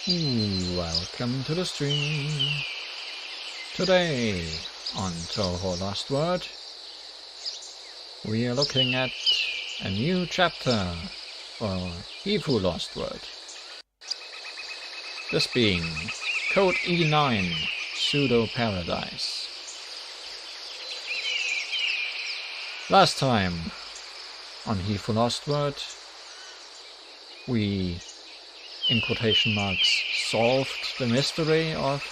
Welcome to the stream. Today on Touhou LostWord, we are looking at a new chapter for Touhou LostWord. This being Code E9 Pseudo Paradise. Last time on Touhou LostWord, we, in quotation marks, solved the mystery of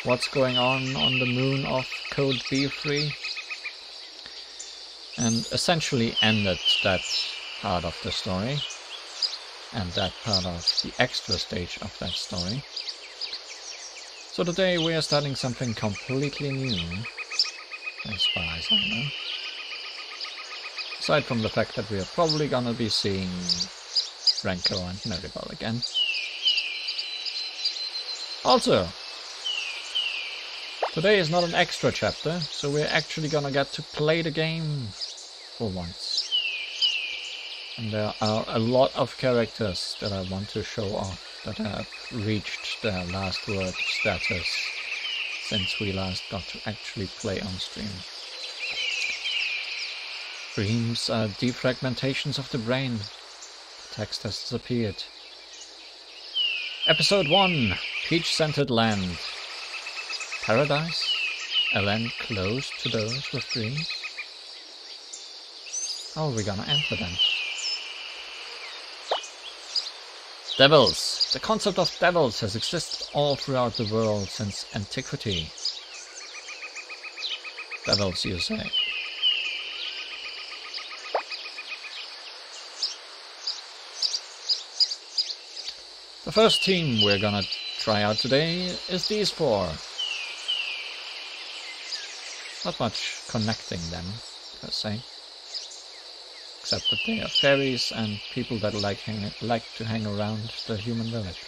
what's going on the moon of Code B3 and essentially ended that part of the story and that part of the extra stage of that story. So today we are starting something completely new, as far as I know. Aside from the fact that we are probably gonna be seeing Renko and Maribel again. Also, today is not an extra chapter, so we're actually gonna get to play the game for once. And there are a lot of characters that I want to show off that have reached their last word status since we last got to actually play on stream. Dreams are defragmentations of the brain. The text has disappeared. Episode 1, Peach-Scented Land. Paradise? A land closed to those with dreams? How are we gonna enter them? Devils! The concept of devils has existed all throughout the world since antiquity. Devils, you say? The first team we're gonna try out today is these four. Not much connecting them, per se. Except that they are fairies and people that like to hang around the human village.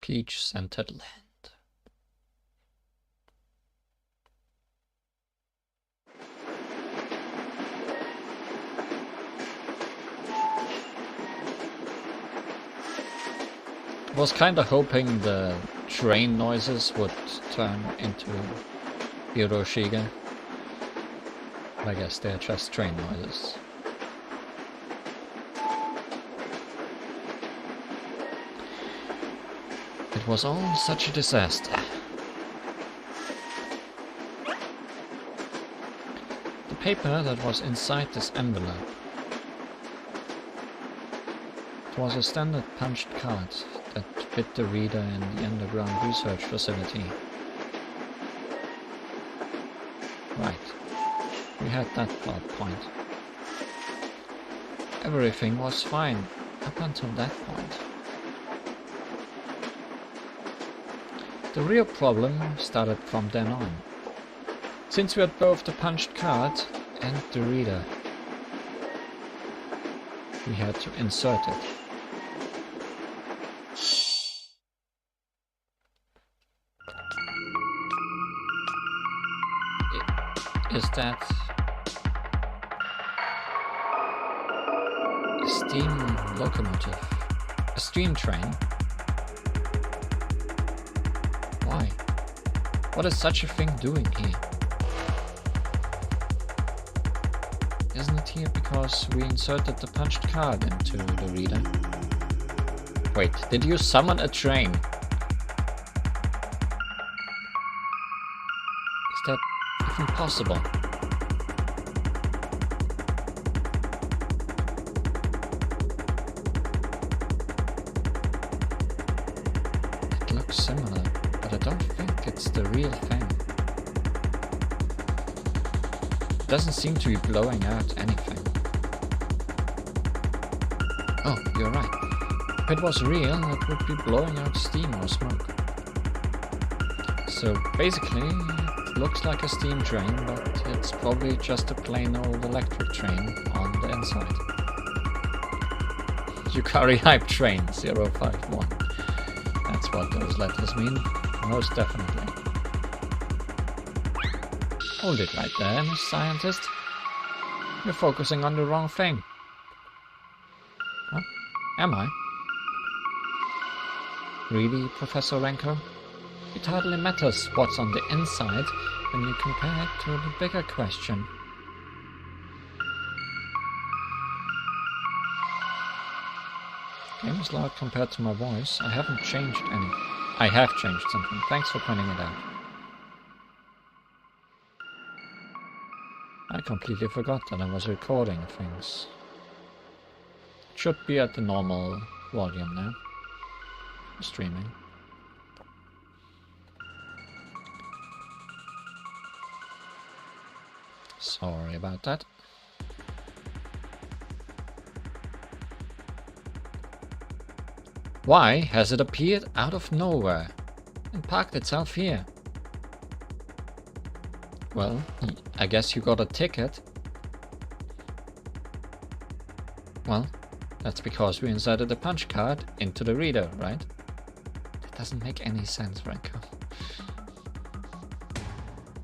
Peach-Scented Land. I was kinda hoping the train noises would turn into Hiroshiga. I guess they're just train noises. It was all such a disaster. The paper that was inside this envelope. It was a standard punched card that fit the reader in the underground research facility. Right. We had that plot point. Everything was fine up until that point. The real problem started from then on, since we had both the punched card and the reader. We had to insert it. Is that a steam locomotive? A steam train? Why? What is such a thing doing here? Isn't it here because we inserted the punched card into the reader? Wait, did you summon a train? Is that even possible? It looks similar, but I don't think it's the real thing. It doesn't seem to be blowing out anything. Oh, you're right. If it was real, it would be blowing out steam or smoke. So basically, it looks like a steam train, but it's probably just a plain old electric train on the inside. Yukari Hype Train 051. That's what those letters mean, most definitely. Hold it right there, Miss Scientist. You're focusing on the wrong thing. Huh? Am I? Really, Professor Renko? It hardly matters what's on the inside when you compare it to the bigger question. Game is loud compared to my voice. I haven't changed any. I have changed something. Thanks for pointing it out. I completely forgot that I was recording things. It should be at the normal volume now. Streaming. Sorry about that. Why has it appeared out of nowhere and parked itself here? Well, I guess you got a ticket. Well, that's because we inserted the punch card into the reader, right? That doesn't make any sense, Renko.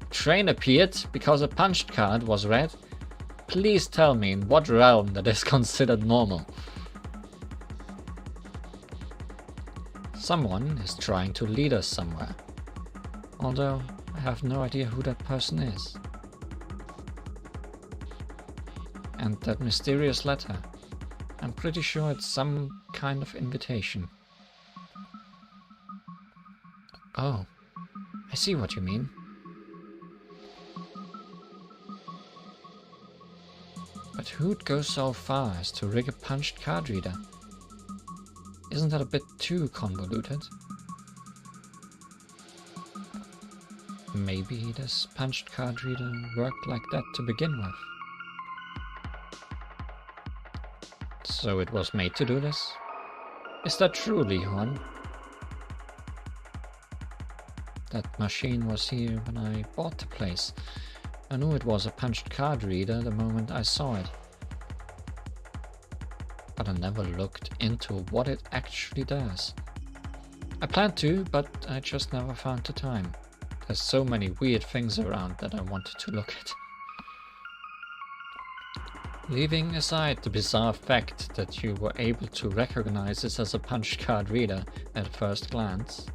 Train appeared because a punched card was read. Please tell me in what realm that is considered normal. Someone is trying to lead us somewhere. Although, I have no idea who that person is. And that mysterious letter. I'm pretty sure it's some kind of invitation. Oh, I see what you mean. But who'd go so far as to rig a punched card reader? Isn't that a bit too convoluted? Maybe this punched card reader worked like that to begin with. So it was made to do this? Is that true, Li Huan? That machine was here when I bought the place. I knew it was a punched card reader the moment I saw it. But I never looked into what it actually does. I planned to, but I just never found the time. There's so many weird things around that I wanted to look at. Leaving aside the bizarre fact that you were able to recognize this as a punch card reader at first glance,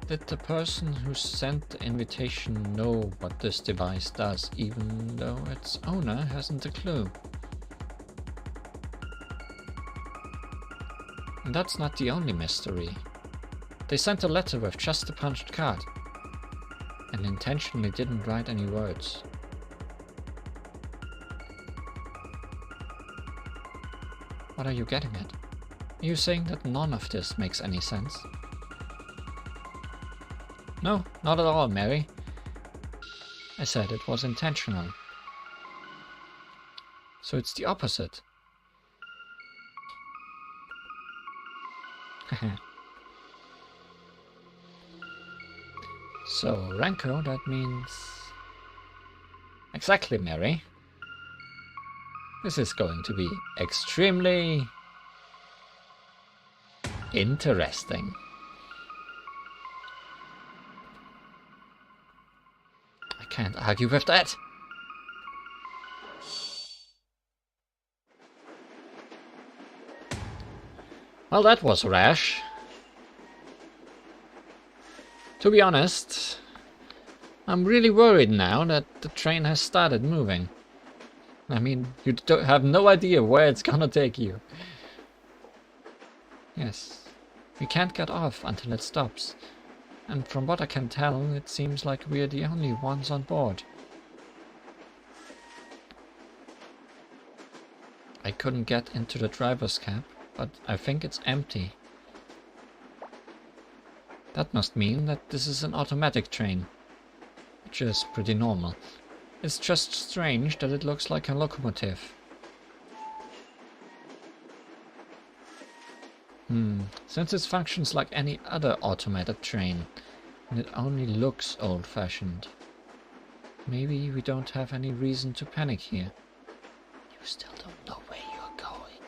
did the person who sent the invitation know what this device does, even though its owner hasn't a clue? And that's not the only mystery. They sent a letter with just a punched card, and intentionally didn't write any words. What are you getting at? Are you saying that none of this makes any sense? No, not at all, Mary. I said it was intentional. So it's the opposite. So, Renko, that means... Exactly, Mary. This is going to be extremely... interesting. I can't argue with that. Well, that was rash. To be honest, I'm really worried now that the train has started moving. I mean, you don't have no idea where it's gonna take you. Yes, we can't get off until it stops. And from what I can tell, it seems like we're the only ones on board. I couldn't get into the driver's cab, but I think it's empty. That must mean that this is an automatic train, which is pretty normal. It's just strange that it looks like a locomotive. Since it functions like any other automated train, and it only looks old-fashioned, maybe we don't have any reason to panic here. You still don't know where you're going,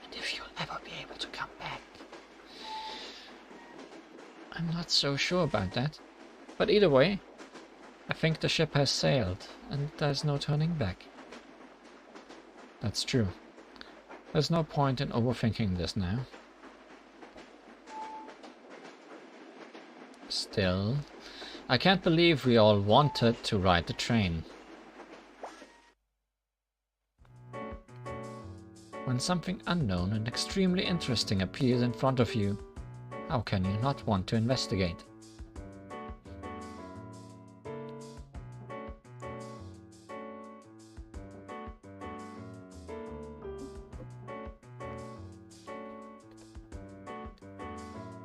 and if you'll ever be able to come back. I'm not so sure about that, but either way, I think the ship has sailed, and there's no turning back. That's true. There's no point in overthinking this now. Still, I can't believe we all wanted to ride the train. When something unknown and extremely interesting appears in front of you, how can you not want to investigate?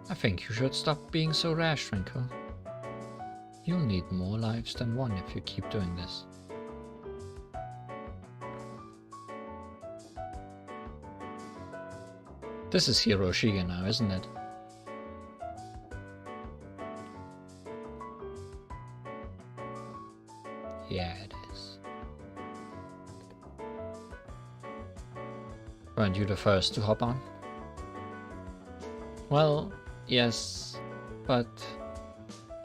I think you should stop being so rash, Rinko. You'll need more lives than one if you keep doing this. This is Hiroshige now, isn't it? Yeah, it is. Weren't you the first to hop on? Well, yes, but...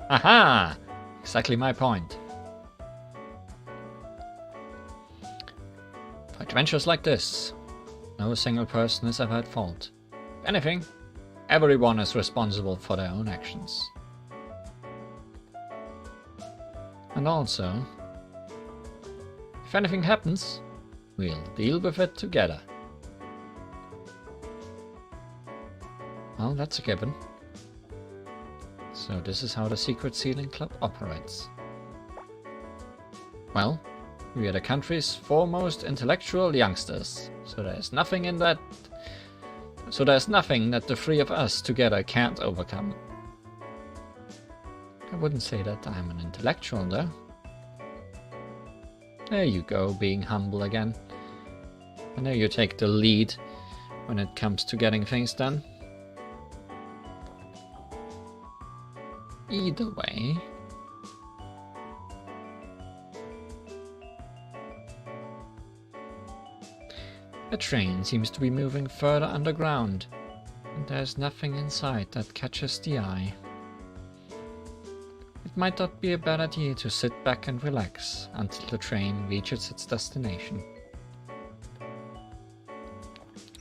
Aha! Exactly my point. For adventures like this, no single person is ever at fault. If anything, everyone is responsible for their own actions. And also, if anything happens, we'll deal with it together. Well, that's a given. So this is how the Secret Sealing Club operates. Well, we are the country's foremost intellectual youngsters, so there's nothing that the three of us together can't overcome. I wouldn't say that I'm an intellectual, though. There you go, being humble again. I know you take the lead when it comes to getting things done. Either way, the train seems to be moving further underground, and there's nothing inside that catches the eye. It might not be a bad idea to sit back and relax until the train reaches its destination.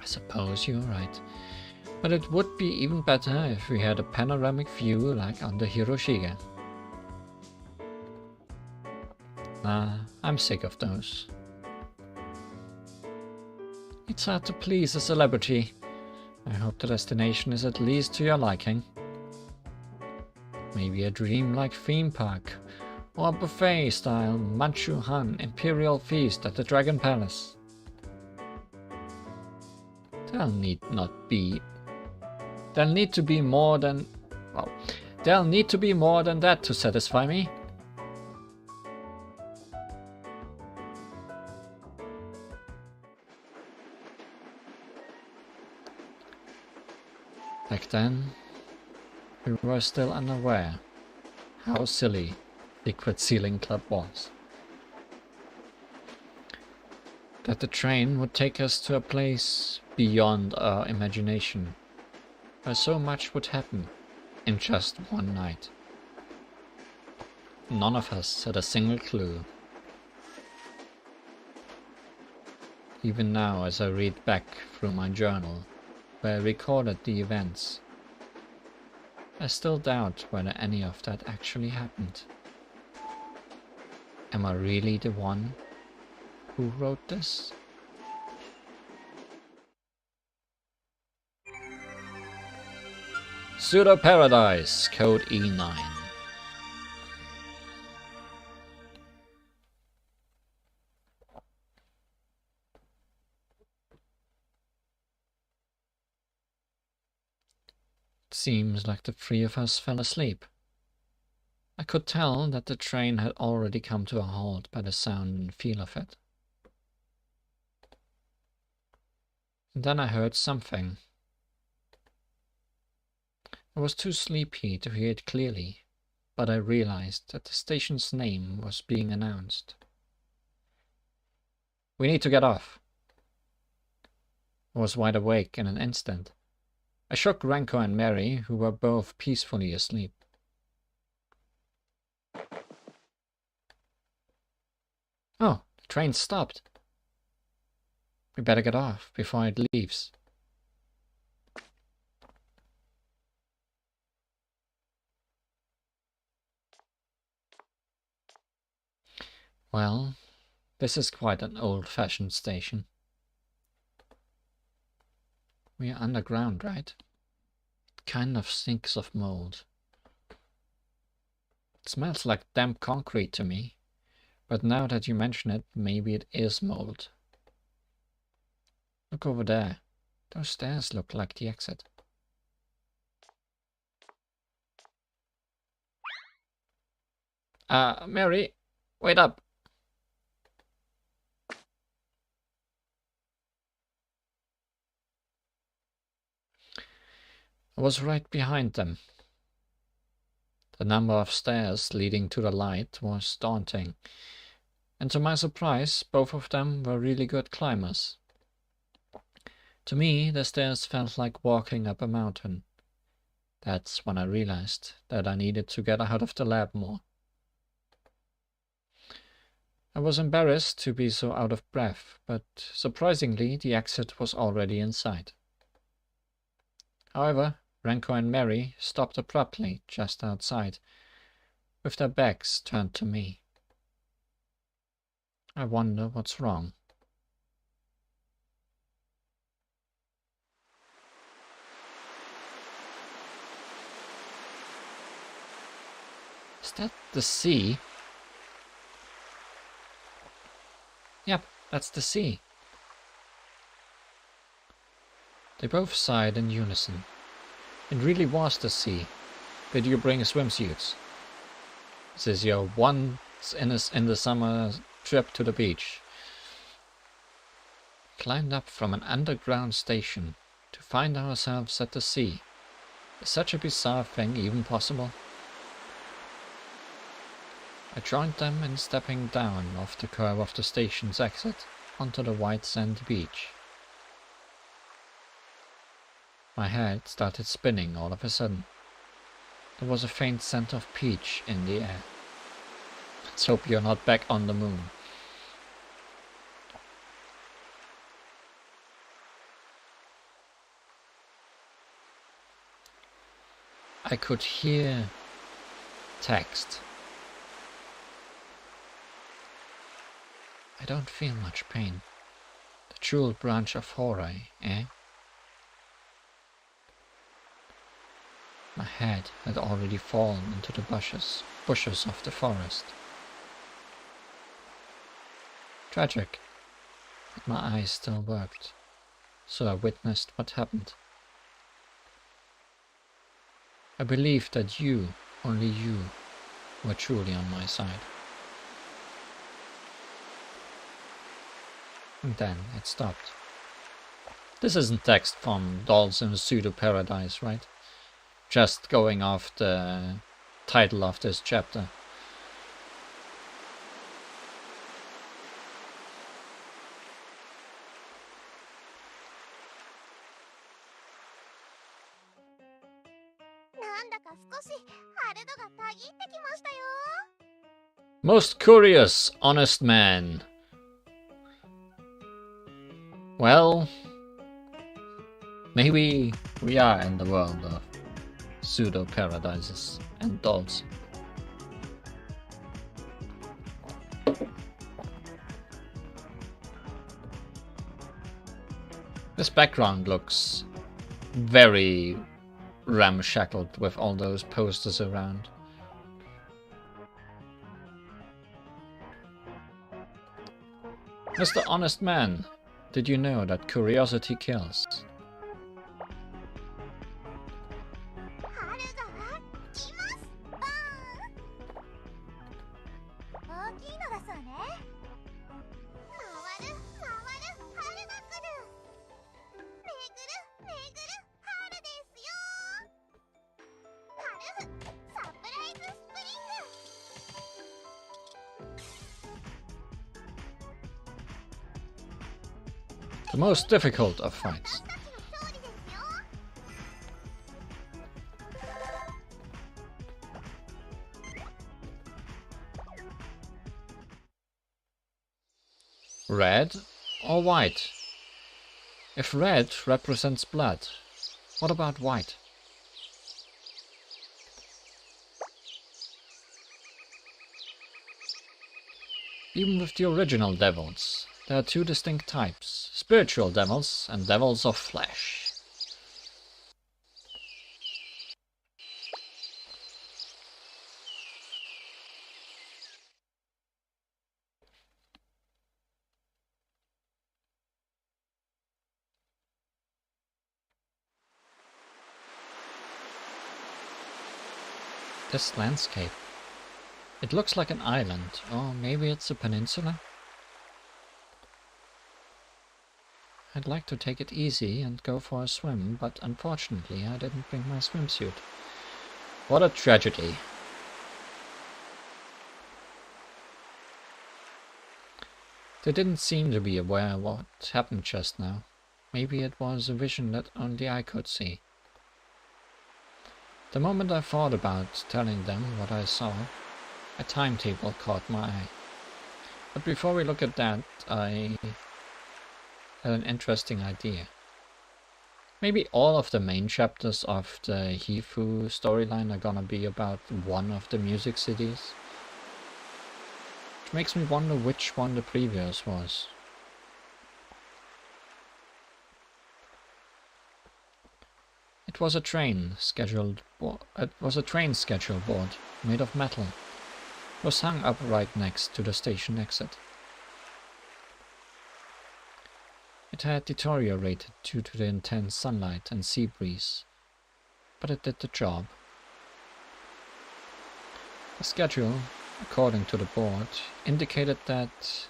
I suppose you're right. But it would be even better if we had a panoramic view like on the Hiroshige. Nah, I'm sick of those. It's hard to please a celebrity. I hope the destination is at least to your liking. Maybe a dreamlike theme park, or a buffet-style Manchu-Han Imperial Feast at the Dragon Palace. There'll need to be more than that to satisfy me. Back then, we were still unaware how silly Secret Sealing Club was. That the train would take us to a place beyond our imagination, where so much would happen in just one night. None of us had a single clue. Even now, as I read back through my journal, where I recorded the events, I still doubt whether any of that actually happened. Am I really the one who wrote this? Pseudo Paradise, Code E9. It seems like the three of us fell asleep. I could tell that the train had already come to a halt by the sound and feel of it. And then I heard something I was too sleepy to hear it clearly, but I realized that the station's name was being announced. We need to get off. I was wide awake in an instant. I shook Renko and Mary, who were both peacefully asleep. Oh, the train stopped. We better get off before it leaves. Well, this is quite an old-fashioned station. We are underground, right? It kind of stinks of mold. It smells like damp concrete to me, but now that you mention it, maybe it is mold. Look over there. Those stairs look like the exit. Mary, wait up. I was right behind them. The number of stairs leading to the light was daunting, and to my surprise, both of them were really good climbers. To me, the stairs felt like walking up a mountain. That's when I realized that I needed to get out of the lab more. I was embarrassed to be so out of breath, but surprisingly, the exit was already in sight. However, Renko and Mary stopped abruptly just outside, with their backs turned to me. I wonder what's wrong. Is that the sea? Yep, that's the sea. They both sighed in unison. It really was the sea. Did you bring swimsuits? This is your once in the summer trip to the beach. Climbed up from an underground station to find ourselves at the sea. Is such a bizarre thing even possible? I joined them in stepping down off the curve of the station's exit onto the white sandy beach. My head started spinning all of a sudden. There was a faint scent of peach in the air. Let's hope you're not back on the moon. I could hear text. I don't feel much pain. The jeweled branch of Horai, eh? My head had already fallen into the bushes of the forest. Tragic, but my eyes still worked, so I witnessed what happened. I believed that you, only you, were truly on my side. And then it stopped. This isn't text from Dolls in a Pseudo Paradise, right? Just going off the title of this chapter. Most curious, honest man. Well, maybe we are in the world of pseudo paradises and dolls. This background looks very ramshackled with all those posters around. Mr. Honest Man, did you know that curiosity kills? The most difficult of fights. Red or white? If red represents blood, what about white? Even with the original devils, there are two distinct types, spiritual devils and devils of flesh. This landscape. It looks like an island, or maybe it's a peninsula. I'd like to take it easy and go for a swim, but unfortunately I didn't bring my swimsuit. What a tragedy. They didn't seem to be aware of what happened just now. Maybe it was a vision that only I could see. The moment I thought about telling them what I saw, a timetable caught my eye. But before we look at that, I had an interesting idea. Maybe all of the main chapters of the Hifu storyline are gonna be about one of the music cities. Which makes me wonder which one the previous was. It was a train schedule board made of metal. It was hung up right next to the station exit. It had deteriorated due to the intense sunlight and sea breeze, but it did the job. The schedule, according to the board, indicated that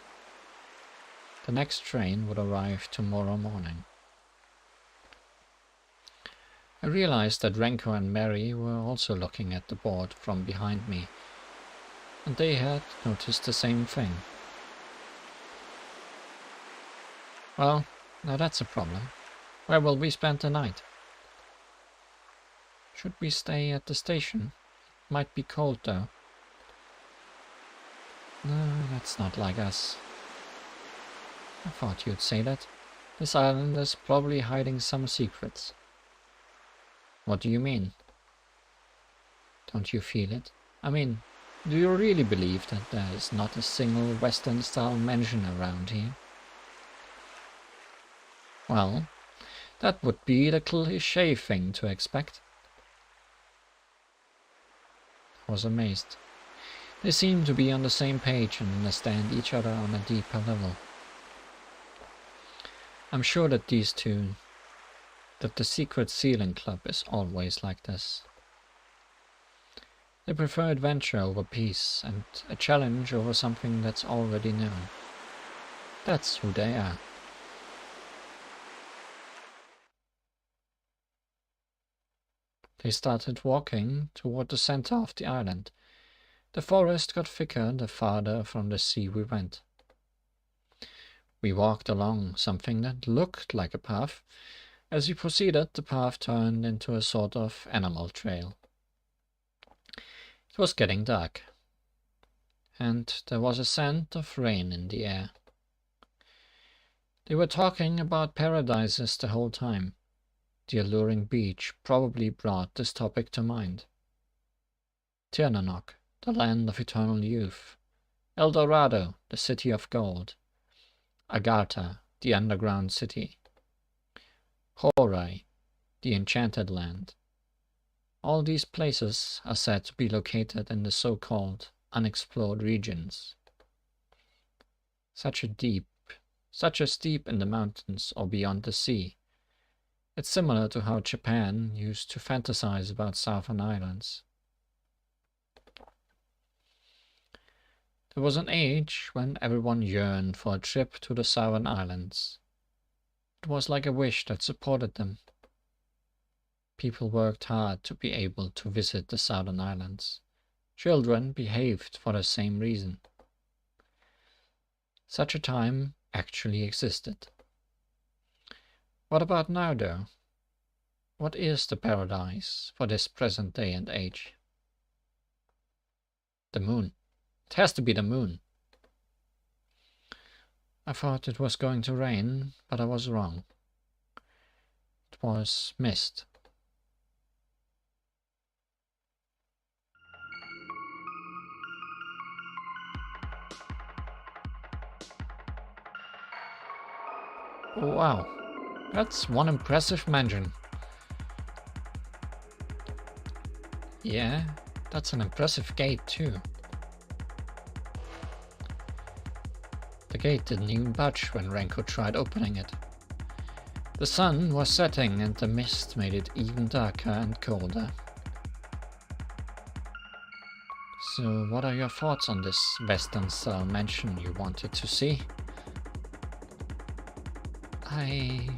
the next train would arrive tomorrow morning. I realized that Renko and Mary were also looking at the board from behind me, and they had noticed the same thing. Well, now that's a problem. Where will we spend the night? Should we stay at the station? It might be cold though. No, that's not like us. I thought you'd say that. This island is probably hiding some secrets. What do you mean? Don't you feel it? I mean, do you really believe that there is not a single Western-style mansion around here? Well, that would be the cliché thing to expect. I was amazed. They seemed to be on the same page and understand each other on a deeper level. I'm sure that that the secret sealing club is always like this. They prefer adventure over peace and a challenge over something that's already known. That's who they are. They started walking toward the center of the island. The forest got thicker the farther from the sea we went. We walked along something that looked like a path. As we proceeded, the path turned into a sort of animal trail. It was getting dark, and there was a scent of rain in the air. They were talking about paradises the whole time. The alluring beach probably brought this topic to mind. Tirnanok, the land of eternal youth. El Dorado, the city of gold. Agartha, the underground city. Horai, the enchanted land. All these places are said to be located in the so-called unexplored regions. Such as deep in the mountains or beyond the sea. It's similar to how Japan used to fantasize about southern islands. There was an age when everyone yearned for a trip to the southern islands. It was like a wish that supported them. People worked hard to be able to visit the southern islands. Children behaved for the same reason. Such a time actually existed. What about now, though? What is the paradise for this present day and age? The moon. It has to be the moon. I thought it was going to rain, but I was wrong. It was mist. Oh, wow. That's one impressive mansion. Yeah, that's an impressive gate too. The gate didn't even budge when Renko tried opening it. The sun was setting and the mist made it even darker and colder. So what are your thoughts on this Western-style mansion you wanted to see? I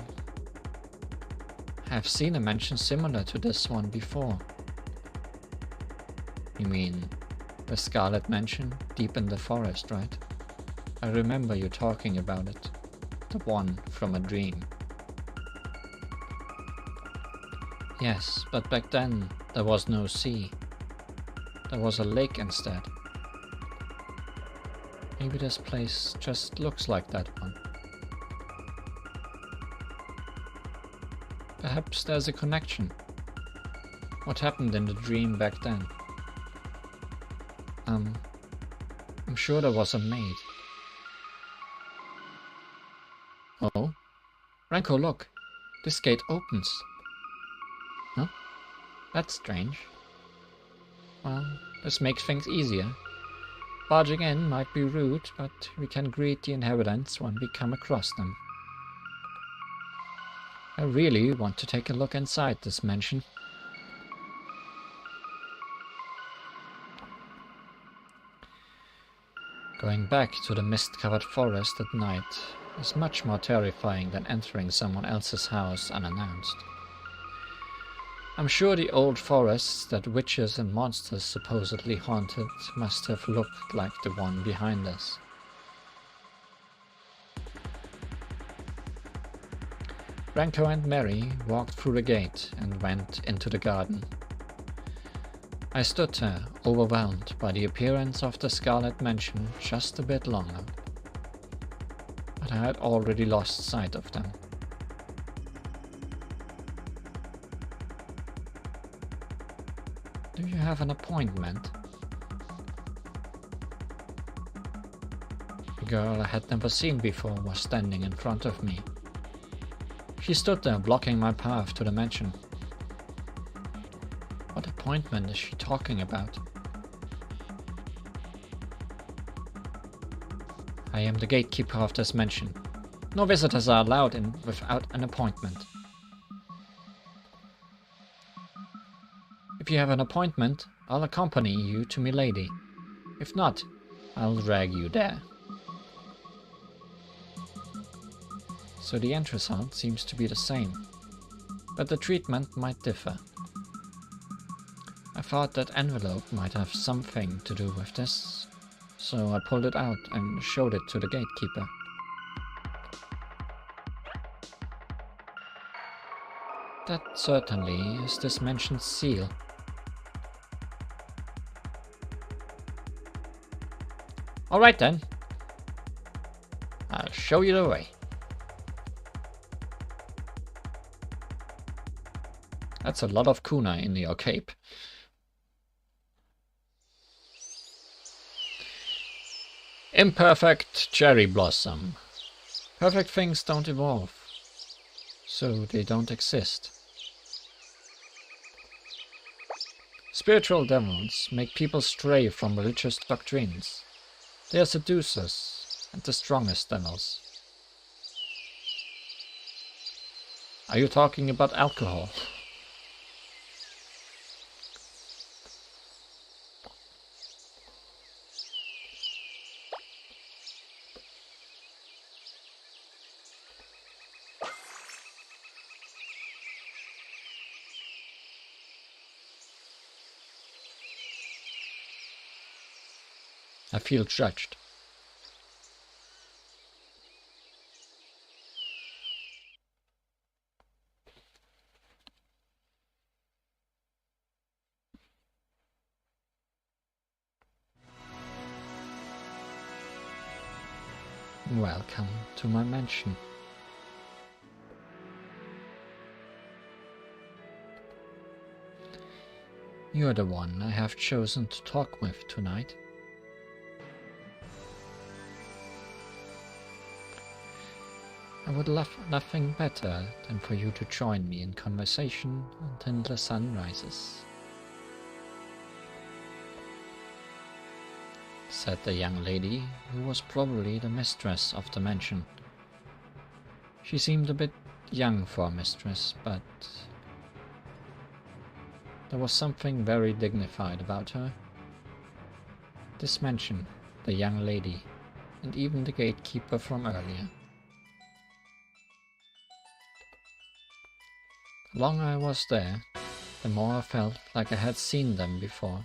have seen a mansion similar to this one before. You mean the Scarlet Mansion deep in the forest, right? I remember you talking about it. The one from a dream. Yes, but back then there was no sea. There was a lake instead. Maybe this place just looks like that one. Perhaps there's a connection. What happened in the dream back then? I'm sure there was a maid. Oh? Renko, look! This gate opens. Huh? That's strange. Well, this makes things easier. Barging in might be rude, but we can greet the inhabitants when we come across them. I really want to take a look inside this mansion. Going back to the mist-covered forest at night is much more terrifying than entering someone else's house unannounced. I'm sure the old forests that witches and monsters supposedly haunted must have looked like the one behind us. Renko and Mary walked through the gate and went into the garden. I stood there, overwhelmed by the appearance of the Scarlet Mansion just a bit longer. But I had already lost sight of them. Do you have an appointment? The girl I had never seen before was standing in front of me. She stood there blocking my path to the mansion. What appointment is she talking about? I am the gatekeeper of this mansion. No visitors are allowed in without an appointment. If you have an appointment, I'll accompany you to milady. If not, I'll drag you there. So the end result seems to be the same, but the treatment might differ. I thought that envelope might have something to do with this, so I pulled it out and showed it to the gatekeeper. That certainly is this mansion's seal. Alright then. I'll show you the way. That's a lot of kuna in your cape. Imperfect cherry blossom. Perfect things don't evolve, so they don't exist. Spiritual devils make people stray from religious doctrines. They are seducers and the strongest devils. Are you talking about alcohol? I feel judged. Welcome to my mansion. You're the one I have chosen to talk with tonight. I would love nothing better than for you to join me in conversation until the sun rises, said the young lady, who was probably the mistress of the mansion. She seemed a bit young for a mistress, but there was something very dignified about her. This mansion, the young lady, and even the gatekeeper from earlier. The longer I was there, the more I felt like I had seen them before.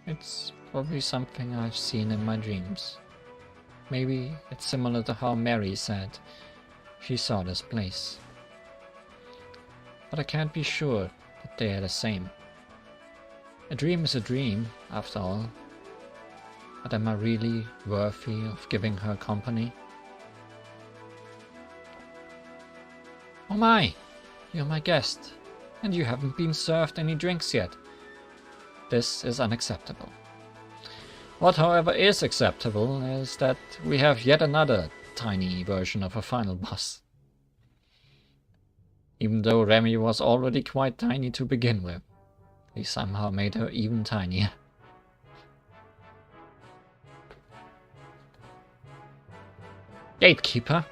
It's probably something I've seen in my dreams. Maybe it's similar to how Mary said she saw this place. But I can't be sure that they are the same. A dream is a dream, after all. But am I really worthy of giving her company? Oh my! You're my guest, and you haven't been served any drinks yet. This is unacceptable. What, however, is acceptable is that we have yet another tiny version of a final boss. Even though Remy was already quite tiny to begin with, he somehow made her even tinier. Gatekeeper?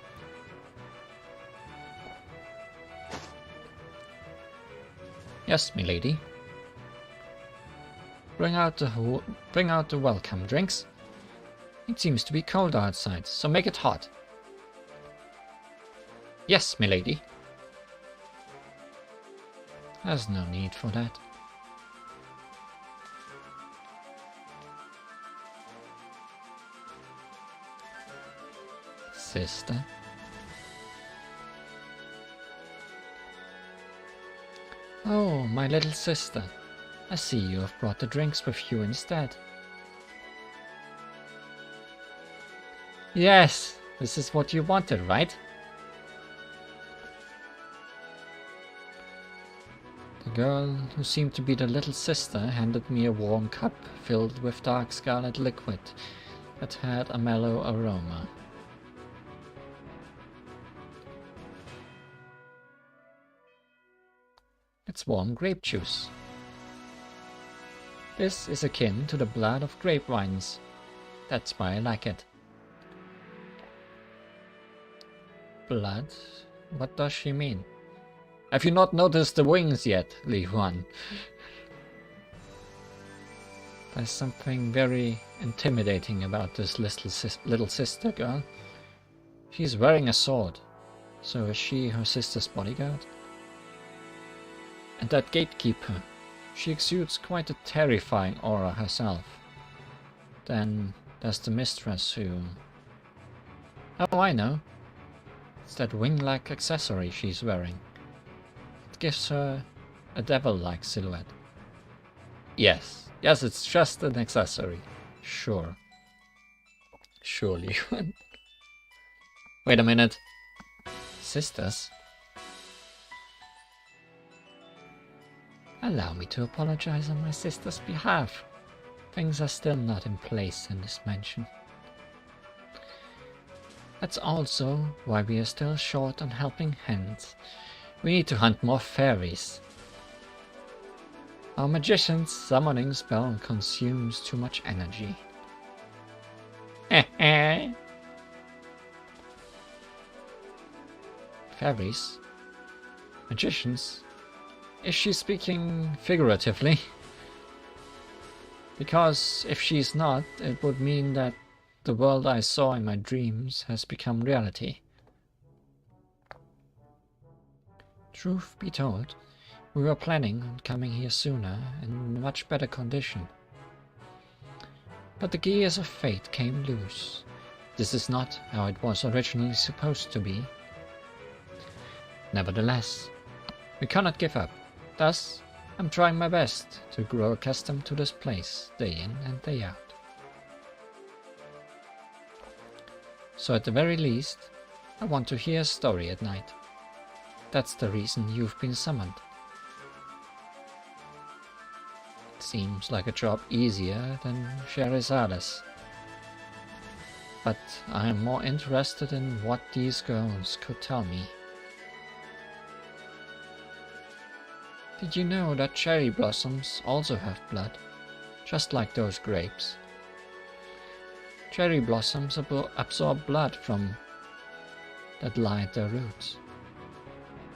Yes, milady. Bring out the welcome drinks. It seems to be cold outside, so make it hot. Yes, milady. There's no need for that. Sister. Oh, my little sister. I see you have brought the drinks with you instead. Yes, this is what you wanted, right? The girl, who seemed to be the little sister, handed me a warm cup filled with dark scarlet liquid that had a mellow aroma. It's warm grape juice. This is akin to the blood of grapevines. That's why I like it. Blood? What does she mean? Have you not noticed the wings yet, Li Huan? There's something very intimidating about this little sister girl. She's wearing a sword. So is she her sister's bodyguard? And that gatekeeper, she exudes quite a terrifying aura herself. Then there's the mistress who... Oh, I know. It's that wing-like accessory she's wearing. It gives her a devil-like silhouette. Yes, it's just an accessory. Sure. Surely. Wait a minute. Sisters? Allow me to apologize on my sister's behalf. Things are still not in place in this mansion. That's also why we are still short on helping hands. We need to hunt more fairies. Our magician's summoning spell consumes too much energy. Fairies? Magicians? Is she speaking figuratively? Because if she's not, it would mean that the world I saw in my dreams has become reality. Truth be told, we were planning on coming here sooner in much better condition. But the gears of fate came loose. This is not how it was originally supposed to be. Nevertheless, we cannot give up. Thus, I'm trying my best to grow accustomed to this place, day in and day out. So at the very least, I want to hear a story at night. That's the reason you've been summoned. It seems like a job easier than Shahrazad's. But I am more interested in what these girls could tell me. Did you know that cherry blossoms also have blood, just like those grapes? Cherry blossoms absorb blood from that lie at their roots.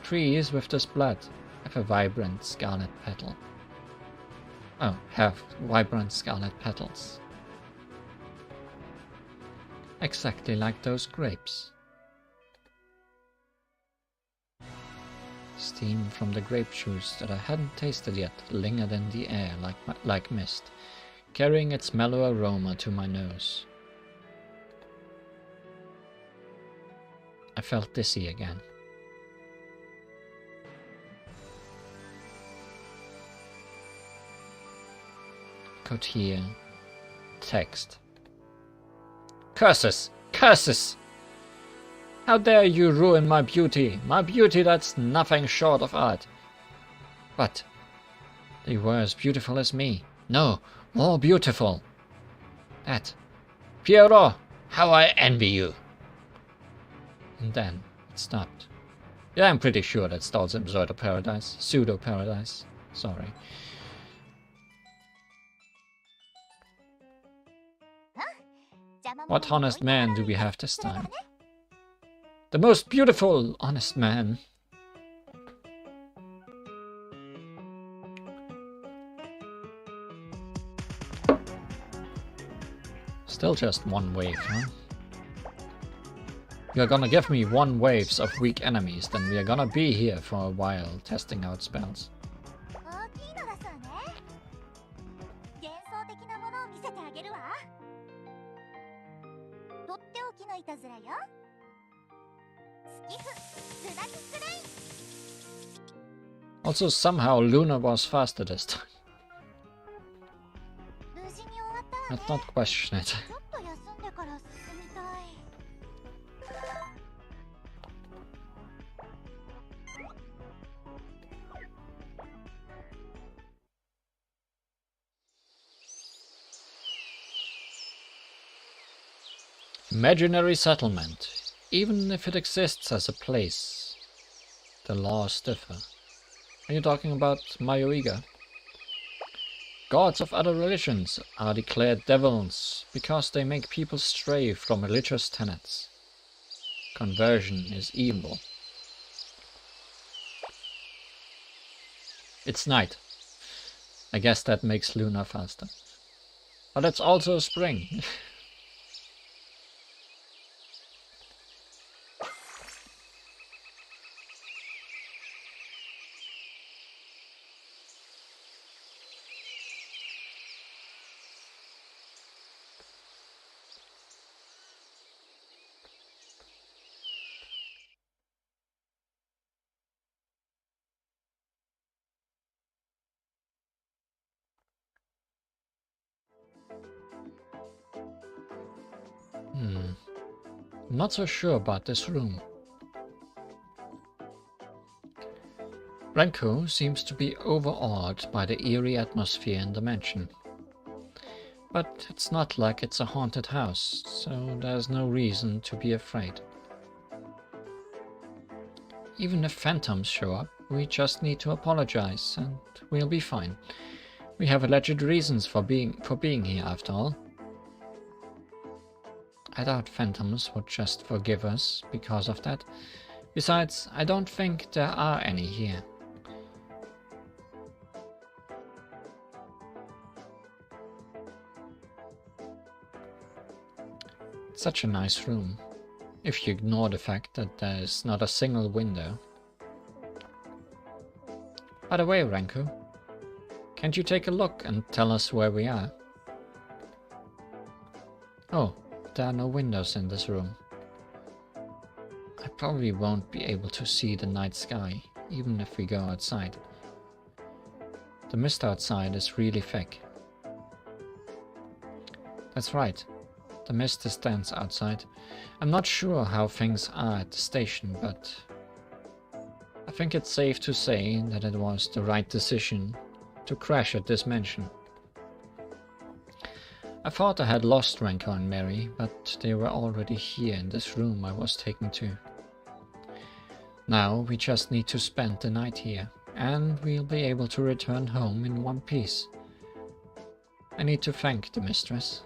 Trees with this blood have a vibrant scarlet petal. Oh, have vibrant scarlet petals. Exactly like those grapes. Steam from the grape juice that I hadn't tasted yet lingered in the air like mist, carrying its mellow aroma to my nose. I felt dizzy again. Could hear text. Curses! Curses! How dare you ruin my beauty! My beauty that's nothing short of art. But they were as beautiful as me. No, more beautiful. That. Pierrot, how I envy you! And then it stopped. Yeah, I'm pretty sure that starts in Pseudo Paradise. Sorry. What honest man do we have this time? The most beautiful honest man. Still just one wave, huh? You're gonna give me one waves of weak enemies, then we are gonna be here for a while testing out spells. Also, somehow Luna was faster this time. Let's not question it. Imaginary settlement. Even if it exists as a place, the laws differ. Are you talking about Mayoiga? Gods of other religions are declared devils because they make people stray from religious tenets. Conversion is evil. It's night. I guess that makes Luna faster. But it's also spring. I'm not so sure about this room. Renko seems to be overawed by the eerie atmosphere in the mansion. But it's not like it's a haunted house, so there's no reason to be afraid. Even if phantoms show up, we just need to apologize and we'll be fine. We have alleged reasons for being here after all. I doubt phantoms would just forgive us because of that. Besides, I don't think there are any here. It's such a nice room, if you ignore the fact that there's not a single window. By the way, Renko, can't you take a look and tell us where we are? Oh. There are no windows in this room. I probably won't be able to see the night sky, even if we go outside. The mist outside is really thick. That's right. The mist is dense outside. I'm not sure how things are at the station, but I think it's safe to say that it was the right decision to crash at this mansion. I thought I had lost Rancor and Mary, but they were already here in this room I was taken to. Now we just need to spend the night here, and we'll be able to return home in one piece. I need to thank the mistress.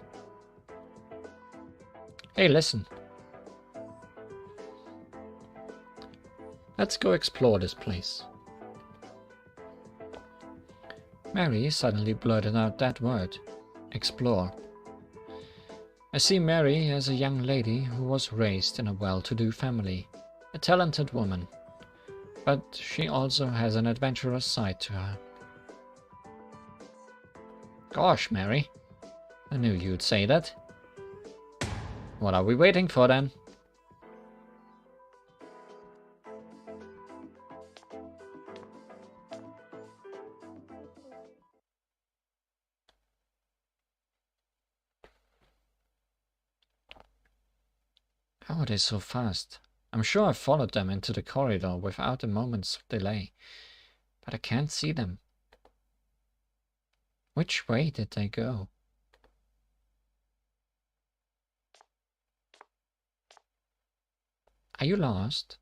Hey, listen. Let's go explore this place. Mary suddenly blurted out that word. Explore. I see Mary as a young lady who was raised in a well-to-do family, a talented woman, but she also has an adventurous side to her. Gosh, Mary, I knew you'd say that. What are we waiting for then? How are they so fast? I'm sure I followed them into the corridor without a moment's delay, but I can't see them. Which way did they go? Are you lost?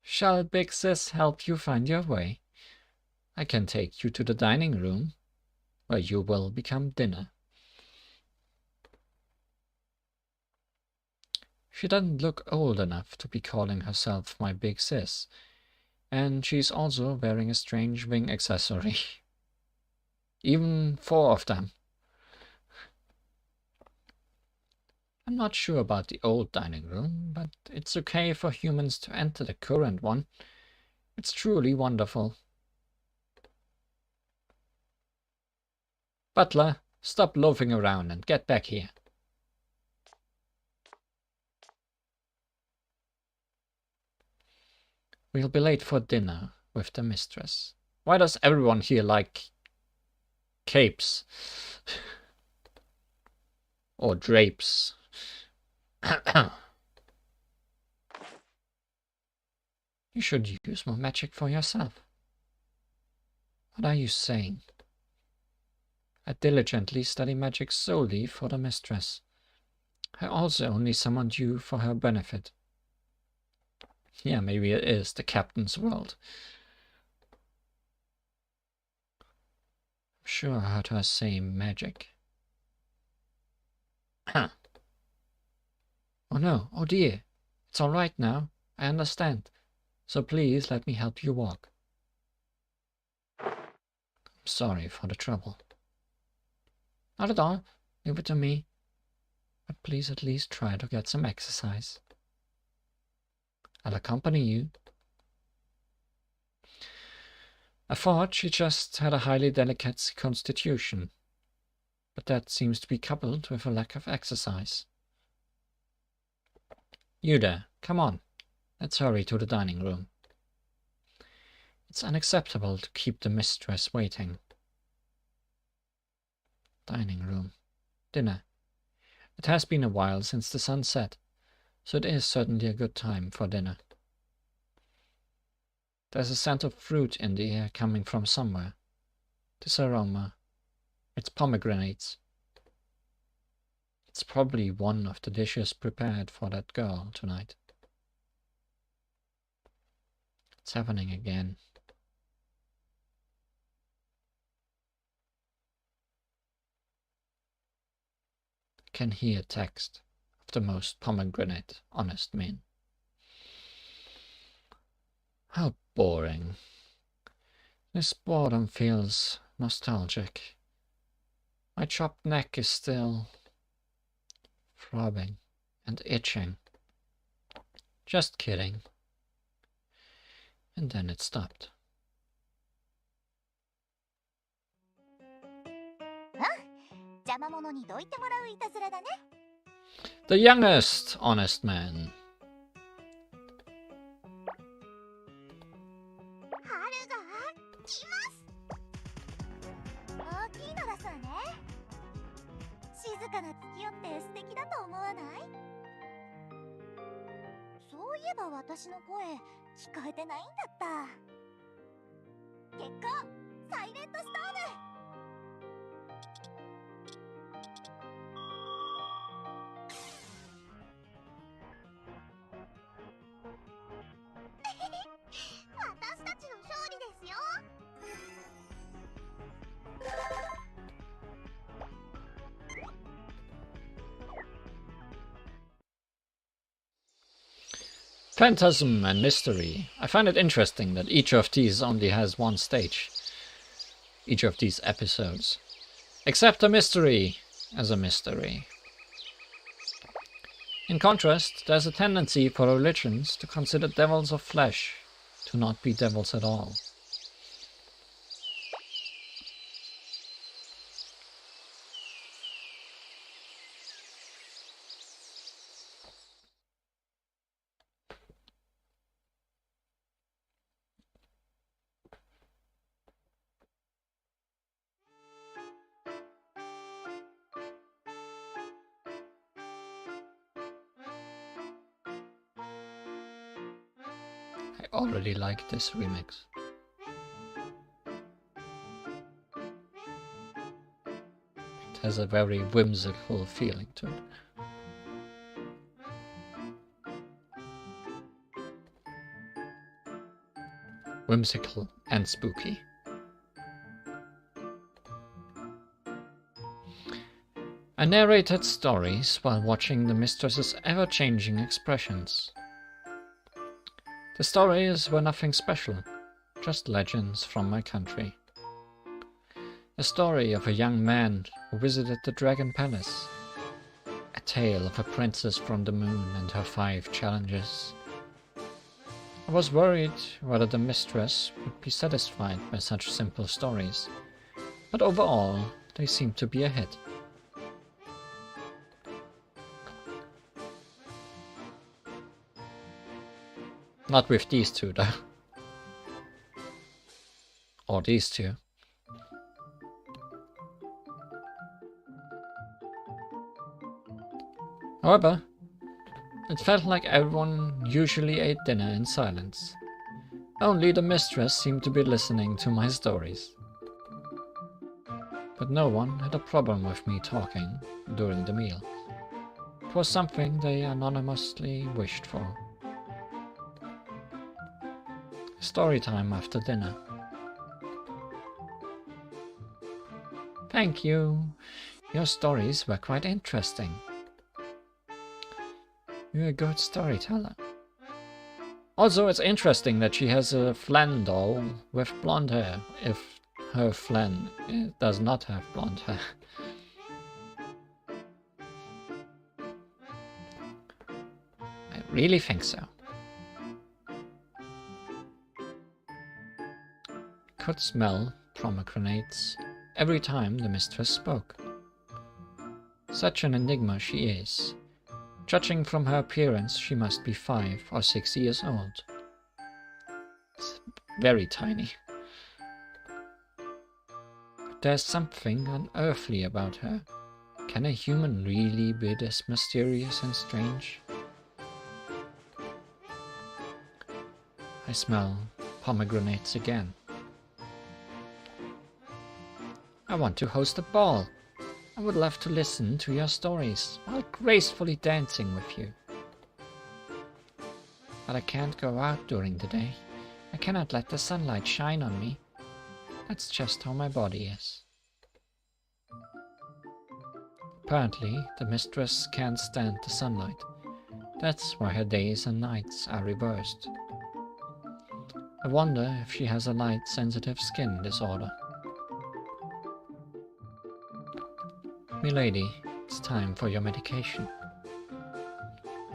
Shall Big Sis help you find your way? I can take you to the dining room, where you will become dinner. She doesn't look old enough to be calling herself my Big Sis, and she's also wearing a strange wing accessory. Even 4 of them. I'm not sure about the old dining room, but it's okay for humans to enter the current one. It's truly wonderful. Butler, stop loafing around and get back here. We'll be late for dinner with the mistress. Why does everyone here like capes? Or drapes? You should use more magic for yourself. What are you saying? I diligently study magic solely for the mistress. I also only summoned you for her benefit. Yeah, maybe it is the captain's world. I'm sure I heard her say magic. Oh no, oh dear. It's all right now. I understand. So please let me help you walk. I'm sorry for the trouble. Not at all. Leave it to me. But please at least try to get some exercise. I'll accompany you. I thought she just had a highly delicate constitution, but that seems to be coupled with a lack of exercise. You there, come on. Let's hurry to the dining room. It's unacceptable to keep the mistress waiting. Dining room. Dinner. It has been a while since the sun set, so it is certainly a good time for dinner. There's a scent of fruit in the air coming from somewhere. This aroma. It's pomegranates. It's probably one of the dishes prepared for that girl tonight. It's happening again. I can hear text of the most pomegranate honest men. How boring. This boredom feels nostalgic. My chopped neck is still throbbing and itching. Just kidding. And then it stopped. The youngest honest man. かな月夜って素敵だと思わない？そういえば私の声聞こえてないんだった。結婚サイレントストーム。私たちの勝利ですよ。Phantasm and Mystery. I find it interesting that each of these only has one stage. Each of these episodes. Except a mystery as a mystery. In contrast, there's a tendency for religions to consider devils of flesh to not be devils at all. I already like this remix. It has a very whimsical feeling to it. Whimsical and spooky. I narrated stories while watching the mistress's ever-changing expressions. The stories were nothing special, just legends from my country. A story of a young man who visited the Dragon Palace. A tale of a princess from the moon and her 5 challenges. I was worried whether the mistress would be satisfied by such simple stories, but overall they seemed to be a hit. Not with these two though. Or these two. However, it felt like everyone usually ate dinner in silence. Only the mistress seemed to be listening to my stories. But no one had a problem with me talking during the meal. It was something they anonymously wished for. Story time after dinner. Thank you. Your stories were quite interesting. You're a good storyteller. Also, it's interesting that she has a Flan doll with blonde hair, if her Flan does not have blonde hair. I really think so. Could smell pomegranates every time the mistress spoke. Such an enigma she is. Judging from her appearance, she must be 5 or 6 years old. It's very tiny. But there's something unearthly about her. Can a human really be this mysterious and strange? I smell pomegranates again. I want to host a ball. I would love to listen to your stories while gracefully dancing with you. But I can't go out during the day. I cannot let the sunlight shine on me. That's just how my body is. Apparently, the mistress can't stand the sunlight. That's why her days and nights are reversed. I wonder if she has a light-sensitive skin disorder. Milady, it's time for your medication.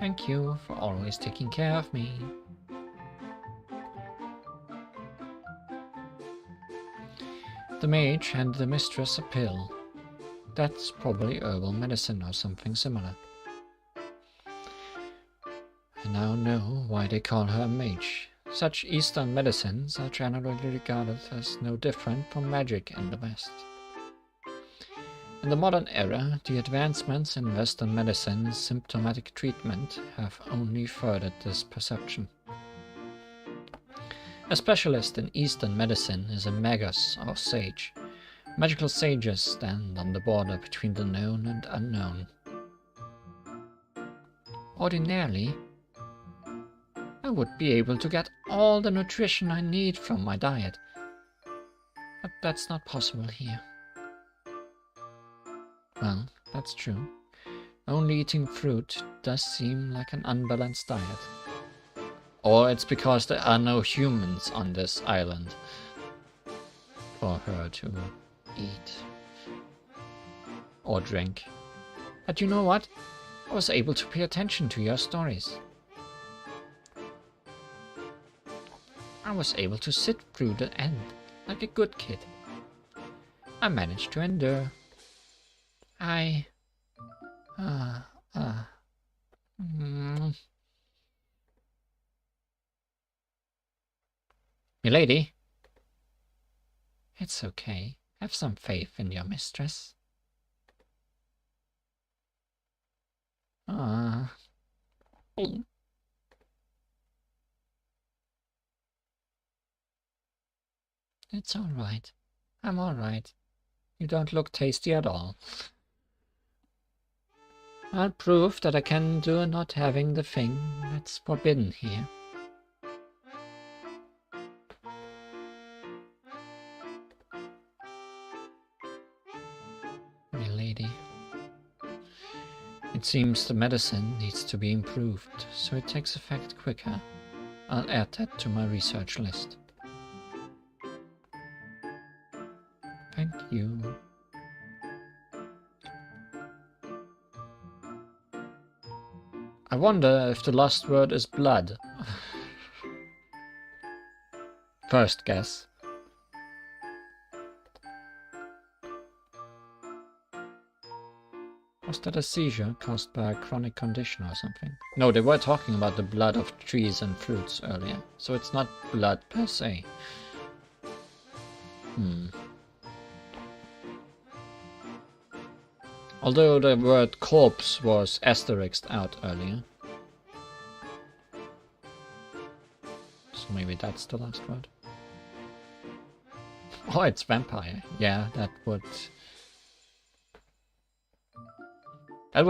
Thank you for always taking care of me. The mage handed the mistress a pill. That's probably herbal medicine or something similar. I now know why they call her a mage. Such Eastern medicines are generally regarded as no different from magic in the West. In the modern era, the advancements in Western medicine's symptomatic treatment have only furthered this perception. A specialist in Eastern medicine is a magus or sage. Magical sages stand on the border between the known and unknown. Ordinarily, I would be able to get all the nutrition I need from my diet, but that's not possible here. Well, that's true. Only eating fruit does seem like an unbalanced diet. Or it's because there are no humans on this island for her to eat or drink. But you know what? I was able to pay attention to your stories. I was able to sit through the end like a good kid. I managed to endure. Milady? It's okay. Have some faith in your mistress. It's all right. I'm all right. You don't look tasty at all. I'll prove that I can do not having the thing that's forbidden here. Milady. It seems the medicine needs to be improved, so it takes effect quicker. I'll add that to my research list. Thank you. I wonder if the lost word is blood. First guess. Was that a seizure caused by a chronic condition or something? No, they were talking about the blood of trees and fruits earlier, so it's not blood per se. Although the word corpse was asterisked out earlier. So maybe that's the last word. Oh, it's vampire. Yeah, that would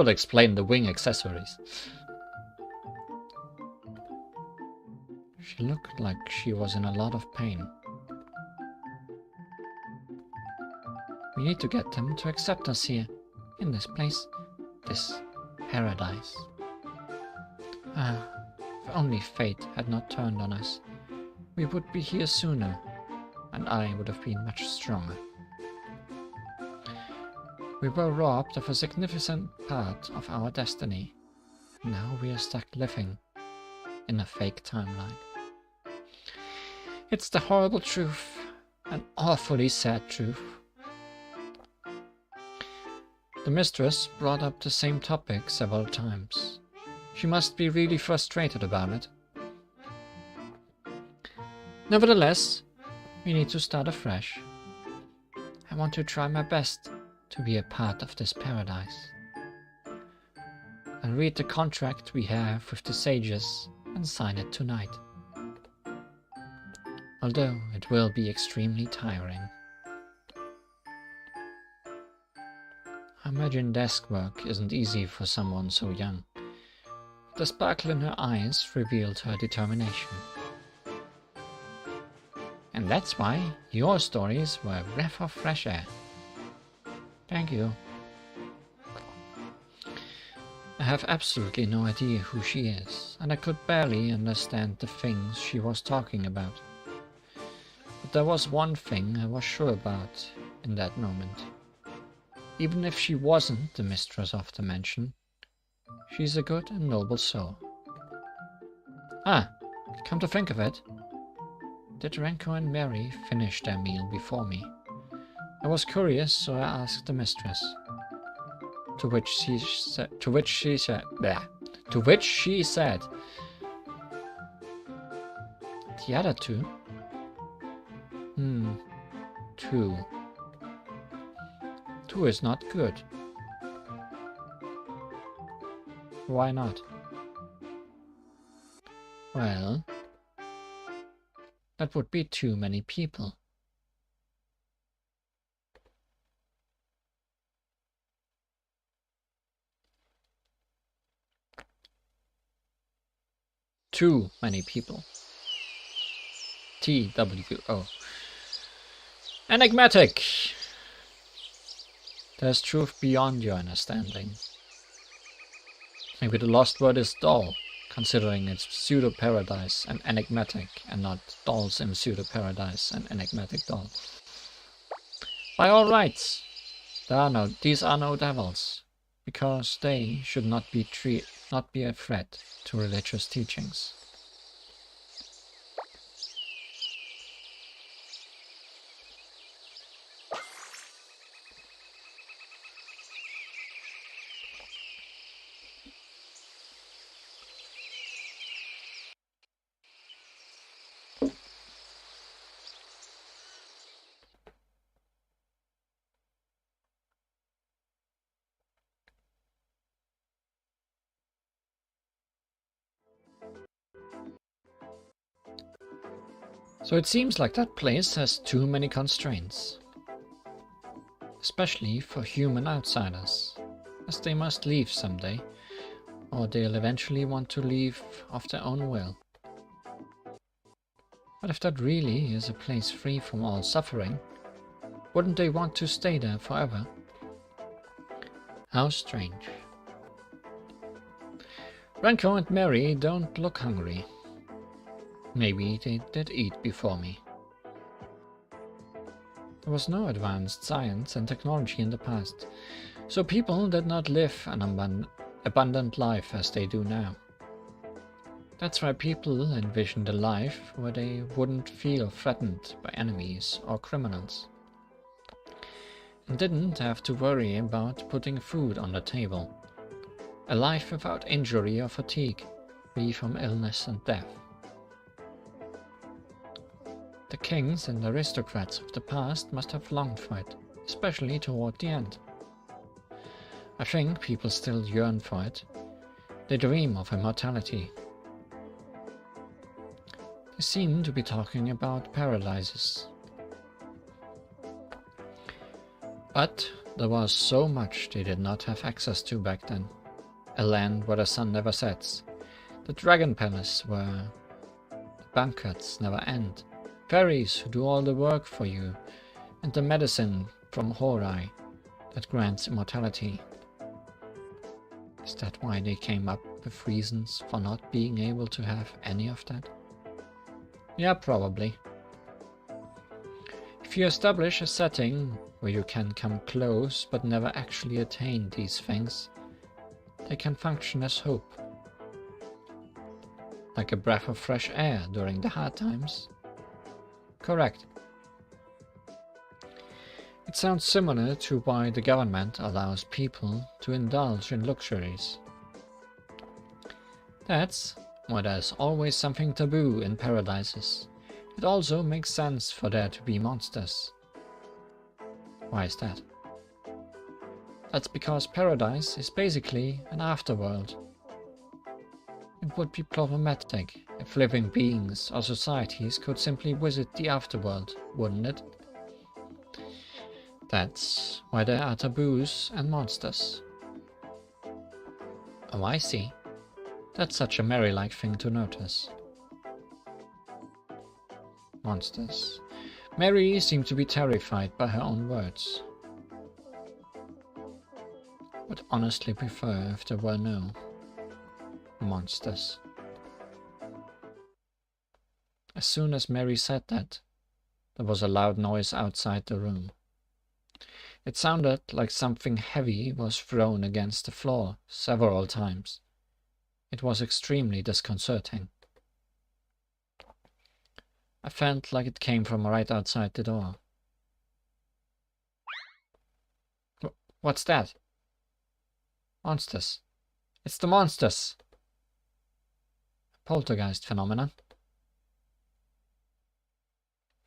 explain the wing accessories. She looked like she was in a lot of pain. We need to get them to accept us here. In this place, this paradise. If only fate had not turned on us, we would be here sooner, and I would have been much stronger. We were robbed of a significant part of our destiny. Now we are stuck living in a fake timeline. It's the horrible truth, an awfully sad truth. The mistress brought up the same topic several times. She must be really frustrated about it. Nevertheless, we need to start afresh. I want to try my best to be a part of this paradise. I'll read the contract we have with the sages and sign it tonight. Although it will be extremely tiring. I imagine desk work isn't easy for someone so young. The sparkle in her eyes revealed her determination. And that's why your stories were a breath of fresh air. Thank you. I have absolutely no idea who she is, and I could barely understand the things she was talking about. But there was one thing I was sure about in that moment. Even if she wasn't the mistress of the mansion, she's a good and noble soul. Come to think of it, did Renko and Mary finish their meal before me? I was curious, so I asked the mistress. To which she said, the other two? Two. 2 is not good. Why not? Well, that would be too many people. Too many people. TWO. Enigmatic! There's truth beyond your understanding. Maybe the lost word is doll, considering it's pseudo-paradise and enigmatic, and not dolls in pseudo-paradise and enigmatic doll. By all rights, these are no devils, because they should not be a threat to religious teachings. So it seems like that place has too many constraints. Especially for human outsiders, as they must leave someday, or they'll eventually want to leave of their own will. But if that really is a place free from all suffering, wouldn't they want to stay there forever? How strange. Renko and Mary don't look hungry. Maybe they did eat before me. There was no advanced science and technology in the past, so people did not live an abundant life as they do now. That's why people envisioned a life where they wouldn't feel threatened by enemies or criminals, and didn't have to worry about putting food on the table. A life without injury or fatigue, free from illness and death. The kings and aristocrats of the past must have longed for it, especially toward the end. I think people still yearn for it. They dream of immortality. They seem to be talking about paradises. But there was so much they did not have access to back then. A land where the sun never sets, the dragon palace where the banquets never end, fairies who do all the work for you, and the medicine from Horai that grants immortality. Is that why they came up with reasons for not being able to have any of that? Yeah, probably. If you establish a setting where you can come close but never actually attain these things, they can function as hope. Like a breath of fresh air during the hard times. Correct. It sounds similar to why the government allows people to indulge in luxuries. That's why there's always something taboo in paradises. It also makes sense for there to be monsters. Why is that? That's because paradise is basically an afterworld. It would be problematic if living beings or societies could simply visit the afterworld, wouldn't it? That's why there are taboos and monsters. Oh, I see. That's such a Mary-like thing to notice. Monsters. Mary seemed to be terrified by her own words. Would honestly prefer if there were no monsters. As soon as Mary said that, there was a loud noise outside the room. It sounded like something heavy was thrown against the floor several times. It was extremely disconcerting. I felt like it came from right outside the door. What's that? Monsters. It's the monsters! Poltergeist phenomenon.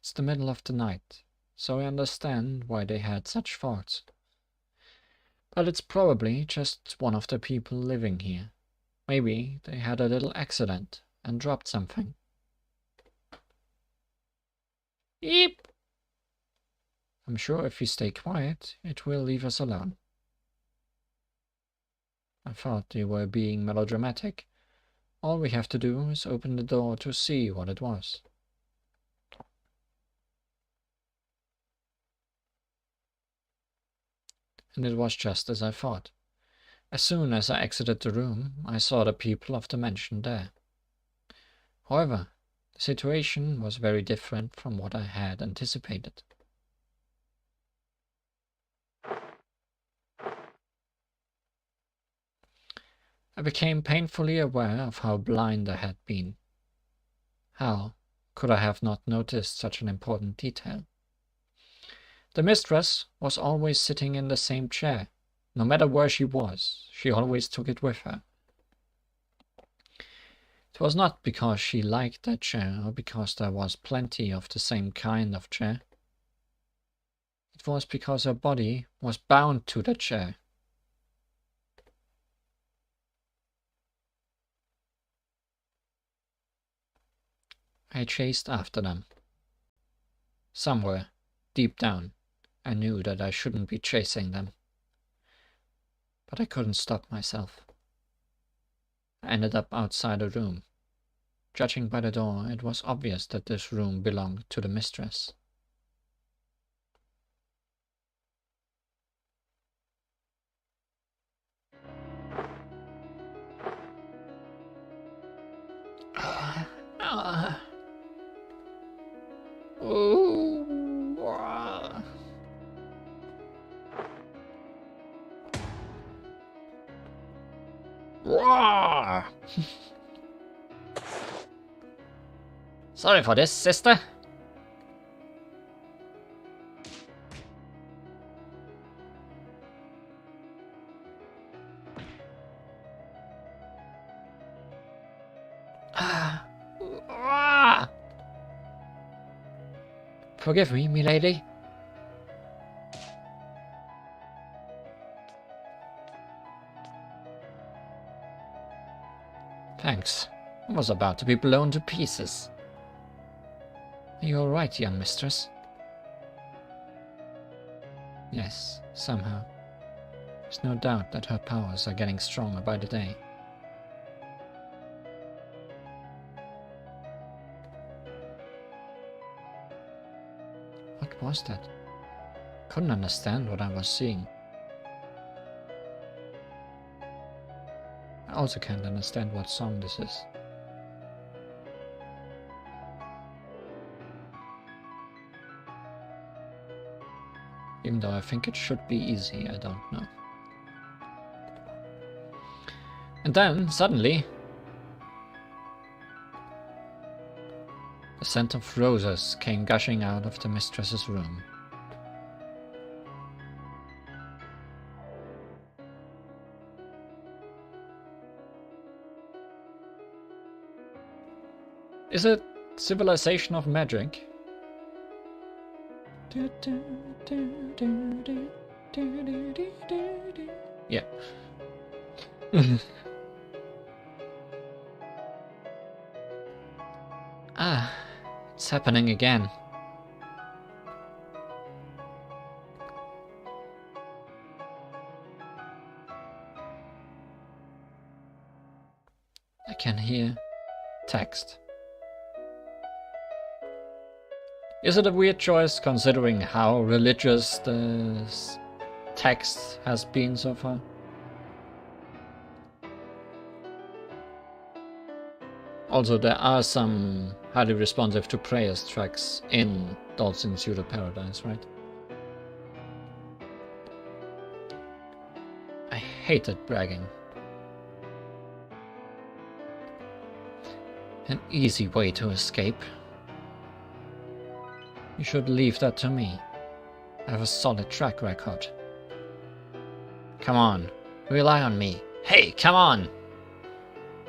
It's the middle of the night, so I understand why they had such thoughts. But it's probably just one of the people living here. Maybe they had a little accident and dropped something. Eep! I'm sure if we stay quiet, it will leave us alone. I thought you were being melodramatic. All we have to do is open the door to see what it was. And it was just as I thought. As soon as I exited the room, I saw the people of the mansion there. However, the situation was very different from what I had anticipated. I became painfully aware of how blind I had been. How could I have not noticed such an important detail? The mistress was always sitting in the same chair. No matter where she was, she always took it with her. It was not because she liked that chair or because there was plenty of the same kind of chair. It was because her body was bound to the chair. I chased after them. Somewhere, deep down, I knew that I shouldn't be chasing them. But I couldn't stop myself. I ended up outside a room. Judging by the door, it was obvious that this room belonged to the mistress. Sorry for this, sister. Forgive me, milady. Thanks. I was about to be blown to pieces. Are you alright, young mistress? Yes, somehow. There's no doubt that her powers are getting stronger by the day. What was that? Couldn't understand what I was seeing. I also can't understand what song this is. Even though I think it should be easy, I don't know. And then, suddenly, the scent of roses came gushing out of the mistress's room. Is it Civilization of Magic? Yeah. It's happening again. I can hear text. Is it a weird choice considering how religious the text has been so far? Also, there are some highly responsive to prayers tracks in Dolls in Pseudo Paradise, right? I hated bragging. An easy way to escape. You should leave that to me. I have a solid track record. Come on, rely on me. Hey, come on!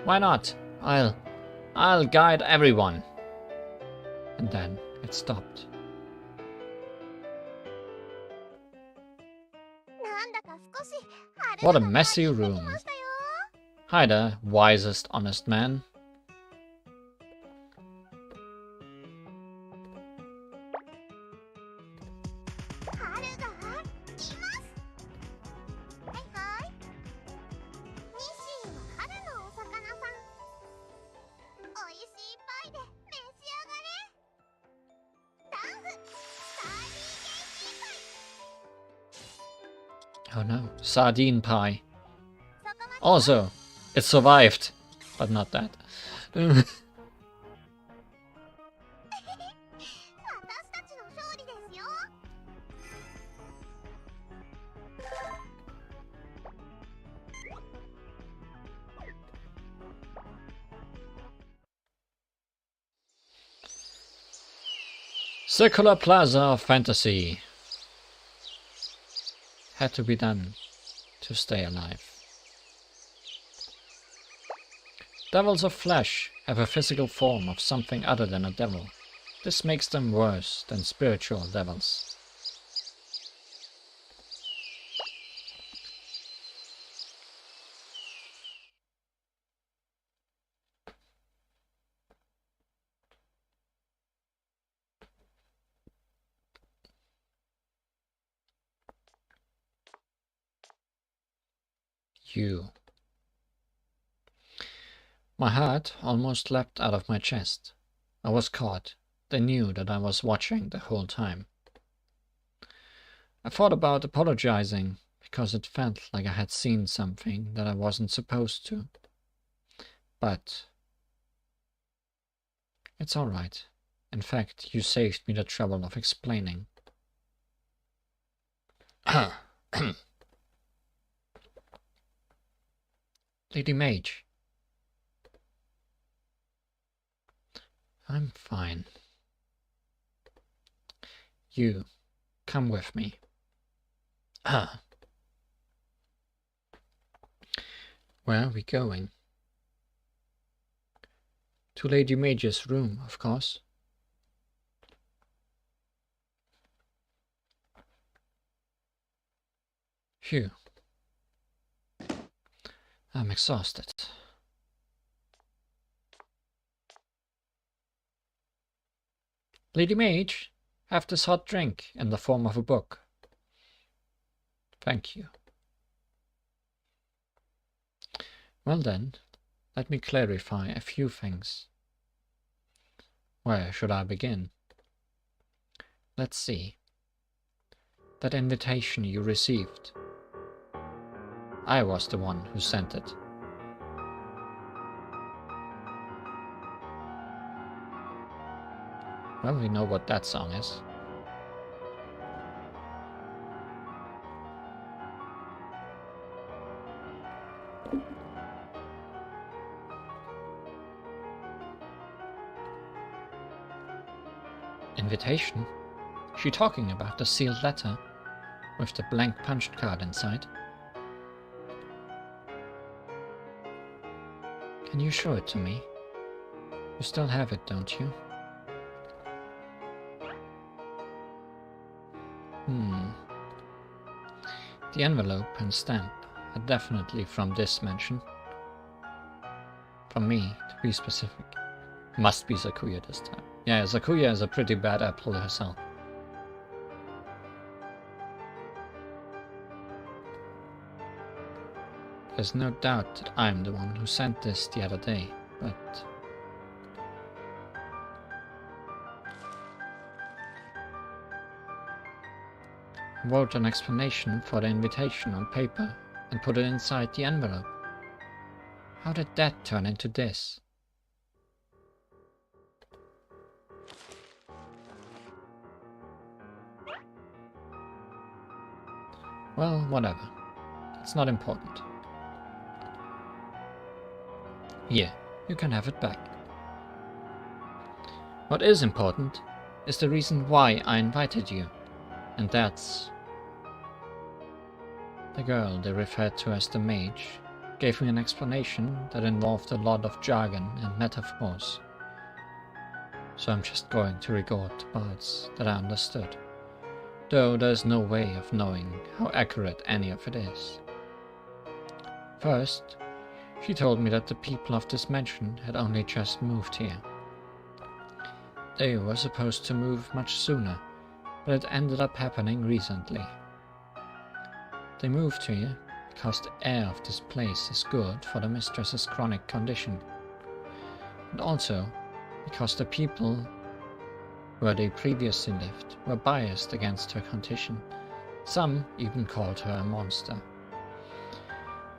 Why not? I'll guide everyone. And then it stopped. なんだか少し What a messy room. Hi there, wisest honest man. Oh no, sardine pie. Also, it survived, but not that. Circular Plaza of Fantasy. Had to be done to stay alive. Devils of flesh have a physical form of something other than a devil. This makes them worse than spiritual devils. You. My heart almost leapt out of my chest. I was caught. They knew that I was watching the whole time. I thought about apologizing, because it felt like I had seen something that I wasn't supposed to. But it's all right. In fact, you saved me the trouble of explaining. Lady Mage. I'm fine. You, come with me. Where are we going? To Lady Mage's room, of course. Phew. I'm exhausted. Lady Mage, have this hot drink in the form of a book. Thank you. Well then, let me clarify a few things. Where should I begin? Let's see. That invitation you received. I was the one who sent it. Well, we know what that song is. Invitation? She talking about the sealed letter with the blank punched card inside? Can you show it to me? You still have it, don't you? The envelope and stamp are definitely from this mansion. From me, to be specific. Must be Sakuya this time. Yeah, Sakuya is a pretty bad apple herself. There's no doubt that I'm the one who sent this the other day, but... I wrote an explanation for the invitation on paper and put it inside the envelope. How did that turn into this? Well, whatever. It's not important. Here, you can have it back. What is important is the reason why I invited you, and that's... The girl they referred to as the mage gave me an explanation that involved a lot of jargon and metaphors. So I'm just going to record the parts that I understood, though there's no way of knowing how accurate any of it is. First, she told me that the people of this mansion had only just moved here. They were supposed to move much sooner, but it ended up happening recently. They moved here because the air of this place is good for the mistress's chronic condition, and also because the people where they previously lived were biased against her condition. Some even called her a monster.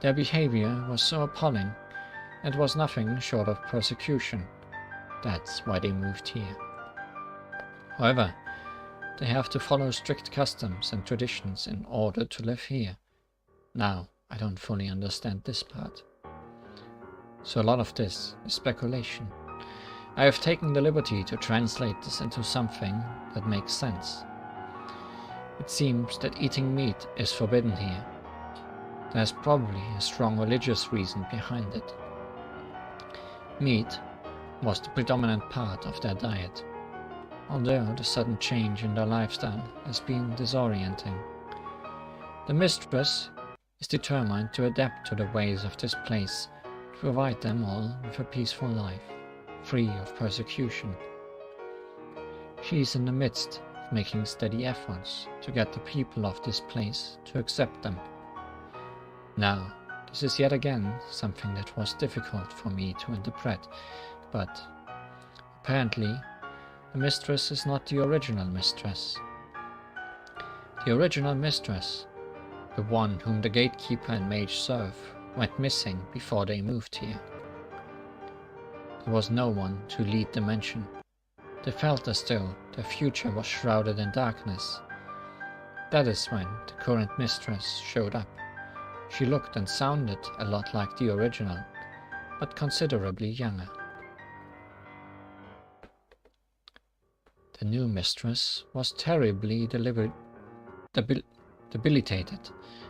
Their behavior was so appalling, it was nothing short of persecution. That's why they moved here. However, they have to follow strict customs and traditions in order to live here. Now, I don't fully understand this part. So a lot of this is speculation. I have taken the liberty to translate this into something that makes sense. It seems that eating meat is forbidden here. There's probably a strong religious reason behind it. Meat was the predominant part of their diet, although the sudden change in their lifestyle has been disorienting. The mistress is determined to adapt to the ways of this place to provide them all with a peaceful life, free of persecution. She is in the midst of making steady efforts to get the people of this place to accept them. Now, this is yet again something that was difficult for me to interpret, but apparently the mistress is not the original mistress. The original mistress, the one whom the gatekeeper and mage serve, went missing before they moved here. There was no one to lead the mansion. They felt as though their future was shrouded in darkness. That is when the current mistress showed up. She looked and sounded a lot like the original, but considerably younger. The new mistress was terribly debilitated,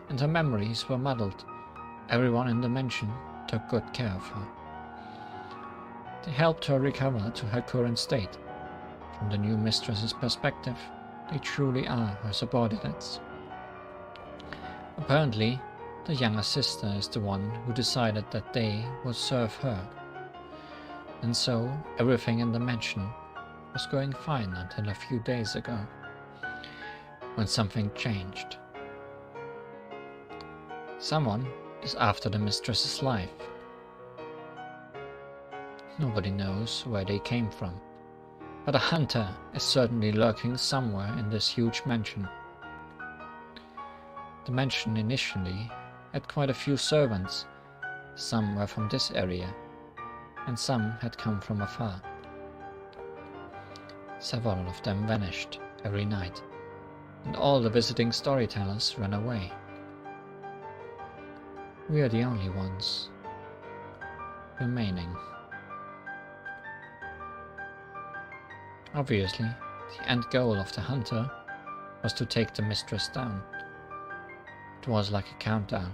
and her memories were muddled. Everyone in the mansion took good care of her. They helped her recover to her current state. From the new mistress's perspective, they truly are her subordinates. Apparently, the younger sister is the one who decided that they would serve her. And so, everything in the mansion was going fine until a few days ago, when something changed. Someone is after the mistress's life. Nobody knows where they came from, but a hunter is certainly lurking somewhere in this huge mansion. The mansion initially had quite a few servants. Some were from this area, and some had come from afar. Several of them vanished every night, and all the visiting storytellers ran away. We are the only ones remaining. Obviously, the end goal of the hunter was to take the mistress down. It was like a countdown.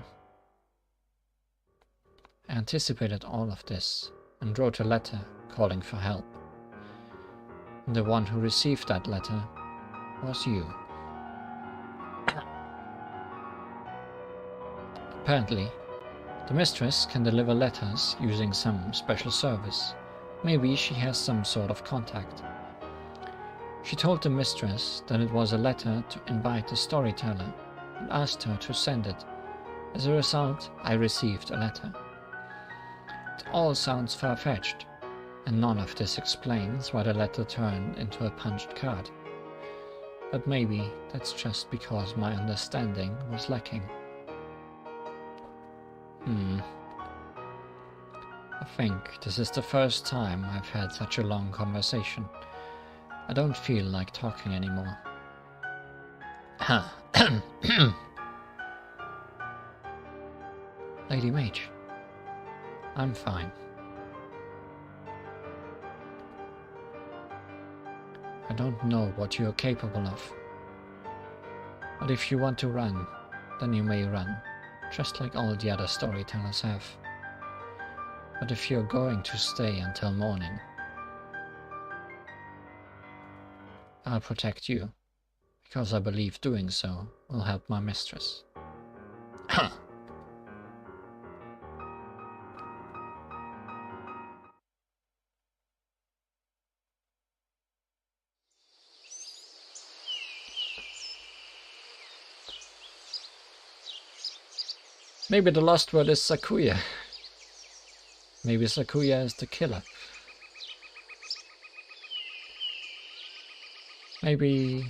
I anticipated all of this and wrote a letter calling for help. And the one who received that letter was you. Apparently, the mistress can deliver letters using some special service. Maybe she has some sort of contact. She told the mistress that it was a letter to invite the storyteller and asked her to send it. As a result, I received a letter. It all sounds far-fetched, and none of this explains why the letter turned into a punched card. But maybe that's just because my understanding was lacking. I think this is the first time I've had such a long conversation. I don't feel like talking anymore. Lady Mage, I'm fine. I don't know what you're capable of. But if you want to run, then you may run, just like all the other storytellers have. But if you're going to stay until morning, I'll protect you, because I believe doing so will help my mistress. Maybe the lost word is Sakuya. Maybe Sakuya is the killer. Maybe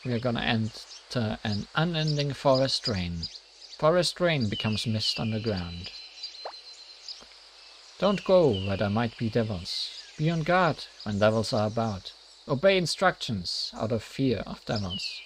we are gonna enter an unending forest rain. Forest rain becomes mist underground. Don't go where there might be devils. Be on guard when devils are about. Obey instructions out of fear of devils.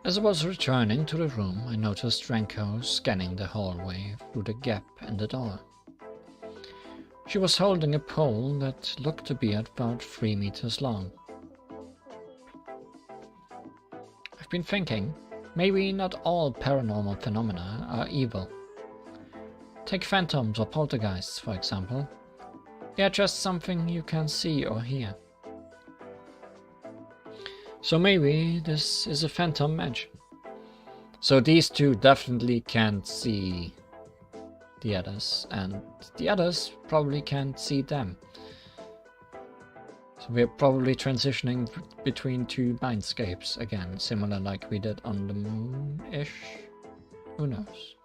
As I was returning to the room, I noticed Renko scanning the hallway through the gap in the door. She was holding a pole that looked to be about 3 meters long. I've been thinking, maybe not all paranormal phenomena are evil. Take phantoms or poltergeists, for example. They are just something you can see or hear. So maybe this is a phantom mansion. So these two definitely can't see the others, and the others probably can't see them. So we're probably transitioning between two mindscapes again, similar like we did on the moon-ish? Who knows?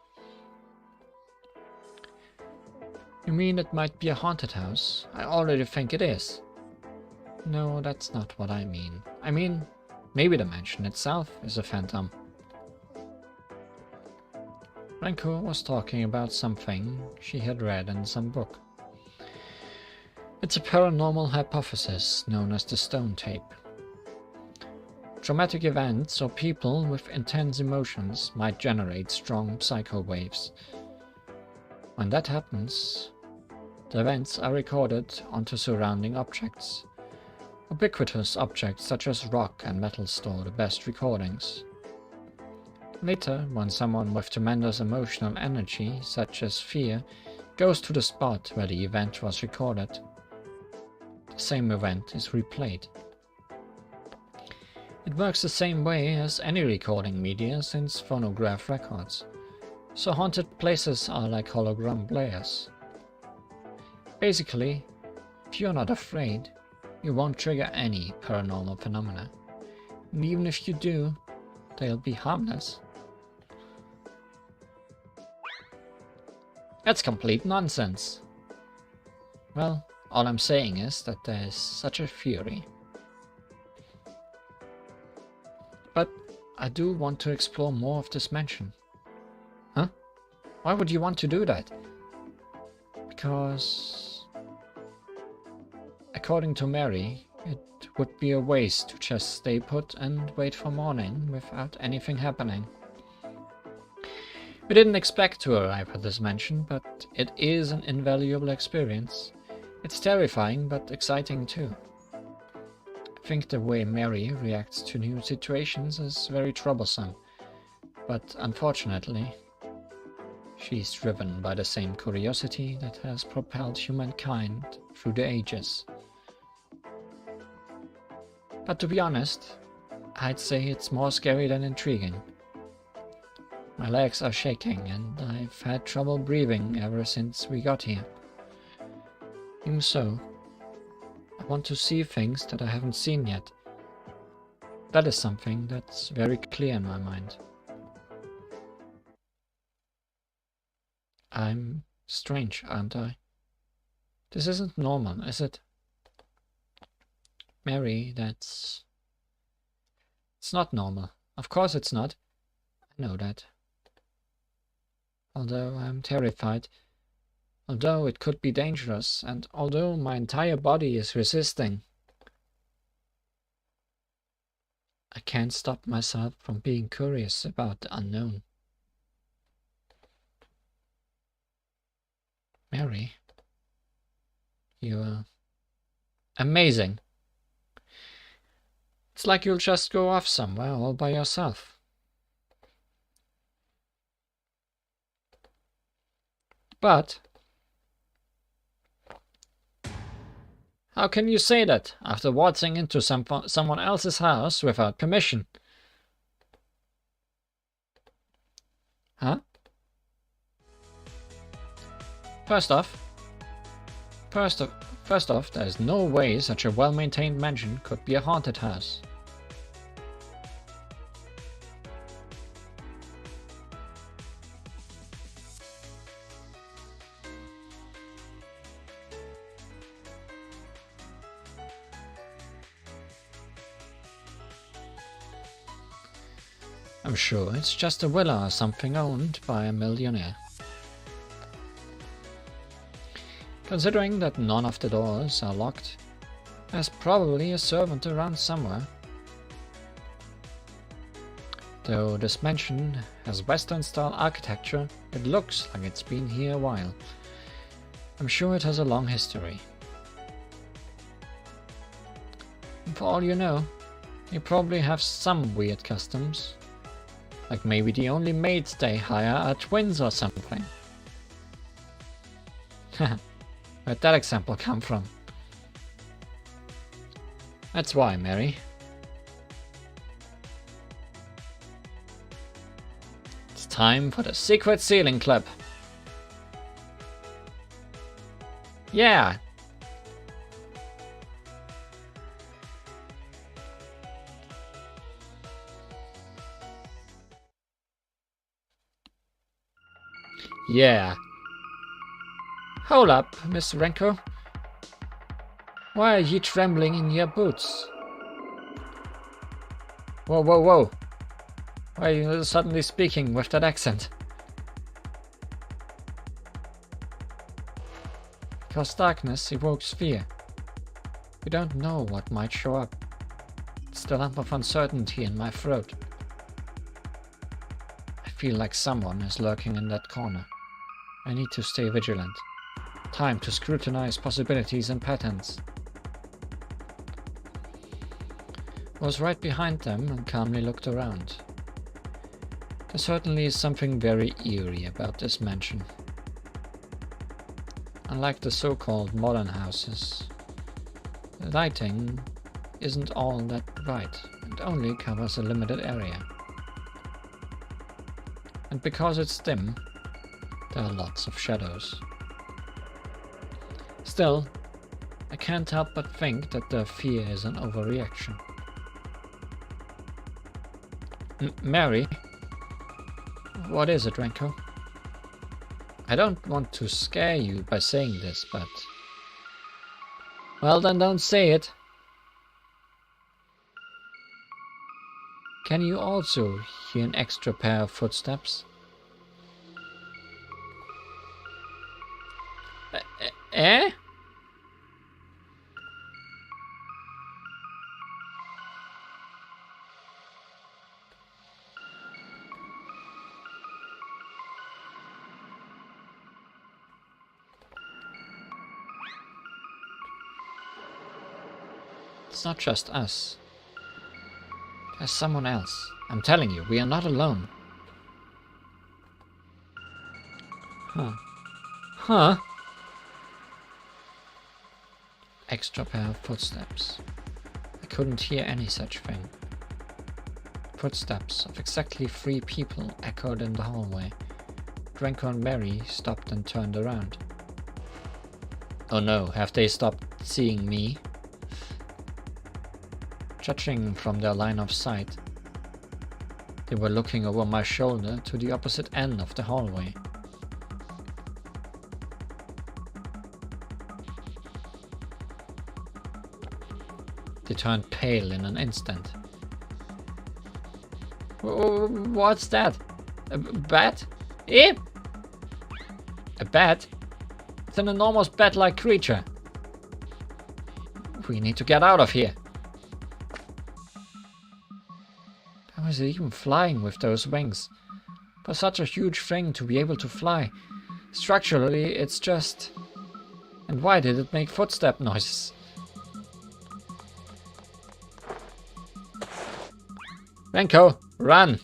You mean it might be a haunted house? I already think it is. No, that's not what I mean. I mean, maybe the mansion itself is a phantom. Renko was talking about something she had read in some book. It's a paranormal hypothesis known as the stone tape. Traumatic events or people with intense emotions might generate strong psycho waves. When that happens, the events are recorded onto surrounding objects. Ubiquitous objects such as rock and metal store the best recordings. Later, when someone with tremendous emotional energy, such as fear, goes to the spot where the event was recorded, the same event is replayed. It works the same way as any recording media since phonograph records, so haunted places are like hologram players. Basically, if you're not afraid, you won't trigger any paranormal phenomena. And even if you do, they'll be harmless. That's complete nonsense. Well, all I'm saying is that there's such a theory. But I do want to explore more of this mansion. Huh? Why would you want to do that? Because, according to Mary, it would be a waste to just stay put and wait for morning without anything happening. We didn't expect to arrive at this mansion, but it is an invaluable experience. It's terrifying, but exciting too. I think the way Mary reacts to new situations is very troublesome, but unfortunately, she's driven by the same curiosity that has propelled humankind through the ages. But to be honest, I'd say it's more scary than intriguing. My legs are shaking and I've had trouble breathing ever since we got here. Even so, I want to see things that I haven't seen yet. That is something that's very clear in my mind. I'm strange, aren't I? This isn't normal, is it? Mary, it's not normal. Of course it's not. I know that. Although I'm terrified, although it could be dangerous, and although my entire body is resisting, I can't stop myself from being curious about the unknown. Mary, you're amazing. It's like you'll just go off somewhere all by yourself. But how can you say that after waltzing into someone else's house without permission? First off, there's no way such a well-maintained mansion could be a haunted house. I'm sure it's just a villa or something owned by a millionaire. Considering that none of the doors are locked, there's probably a servant around somewhere. Though this mansion has Western-style architecture, it looks like it's been here a while. I'm sure it has a long history. And for all you know, you probably have some weird customs. Like maybe the only maids they hire are twins or something. Where'd that example come from? That's why, Mary. It's time for the secret ceiling club. Yeah! Yeah. Hold up, Miss Renko. Why are you trembling in your boots? Whoa, whoa, whoa. Why are you suddenly speaking with that accent? Because darkness evokes fear. You don't know what might show up. It's the lump of uncertainty in my throat. I feel like someone is lurking in that corner. I need to stay vigilant. Time to scrutinize possibilities and patterns. I was right behind them and calmly looked around. There certainly is something very eerie about this mansion. Unlike the so-called modern houses, the lighting isn't all that bright and only covers a limited area. And because it's dim, there are lots of shadows. Still, I can't help but think that the fear is an overreaction. Mary? What is it, Renko? I don't want to scare you by saying this, but... Well, then don't say it. Can you also hear an extra pair of footsteps? Eh? It's not just us. There's someone else. I'm telling you, we are not alone. Huh? Extra pair of footsteps. I couldn't hear any such thing. Footsteps of exactly 3 people echoed in the hallway. Renko and Mary stopped and turned around. Oh no, have they stopped seeing me? Judging from their line of sight, they were looking over my shoulder to the opposite end of the hallway. They turned pale in an instant. What's that? A bat? Eh? A bat? It's an enormous bat-like creature. We need to get out of here. How is it even flying with those wings? For such a huge thing to be able to fly. Structurally, it's just... And why did it make footstep noises? Renko, run!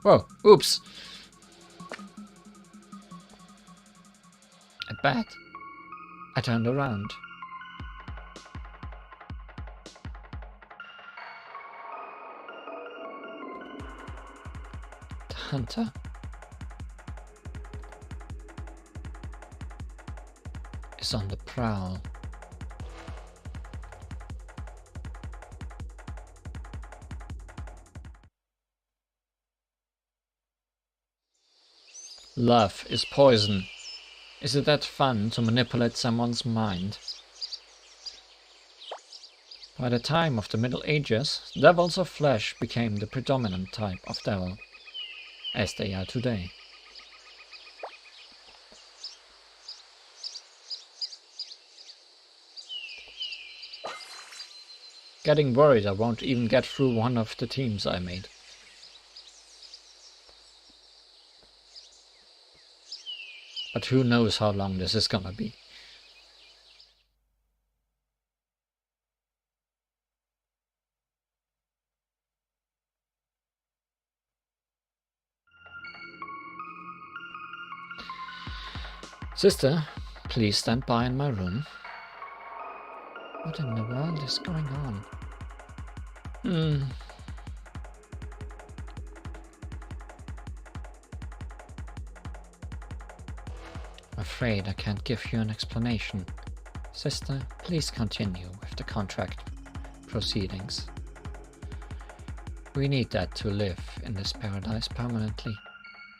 Whoa, oops! A bat. I turned around. The hunter. is on the prowl. Love is poison. Is it that fun to manipulate someone's mind? By the time of the Middle Ages, devils of flesh became the predominant type of devil, as they are today. Getting worried I won't even get through one of the teams I made. But who knows how long this is gonna be. Sister, please stand by in my room. What in the world is going on? I'm afraid I can't give you an explanation. Sister, please continue with the contract proceedings. We need that to live in this paradise permanently.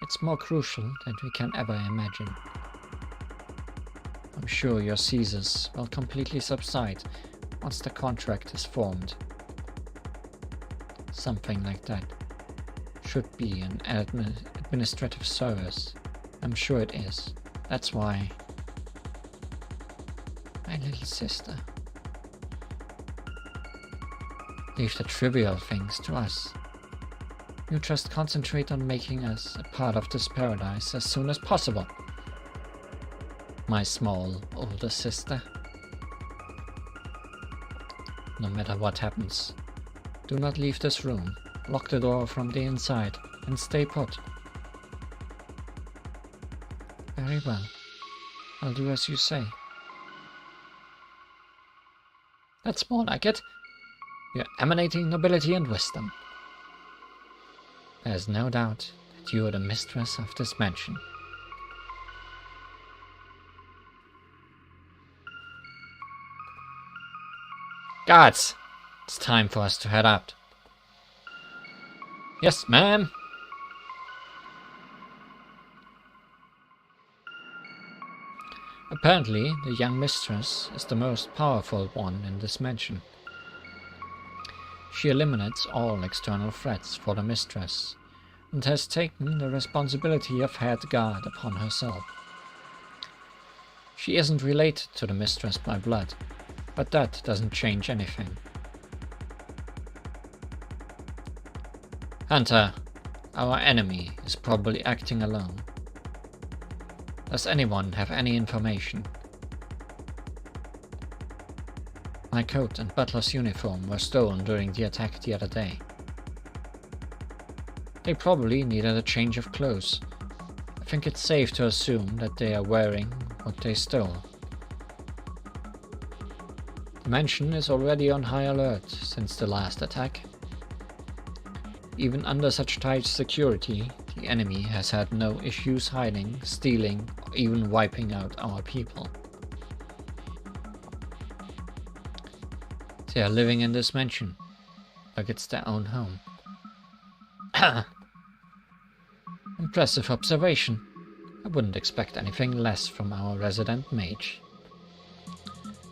It's more crucial than we can ever imagine. I'm sure your seizures will completely subside once the contract is formed. Something like that should be an administrative service. I'm sure it is. That's why... My little sister. Leave the trivial things to us. You just concentrate on making us a part of this paradise as soon as possible. My small older sister. No matter what happens, do not leave this room. Lock the door from the inside and stay put. Very well. I'll do as you say. That's more like it. You're emanating nobility and wisdom. There's no doubt that you are the mistress of this mansion. Guards! It's time for us to head out. Yes, ma'am. Apparently, the young mistress is the most powerful one in this mansion. She eliminates all external threats for the mistress, and has taken the responsibility of head guard upon herself. She isn't related to the mistress by blood, but that doesn't change anything. Hunter, our enemy is probably acting alone. Does anyone have any information? My coat and butler's uniform were stolen during the attack the other day. They probably needed a change of clothes. I think it's safe to assume that they are wearing what they stole. The mansion is already on high alert since the last attack. Even under such tight security, the enemy has had no issues hiding, stealing, or even wiping out our people. They are living in this mansion, like it's their own home. Impressive observation. I wouldn't expect anything less from our resident mage.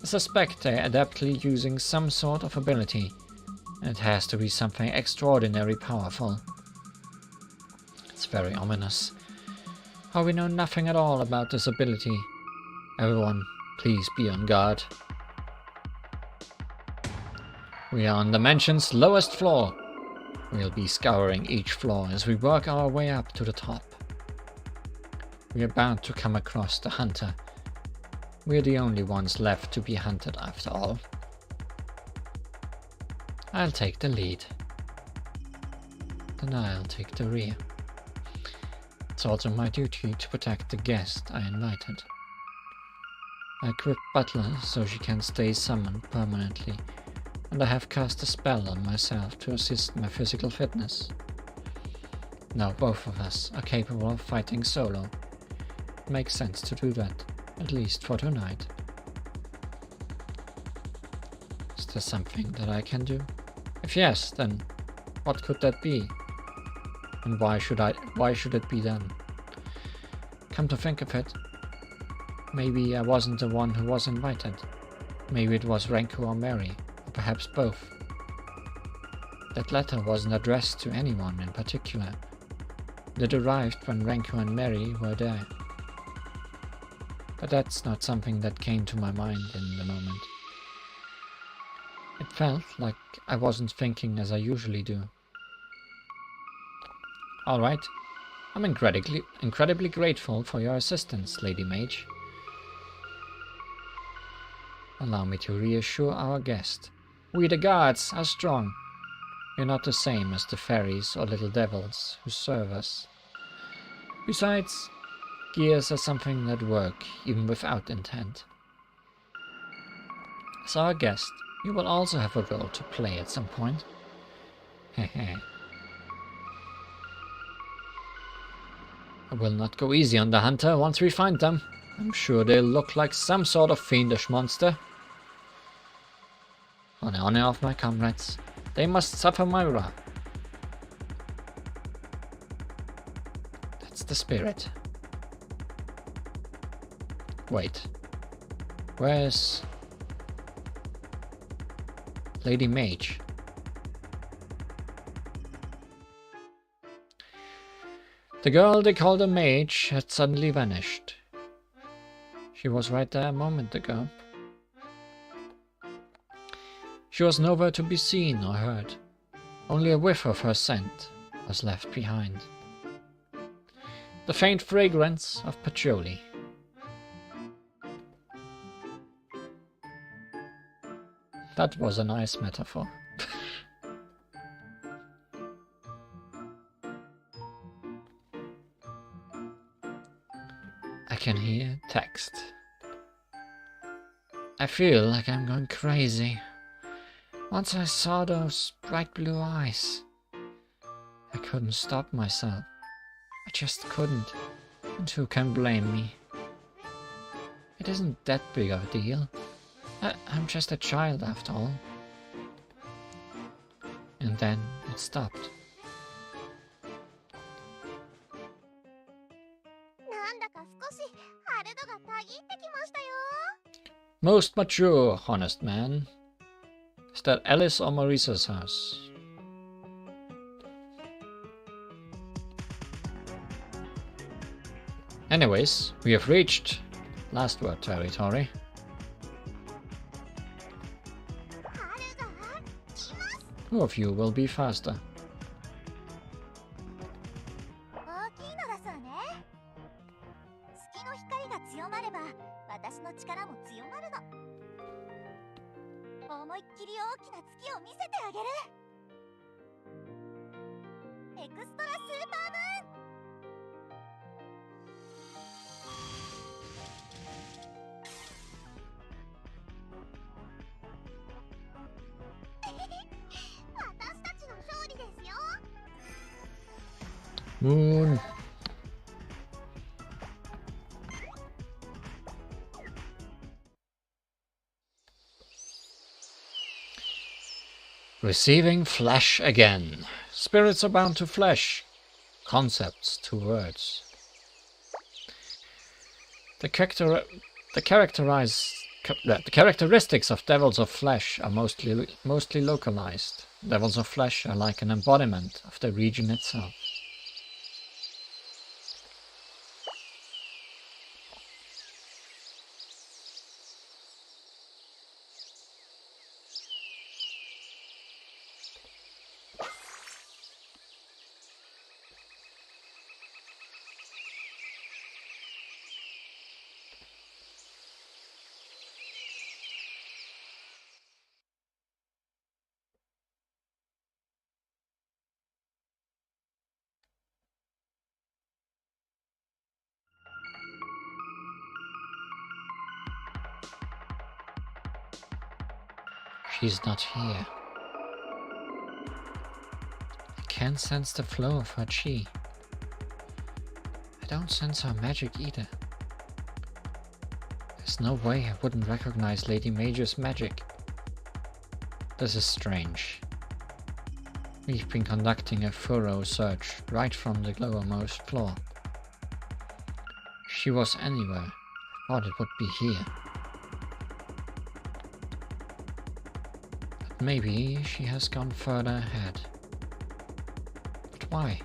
I suspect they're adeptly using some sort of ability, and it has to be something extraordinarily powerful. It's very ominous. How we know nothing at all about this ability. Everyone, please be on guard. We are on the mansion's lowest floor. We'll be scouring each floor as we work our way up to the top. We are bound to come across the hunter. We're the only ones left to be hunted after all. I'll take the lead. Then I'll take the rear. It's also my duty to protect the guest I invited. I equipped Butler so she can stay summoned permanently, and I have cast a spell on myself to assist my physical fitness. Now both of us are capable of fighting solo. It makes sense to do that, at least for tonight. there something that I can do? If yes, then what could that be? And why should it be done? Come to think of it, maybe I wasn't the one who was invited. Maybe it was Renko or Mary, or perhaps both. That letter wasn't addressed to anyone in particular. It arrived when Renko and Mary were there. But that's not something that came to my mind in the moment. It felt like I wasn't thinking as I usually do. Alright, I'm incredibly grateful for your assistance, Lady Mage. Allow me to reassure our guest. We the guards are strong. We're not the same as the fairies or little devils who serve us. Besides, gears are something that work even without intent. As our guest, you will also have a role to play at some point. Hehe. I will not go easy on the hunter once we find them. I'm sure they'll look like some sort of fiendish monster. On the honor of my comrades, they must suffer my wrath. That's the spirit. Wait. Where's Lady Mage? The girl they called a mage had suddenly vanished. She was right there a moment ago. She was nowhere to be seen or heard. Only a whiff of her scent was left behind. The faint fragrance of patchouli. That was a nice metaphor. I can hear text. I feel like I'm going crazy. Once I saw those bright blue eyes, I couldn't stop myself. I just couldn't. And who can blame me? It isn't that big of a deal. I'm just a child after all. And then it stopped. Most mature, honest man. Is that Alice or Marisa's house? Anyways, we have reached LostWord territory. Who of you will be faster? Moon. Receiving flesh again. Spirits are bound to flesh. Concepts to words. The characteristics of devils of flesh are mostly localized. Devils of flesh are like an embodiment of the region itself. She's not here. I can't sense the flow of her chi. I don't sense her magic either. There's no way I wouldn't recognize Lady Mage's magic. This is strange. We've been conducting a thorough search right from the lowermost floor. If she was anywhere, I thought it would be here. But maybe she has gone further ahead. But why?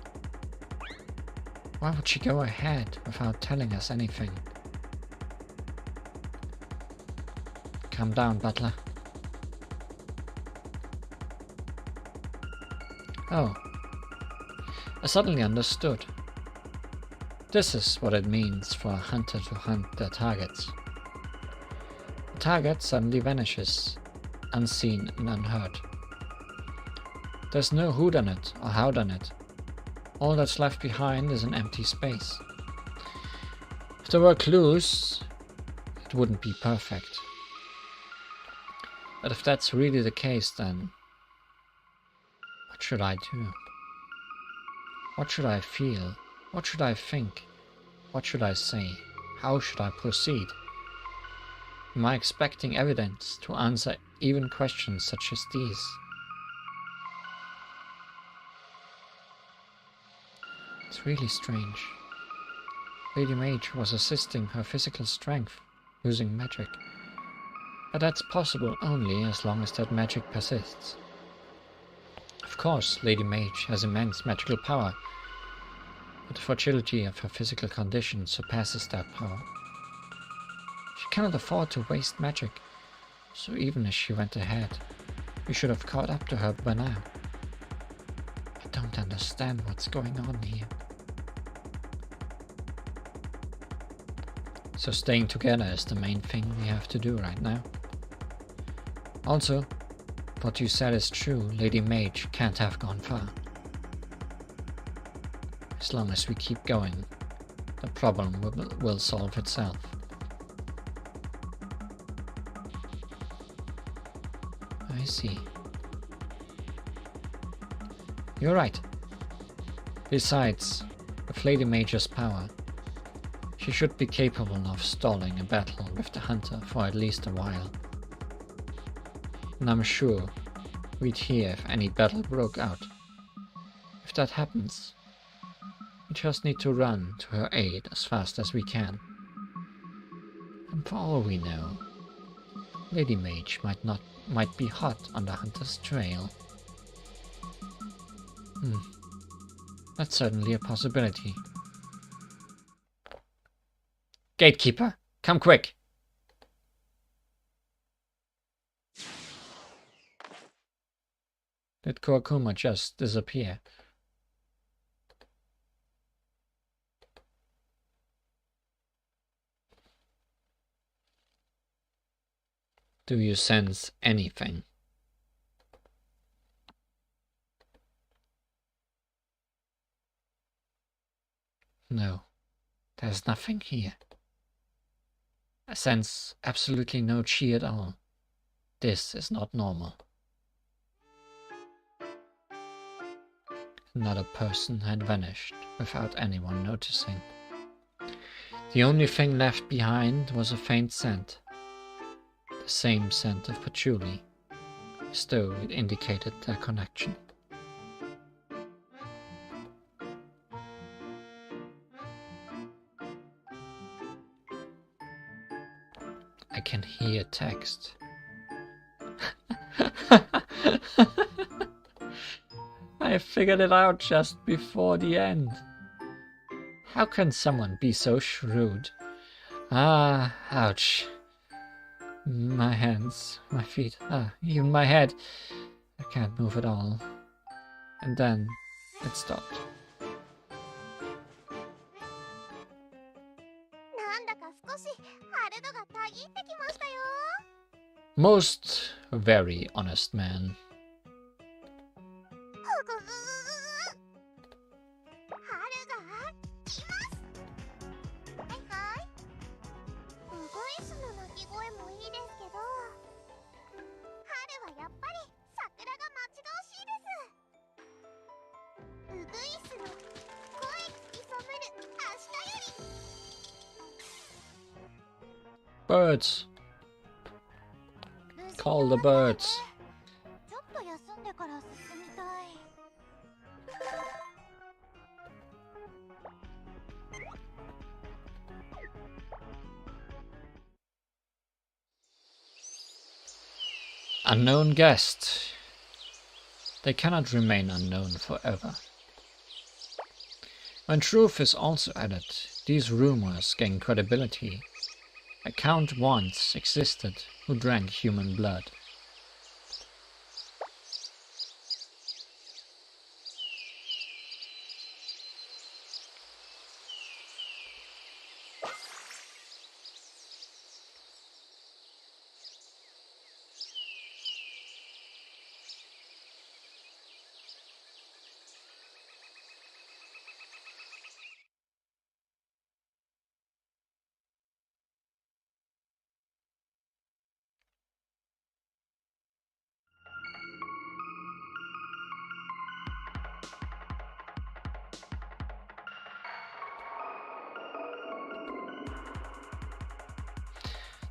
Why would she go ahead without telling us anything? Calm down, butler. Oh. I suddenly understood. This is what it means for a hunter to hunt their targets. The target suddenly vanishes, unseen and unheard. There's no whodunit or howdunit. All that's left behind is an empty space. If there were clues, it wouldn't be perfect. But if that's really the case, then what should I do? What should I feel? What should I think? What should I say? How should I proceed? Am I expecting evidence to answer even questions such as these? It's really strange. Lady Mage was assisting her physical strength using magic. But that's possible only as long as that magic persists. Of course, Lady Mage has immense magical power, but the fragility of her physical condition surpasses that power. She cannot afford to waste magic, so even as she went ahead, we should have caught up to her by now. I don't understand what's going on here. So staying together is the main thing we have to do right now. Also, what you said is true, Lady Mage can't have gone far. As long as we keep going, the problem will solve itself. I see. You're right. Besides, with Lady Mage's power, she should be capable of stalling a battle with the hunter for at least a while. And I'm sure we'd hear if any battle broke out. If that happens, we just need to run to her aid as fast as we can. And for all we know, Lady Mage might be hot on the hunter's trail. That's certainly a possibility. Gatekeeper, come quick! Did Kurokuma just disappear? Do you sense anything? No, there's nothing here. I sense absolutely no chi at all. This is not normal. Another person had vanished without anyone noticing. The only thing left behind was a faint scent. The same scent of patchouli, as though it indicated their connection. I can hear text. I figured it out just before the end. How can someone be so shrewd? Ah, ouch. My hands, my feet, even my head. I can't move at all. And then it stopped. Most very honest man. Birds. Call the birds. ってから進みたい。Unknown guest. They cannot remain unknown forever. When truth is also added, these rumors gain credibility. A count once existed who drank human blood.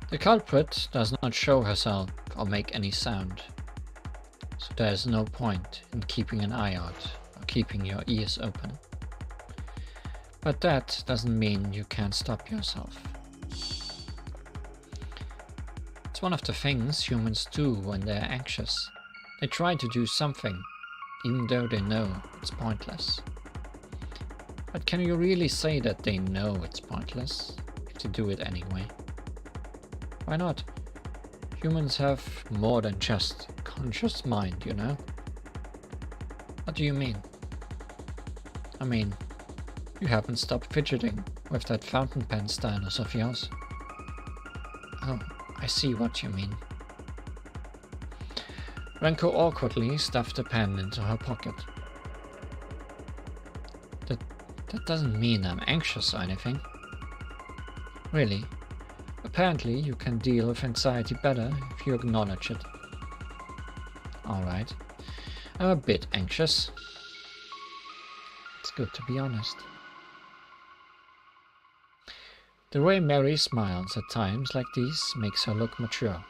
The culprit does not show herself or make any sound, so there is no point in keeping an eye out or keeping your ears open. But that doesn't mean you can't stop yourself. It's one of the things humans do when they're anxious. They try to do something, even though they know it's pointless. But can you really say that they know it's pointless, if they do it anyway? Why not? Humans have more than just a conscious mind, you know? What do you mean? I mean, you haven't stopped fidgeting with that fountain pen stylus of yours. Oh, I see what you mean. Renko awkwardly stuffed the pen into her pocket. That doesn't mean I'm anxious or anything. Really? Apparently, you can deal with anxiety better if you acknowledge it. Alright. I'm a bit anxious. It's good to be honest. The way Mary smiles at times like these makes her look mature.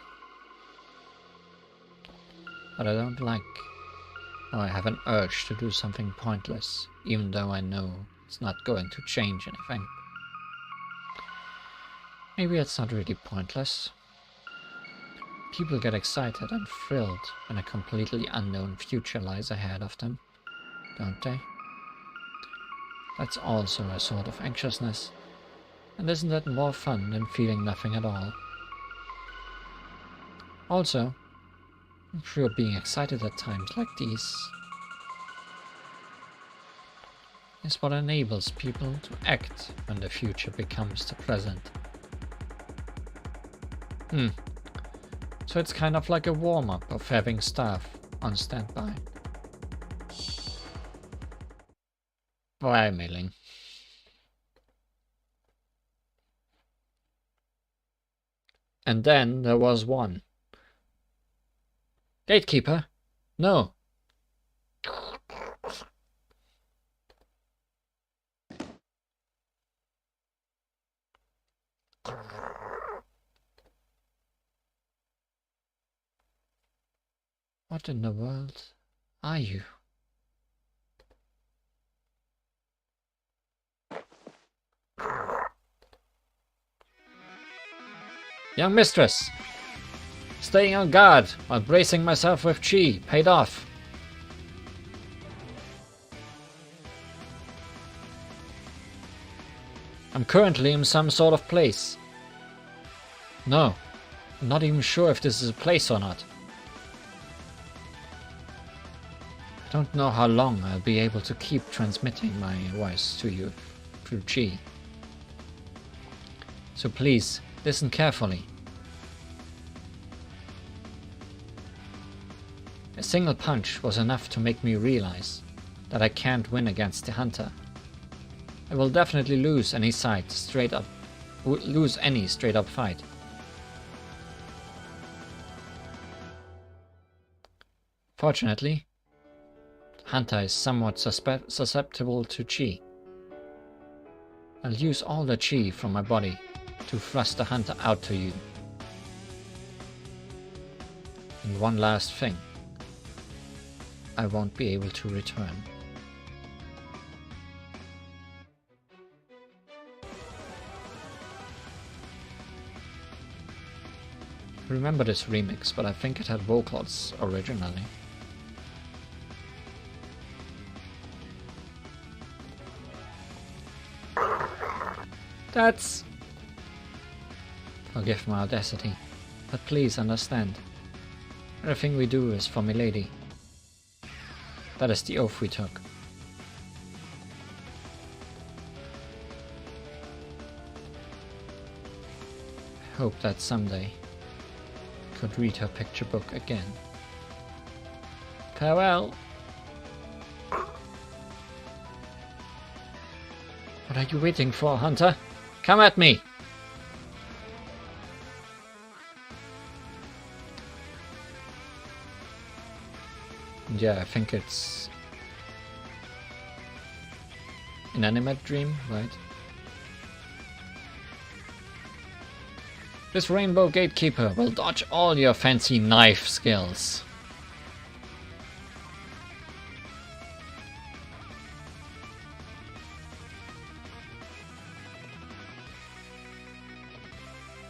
But I don't like, or I have an urge to do something pointless, even though I know it's not going to change anything. Maybe it's not really pointless. People get excited and thrilled when a completely unknown future lies ahead of them, don't they? That's also a sort of anxiousness. And isn't that more fun than feeling nothing at all? Also, I'm sure being excited at times like these is what enables people to act when the future becomes the present. So it's kind of like a warm-up of having staff on standby. Blackmailing. And then there was one. Gatekeeper? No. What in the world are you? Young mistress! Staying on guard while bracing myself with chi paid off. I'm currently in some sort of place. No, I'm not even sure if this is a place or not. I don't know how long I'll be able to keep transmitting my voice to you through chi. So please, listen carefully. A single punch was enough to make me realize that I can't win against the hunter. I will definitely lose any straight up fight. Fortunately, the hunter is somewhat susceptible to chi. I'll use all the chi from my body to thrust the hunter out to you. And one last thing. I won't be able to return. I remember this remix, but I think it had vocals originally. That's... Forgive my audacity, but please understand. Everything we do is for Milady. That is the oath we took. I hope that someday I could read her picture book again. Farewell! What are you waiting for, Hunter? Come at me! Yeah, I think it's inanimate dream, right? This rainbow gatekeeper will dodge all your fancy knife skills.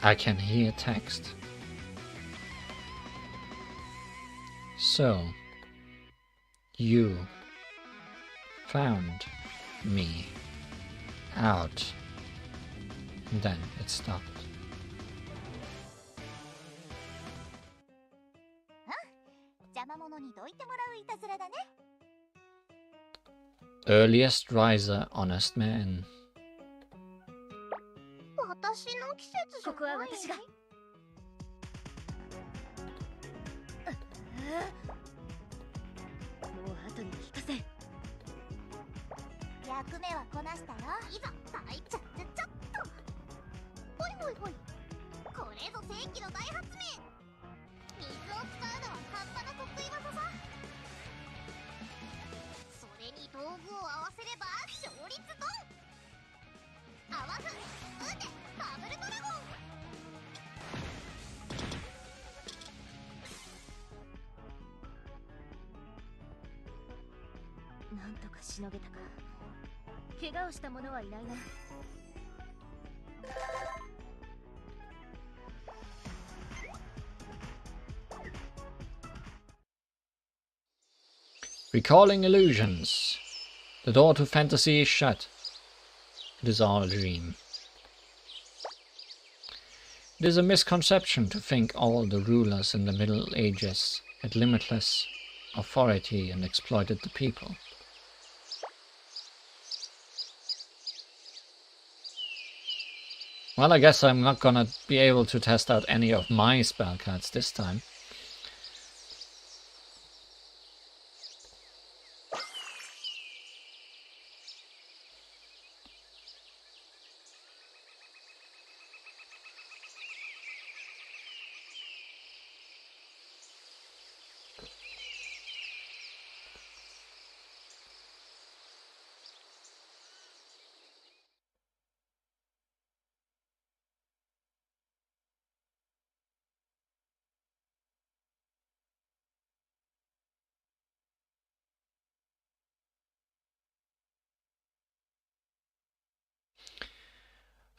I can hear text. So, you found me out. And then it stopped. Earliest riser, honest man. 私の季節じゃない。ここは私が。もう後に聞かせ。役目はこなしたよ。いざ、ちょっと。ほいほいほい。これぞ世紀の大発明。水を使うのは半端な得意技さ。それに道具を合わせれば勝率ドン。合わず、撃て、バブルドラゴン。なんとかしのげたか。怪我をした者はいないな。Recalling illusions. The door to fantasy is shut. It is all a dream. It is a misconception to think all the rulers in the Middle Ages had limitless authority and exploited the people. Well, I guess I'm not gonna be able to test out any of my spell cards this time.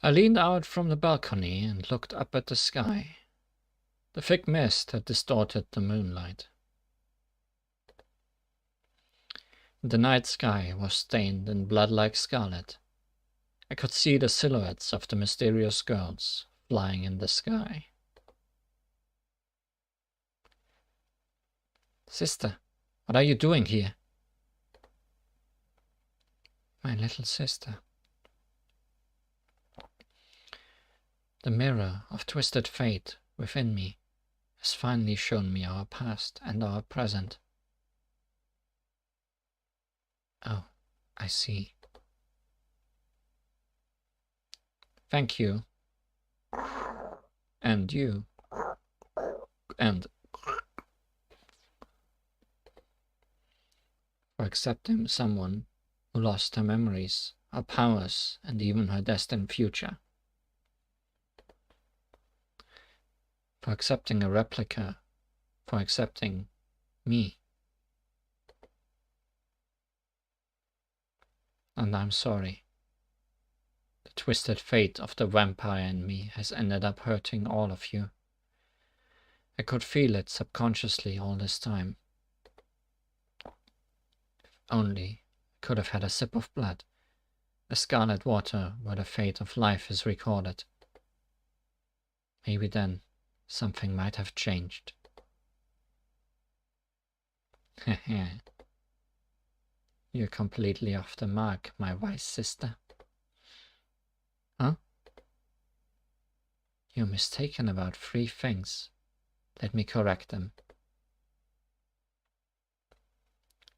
I leaned out from the balcony and looked up at the sky. The thick mist had distorted the moonlight. The night sky was stained in blood-like scarlet. I could see the silhouettes of the mysterious girls flying in the sky. Sister, what are you doing here? My little sister. The mirror of twisted fate within me has finally shown me our past and our present. Oh, I see. Thank you. And you. And for accepting someone who lost her memories, her powers, and even her destined future. For accepting a replica, for accepting me. And I'm sorry. The twisted fate of the vampire in me has ended up hurting all of you. I could feel it subconsciously all this time. If only I could have had a sip of blood, the scarlet water where the fate of life is recorded. Maybe then something might have changed. Heh. You're completely off the mark, my wise sister. Huh? You're mistaken about 3 things. Let me correct them.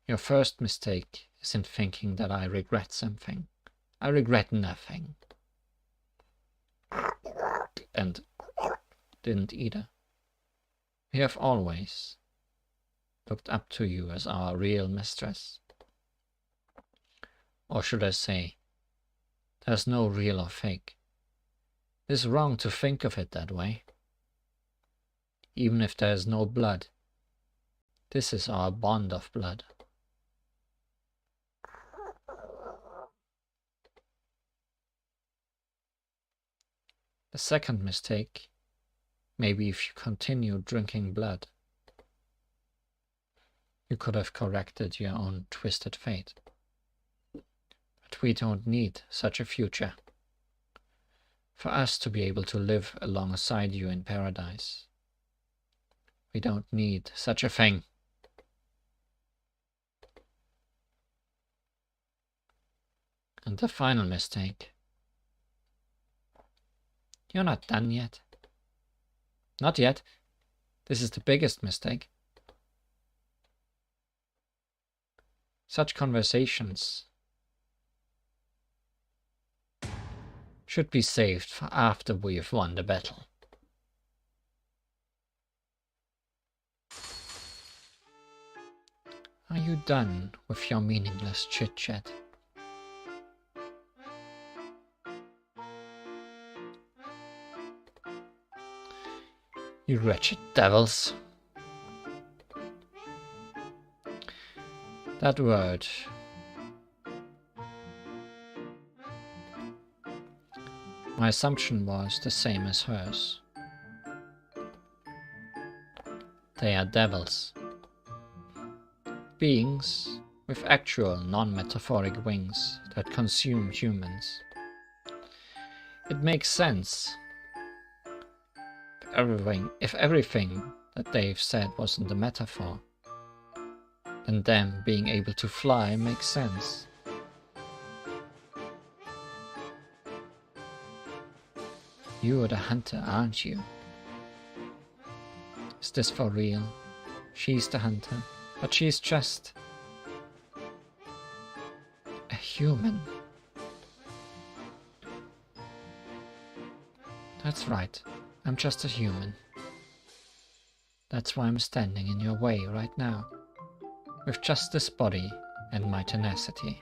Your first mistake is in thinking that I regret something. I regret nothing. And didn't either. We have always looked up to you as our real mistress. Or should I say, there's no real or fake. It is wrong to think of it that way. Even if there is no blood, this is our bond of blood. The second mistake, maybe if you continue drinking blood, you could have corrected your own twisted fate. But we don't need such a future. For us to be able to live alongside you in paradise, we don't need such a thing. And the final mistake. You're not done yet. Not yet. This is the biggest mistake. Such conversations should be saved for after we have won the battle. Are you done with your meaningless chit-chat? You wretched devils. That word. My assumption was the same as hers. They are devils. Beings with actual non-metaphoric wings that consume humans. It makes sense. If everything that they've said wasn't a metaphor, then them being able to fly makes sense. You're the hunter, aren't you? Is this for real? She's the hunter, but she's just a human. That's right, I'm just a human. That's why I'm standing in your way right now, with just this body and my tenacity.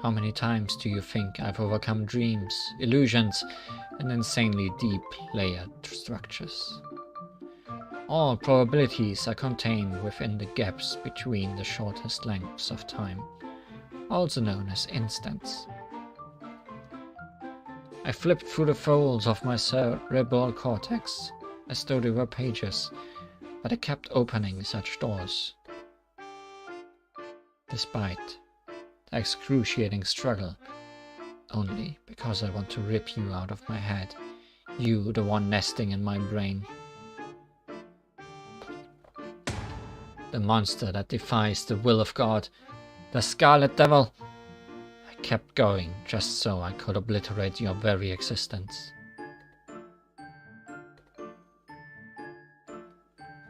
How many times do you think I've overcome dreams, illusions, and insanely deep layered structures? All probabilities are contained within the gaps between the shortest lengths of time, also known as instants. I flipped through the folds of my cerebral cortex as though they were pages, but I kept opening such doors. Despite the excruciating struggle, only because I want to rip you out of my head, you the one nesting in my brain. The monster that defies the will of God, the Scarlet Devil. I kept going just so I could obliterate your very existence.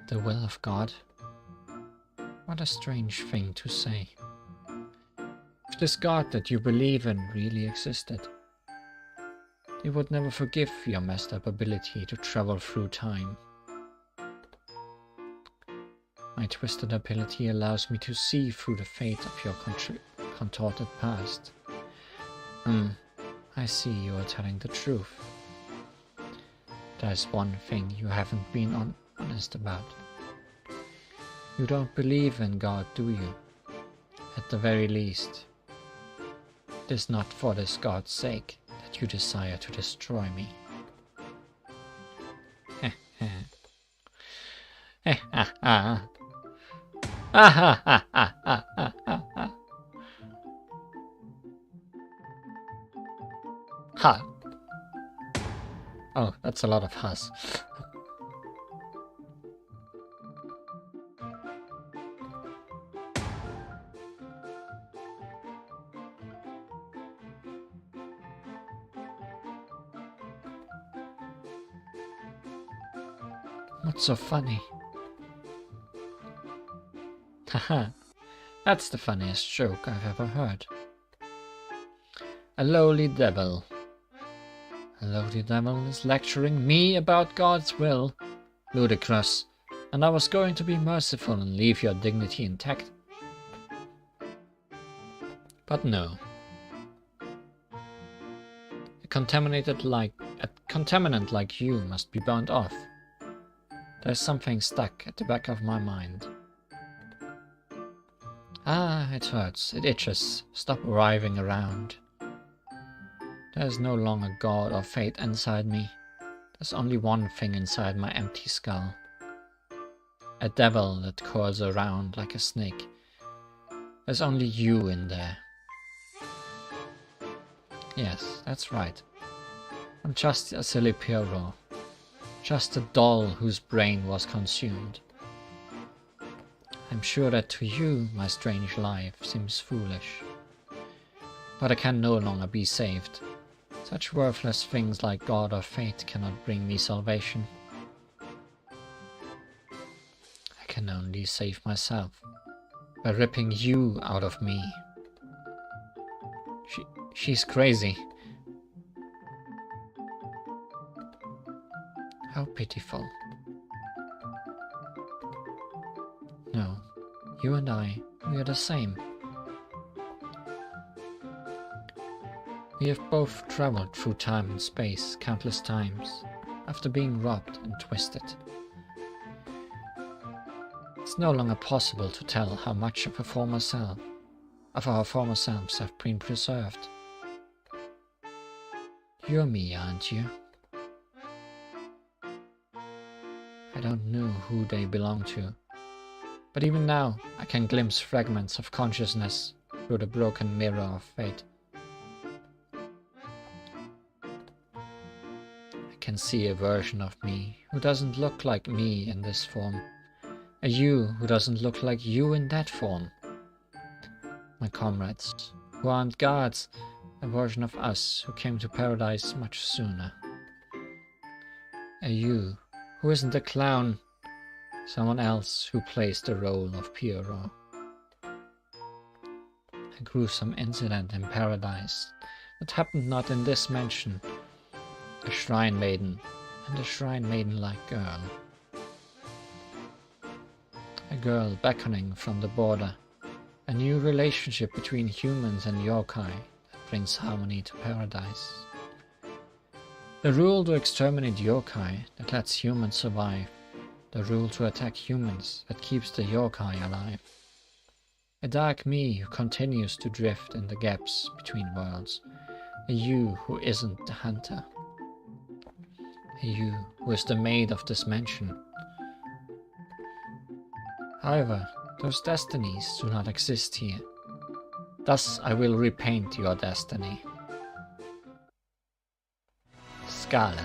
The will of God? What a strange thing to say. If this God that you believe in really existed, he would never forgive your messed up ability to travel through time. My twisted ability allows me to see through the fate of your contorted past. I see you are telling the truth. There's one thing you haven't been honest about. You don't believe in God, do you? At the very least, it is not for this god's sake that you desire to destroy me. Ha! Oh, that's a lot of hus. What's so funny? Haha, that's the funniest joke I've ever heard. A lowly devil. A lowly devil is lecturing me about God's will. Ludicrous. And I was going to be merciful and leave your dignity intact. But no. A contaminant like you must be burnt off. There's something stuck at the back of my mind. Ah, it hurts, it itches. Stop writhing around. There's no longer God or fate inside me. There's only one thing inside my empty skull. A devil that coils around like a snake. There's only you in there. Yes, that's right. I'm just a silly Pierrot. Just a doll whose brain was consumed. I'm sure that to you my strange life seems foolish. But I can no longer be saved. Such worthless things like God or fate cannot bring me salvation. I can only save myself by ripping you out of me. She's crazy. How pitiful. No, you and I, we are the same. We have both traveled through time and space countless times, after being robbed and twisted. It's no longer possible to tell how much of our former selves have been preserved. You're me, aren't you? I don't know who they belong to, but even now I can glimpse fragments of consciousness through the broken mirror of fate. I can see a version of me who doesn't look like me in this form, a you who doesn't look like you in that form. My comrades, who aren't gods, a version of us who came to paradise much sooner. A you who isn't a clown, someone else who plays the role of Pierrot. A gruesome incident in paradise that happened not in this mansion. A shrine maiden, and a shrine maiden-like girl. A girl beckoning from the border. A new relationship between humans and yokai that brings harmony to paradise. The rule to exterminate yokai that lets humans survive. The rule to attack humans that keeps the yokai alive. A dark me who continues to drift in the gaps between worlds. A you who isn't the hunter. A you who is the maid of this mansion. However, those destinies do not exist here. Thus I will repaint your destiny. Scarlet.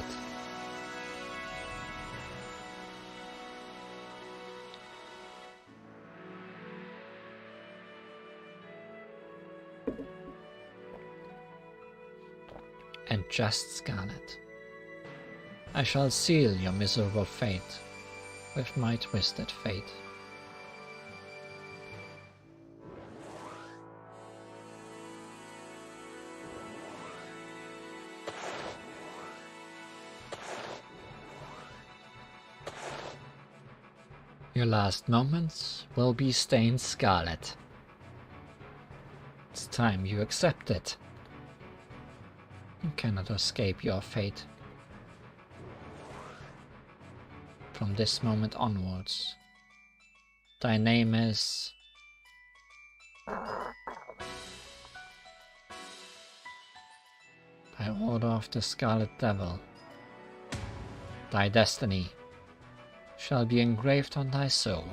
And just scarlet. I shall seal your miserable fate with my twisted fate. Your last moments will be stained scarlet. It's time you accept it. You cannot escape your fate. From this moment onwards, thy name is By order of the Scarlet Devil, thy destiny shall be engraved on thy soul.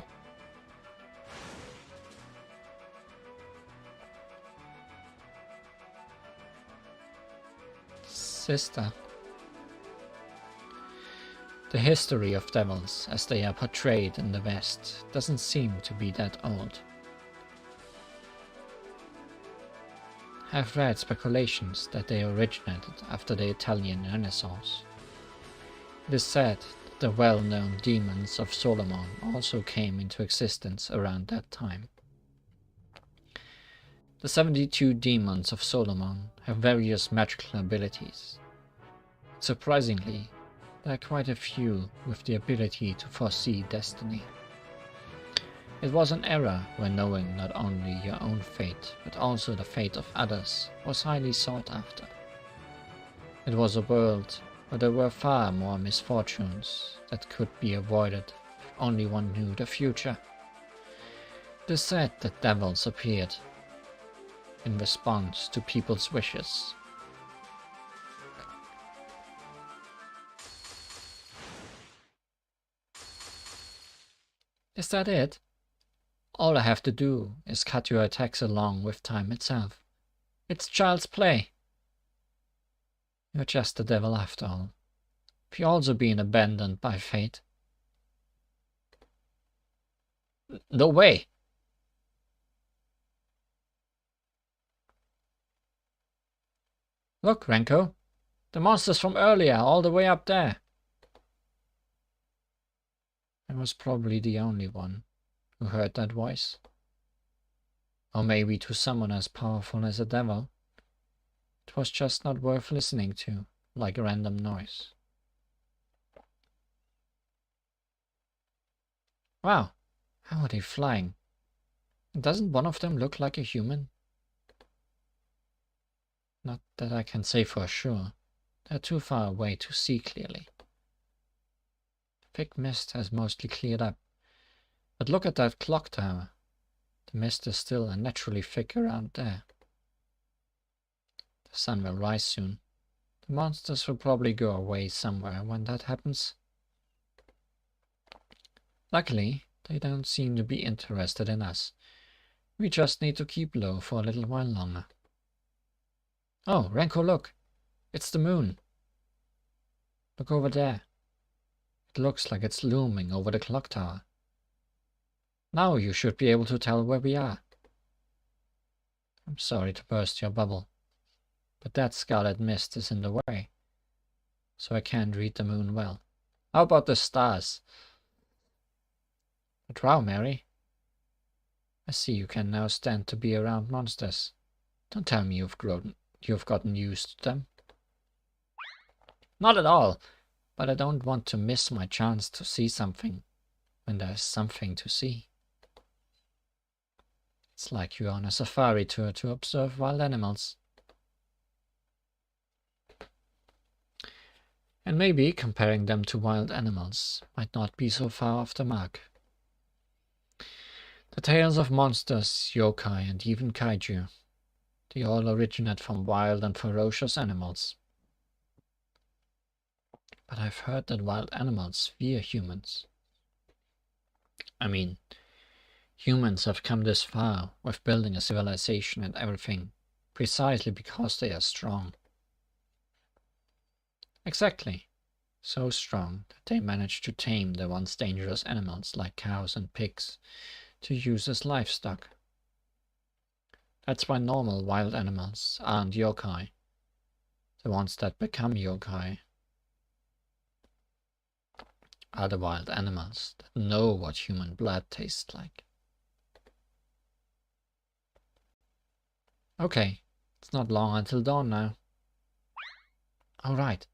Sister. The history of devils, as they are portrayed in the West, doesn't seem to be that old. I've read speculations that they originated after the Italian Renaissance. It is said that the well-known demons of Solomon also came into existence around that time. The 72 demons of Solomon have various magical abilities. Surprisingly, there are quite a few with the ability to foresee destiny. It was an era when knowing not only your own fate, but also the fate of others was highly sought after. It was a world where there were far more misfortunes that could be avoided if only one knew the future. It is said that devils appeared in response to people's wishes. Is that it? All I have to do is cut your attacks along with time itself. It's child's play. You're just the devil after all. Have you also been abandoned by fate? No way! Look, Renko. The monsters from earlier, all the way up there. I was probably the only one who heard that voice. Or maybe to someone as powerful as a devil, it was just not worth listening to, like a random noise. Wow, how are they flying? Doesn't one of them look like a human? Not that I can say for sure. They're too far away to see clearly. Thick mist has mostly cleared up. But look at that clock tower. The mist is still unnaturally thick around there. The sun will rise soon. The monsters will probably go away somewhere when that happens. Luckily, they don't seem to be interested in us. We just need to keep low for a little while longer. Oh, Renko, look! It's the moon! Look over there. It looks like it's looming over the clock tower. Now you should be able to tell where we are. I'm sorry to burst your bubble, but that scarlet mist is in the way, so I can't read the moon well. How about the stars? But wow, Mary. I see you can now stand to be around monsters. Don't tell me you've gotten used to them. Not at all, but I don't want to miss my chance to see something when there's something to see. It's like you're on a safari tour to observe wild animals. And maybe comparing them to wild animals might not be so far off the mark. The tales of monsters, yokai, and even kaiju, they all originate from wild and ferocious animals. But I've heard that wild animals fear humans. I mean, humans have come this far with building a civilization and everything, precisely because they are strong. Exactly. So strong that they managed to tame the once dangerous animals like cows and pigs to use as livestock. That's why normal wild animals aren't yokai. The ones that become yokai are the wild animals that know what human blood tastes like. Okay, it's not long until dawn now. All right,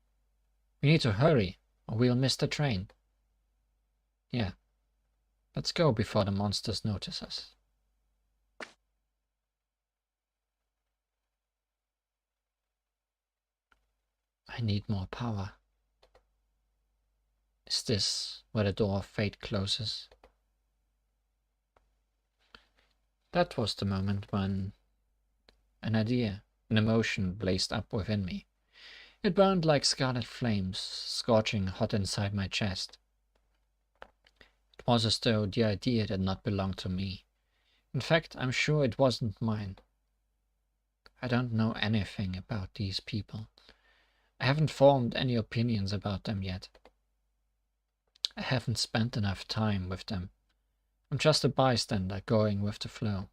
we need to hurry or we'll miss the train. Yeah, let's go before the monsters notice us. I need more power. Is this where the door of fate closes? That was the moment when an idea, an emotion blazed up within me. It burned like scarlet flames, scorching hot inside my chest. It was as though the idea did not belong to me. In fact, I'm sure it wasn't mine. I don't know anything about these people. I haven't formed any opinions about them yet. I haven't spent enough time with them. I'm just a bystander going with the flow.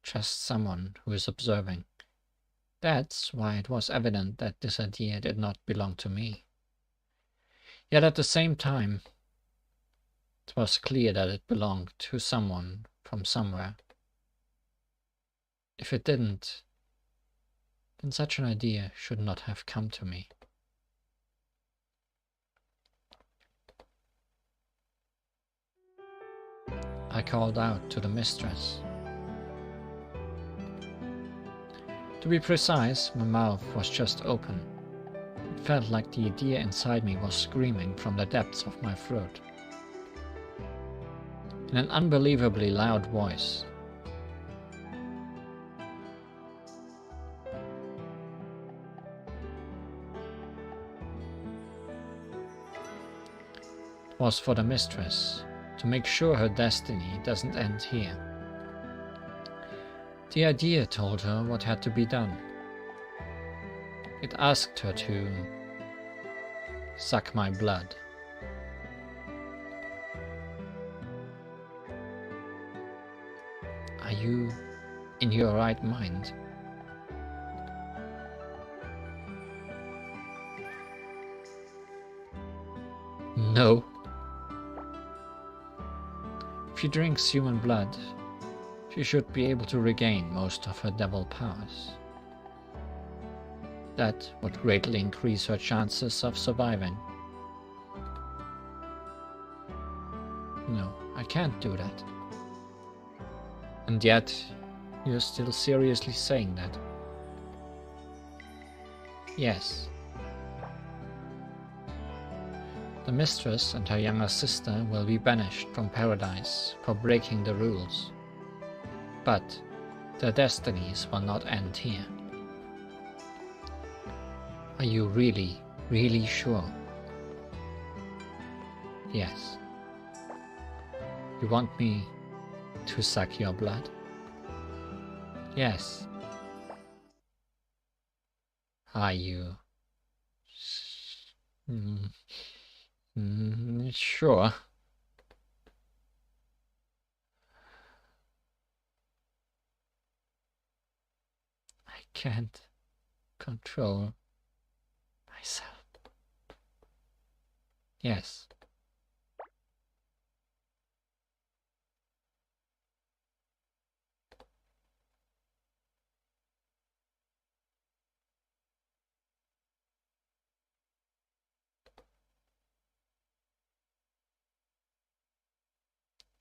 Just someone who is observing. That's why it was evident that this idea did not belong to me. Yet at the same time, it was clear that it belonged to someone from somewhere. If it didn't, then such an idea should not have come to me. I called out to the mistress. To be precise, my mouth was just open. It felt like the idea inside me was screaming from the depths of my throat. In an unbelievably loud voice. It was for the mistress, to make sure her destiny doesn't end here. The idea told her what had to be done. It asked her to suck my blood. Are you in your right mind? No. If she drinks human blood, she should be able to regain most of her devil powers. That would greatly increase her chances of surviving. No, I can't do that. And yet, you're still seriously saying that? Yes. The mistress and her younger sister will be banished from paradise for breaking the rules. But their destinies will not end here. Are you really, really sure? Yes. You want me to suck your blood? Yes. Are you sure? I can't control myself. Yes.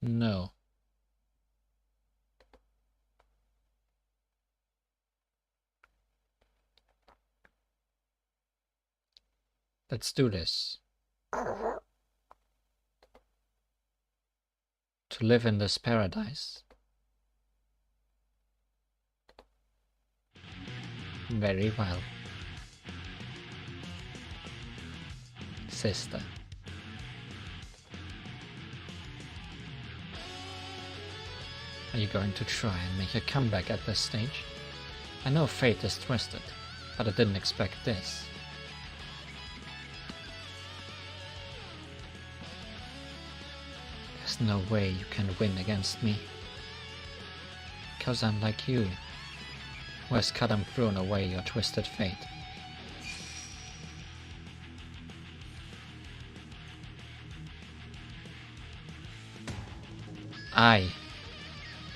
No. Let's do this. To live in this paradise. Very well. Sister. Are you going to try and make a comeback at this stage? I know fate is twisted, but I didn't expect this. There's no way you can win against me. Because I'm like you, who has cut and thrown away your twisted fate.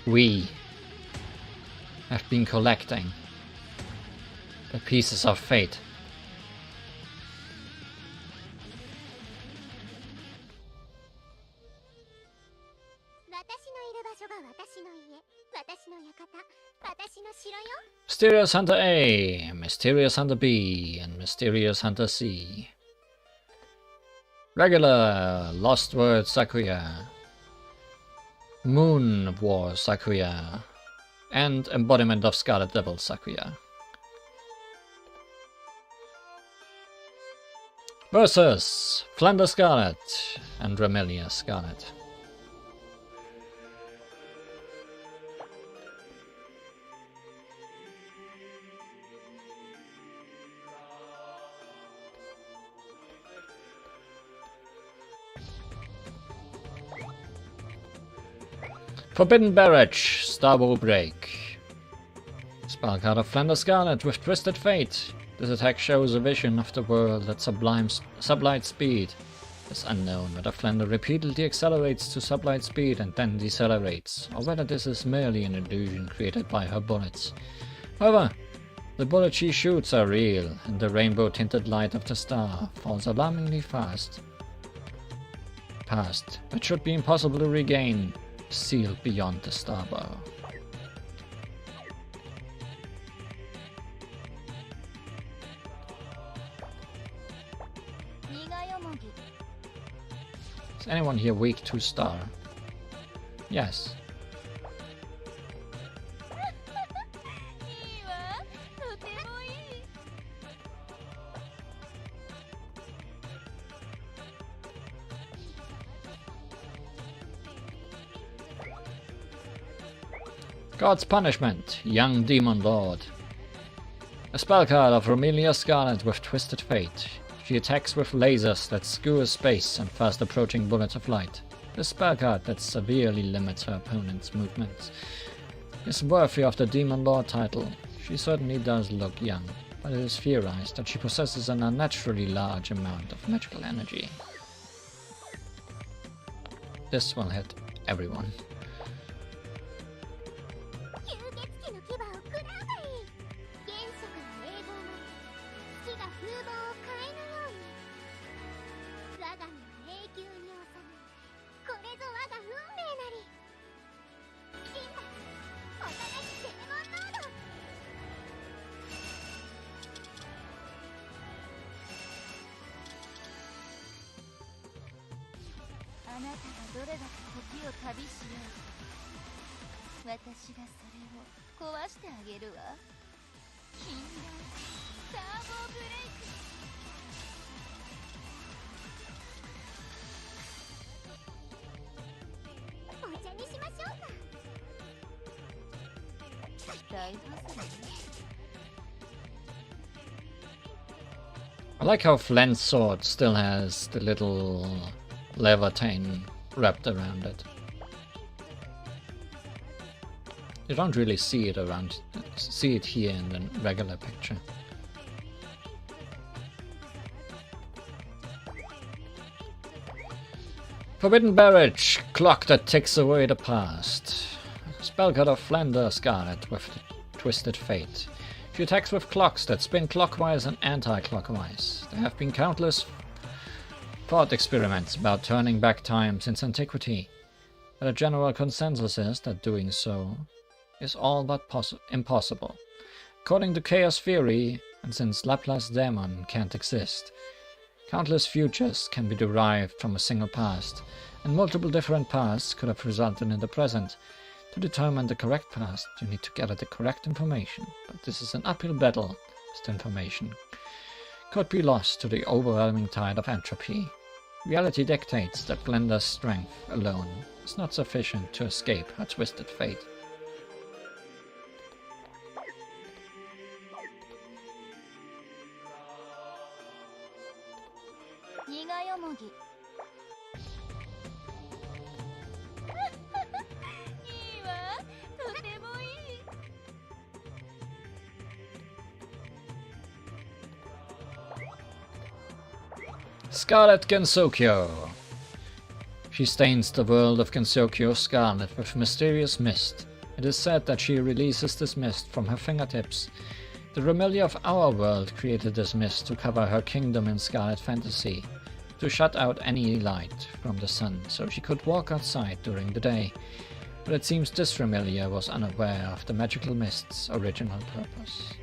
We have been collecting the pieces of fate. Mysterious Hunter A, Mysterious Hunter B, and Mysterious Hunter C. Regular LostWord Sakuya. Moon War Sakuya, and Embodiment of Scarlet Devil Sakuya. Versus Flanders Scarlet and Remelia Scarlet. Forbidden Barrage, Starbow Break. Spell card of Flanders Scarlet with Twisted Fate. This attack shows a vision of the world at sublight speed. It's unknown whether Flanders repeatedly accelerates to sublight speed and then decelerates, or whether this is merely an illusion created by her bullets. However, the bullets she shoots are real, and the rainbow-tinted light of the star falls alarmingly fast. Past, it should be impossible to regain, sealed beyond the starbow. Is anyone here weak to star? Yes. God's Punishment, Young Demon Lord. A spell card of Remelia Scarlet with Twisted Fate. She attacks with lasers that skewer space and fast approaching bullets of light. This spell card that severely limits her opponent's movements is worthy of the Demon Lord title. She certainly does look young, but it is theorized that she possesses an unnaturally large amount of magical energy. This will hit everyone. I like how Flent's sword still has the little levantine wrapped around it. You don't really see it here in the regular picture. Forbidden Barrage, clock that takes away the past. Spell card of Flanders Scarlet with Twisted Fate. She attacks with clocks that spin clockwise and anti-clockwise. There have been countless thought experiments about turning back time since antiquity, but a general consensus is that doing so is all but impossible. According to chaos theory, and since Laplace Demon can't exist, countless futures can be derived from a single past, and multiple different pasts could have resulted in the present. To determine the correct past, you need to gather the correct information, but this is an uphill battle, as the information could be lost to the overwhelming tide of entropy. Reality dictates that Blender's strength alone is not sufficient to escape her twisted fate. Scarlet Gensokyo. She stains the world of Gensokyo scarlet with mysterious mist. It is said that she releases this mist from her fingertips. The Remelia of our world created this mist to cover her kingdom in Scarlet Fantasy, to shut out any light from the sun so she could walk outside during the day. But it seems this Remelia was unaware of the magical mist's original purpose.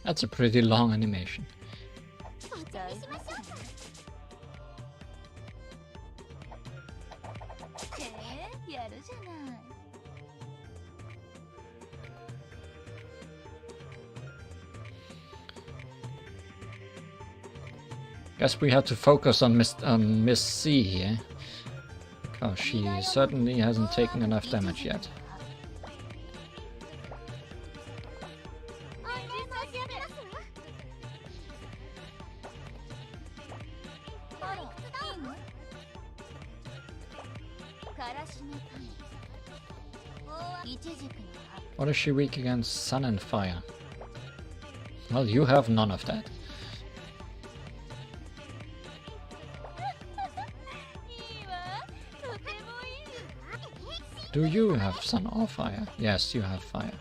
That's a pretty long animation. Guess we have to focus on Miss C here, because she certainly hasn't taken enough damage yet. What is she weak against? Sun and fire. Well, you have none of that. Do you have sun or fire? Yes, you have fire.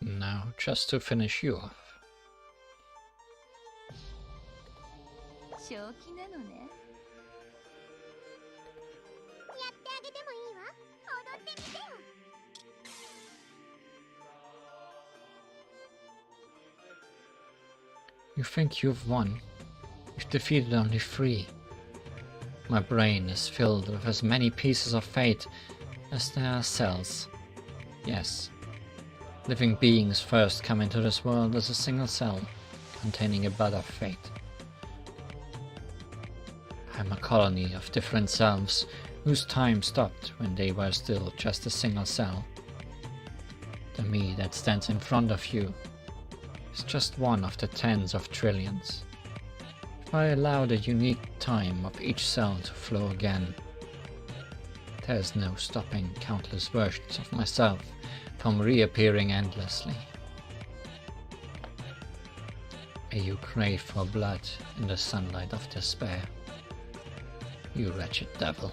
Now, just to finish you off. You think you've won? You've defeated only 3. My brain is filled with as many pieces of fate as there are cells. Yes. Living beings first come into this world as a single cell, containing a bud of fate. I'm a colony of different selves, whose time stopped when they were still just a single cell. The me that stands in front of you is just one of the tens of trillions. If I allow the unique time of each cell to flow again, there is no stopping countless versions of myself from reappearing endlessly. May you crave for blood in the sunlight of despair, you wretched devil.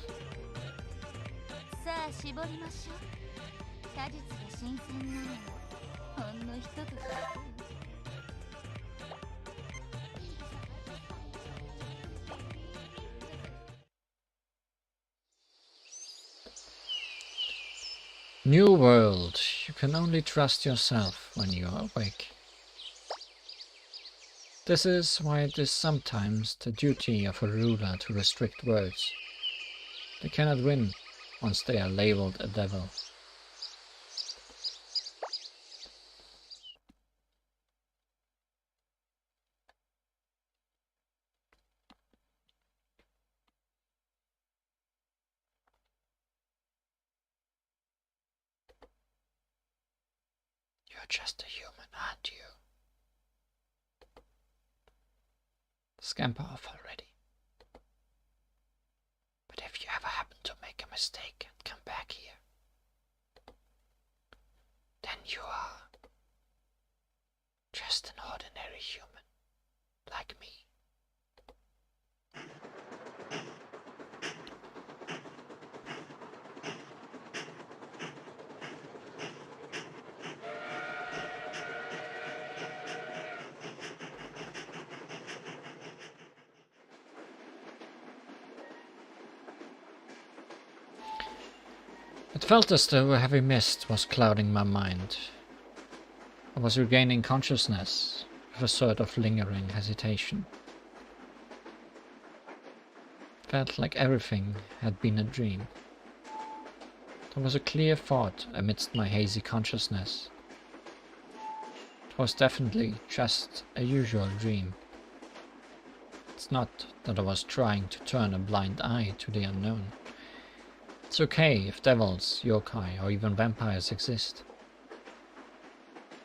New world, you can only trust yourself when you are awake. This is why it is sometimes the duty of a ruler to restrict words. They cannot win once they are labeled a devil. You're just a human, aren't you? Scamper off already. But if you ever happen to make a mistake and come back here, then you are just an ordinary human, like me. felt as though a heavy mist was clouding my mind. I was regaining consciousness with a sort of lingering hesitation. Felt like everything had been a dream. There was a clear thought amidst my hazy consciousness. It was definitely just a usual dream. It's not that I was trying to turn a blind eye to the unknown. It's okay if devils, yokai, or even vampires exist.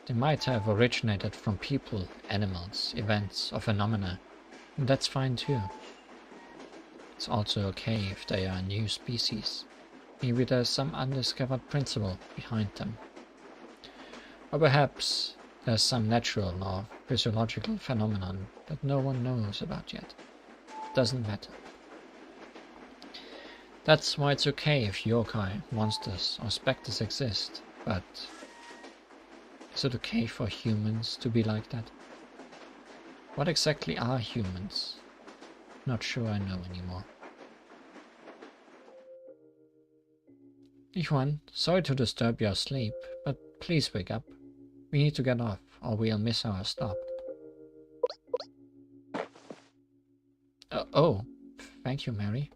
They might have originated from people, animals, events, or phenomena, and that's fine too. It's also okay if they are a new species. Maybe there's some undiscovered principle behind them. Or perhaps there's some natural or physiological phenomenon that no one knows about yet. It doesn't matter. That's why it's okay if yokai, monsters, or specters exist, but is it okay for humans to be like that? What exactly are humans? Not sure I know anymore. Ihuan, sorry to disturb your sleep, but please wake up. We need to get off, or we'll miss our stop. Oh, thank you, Mary.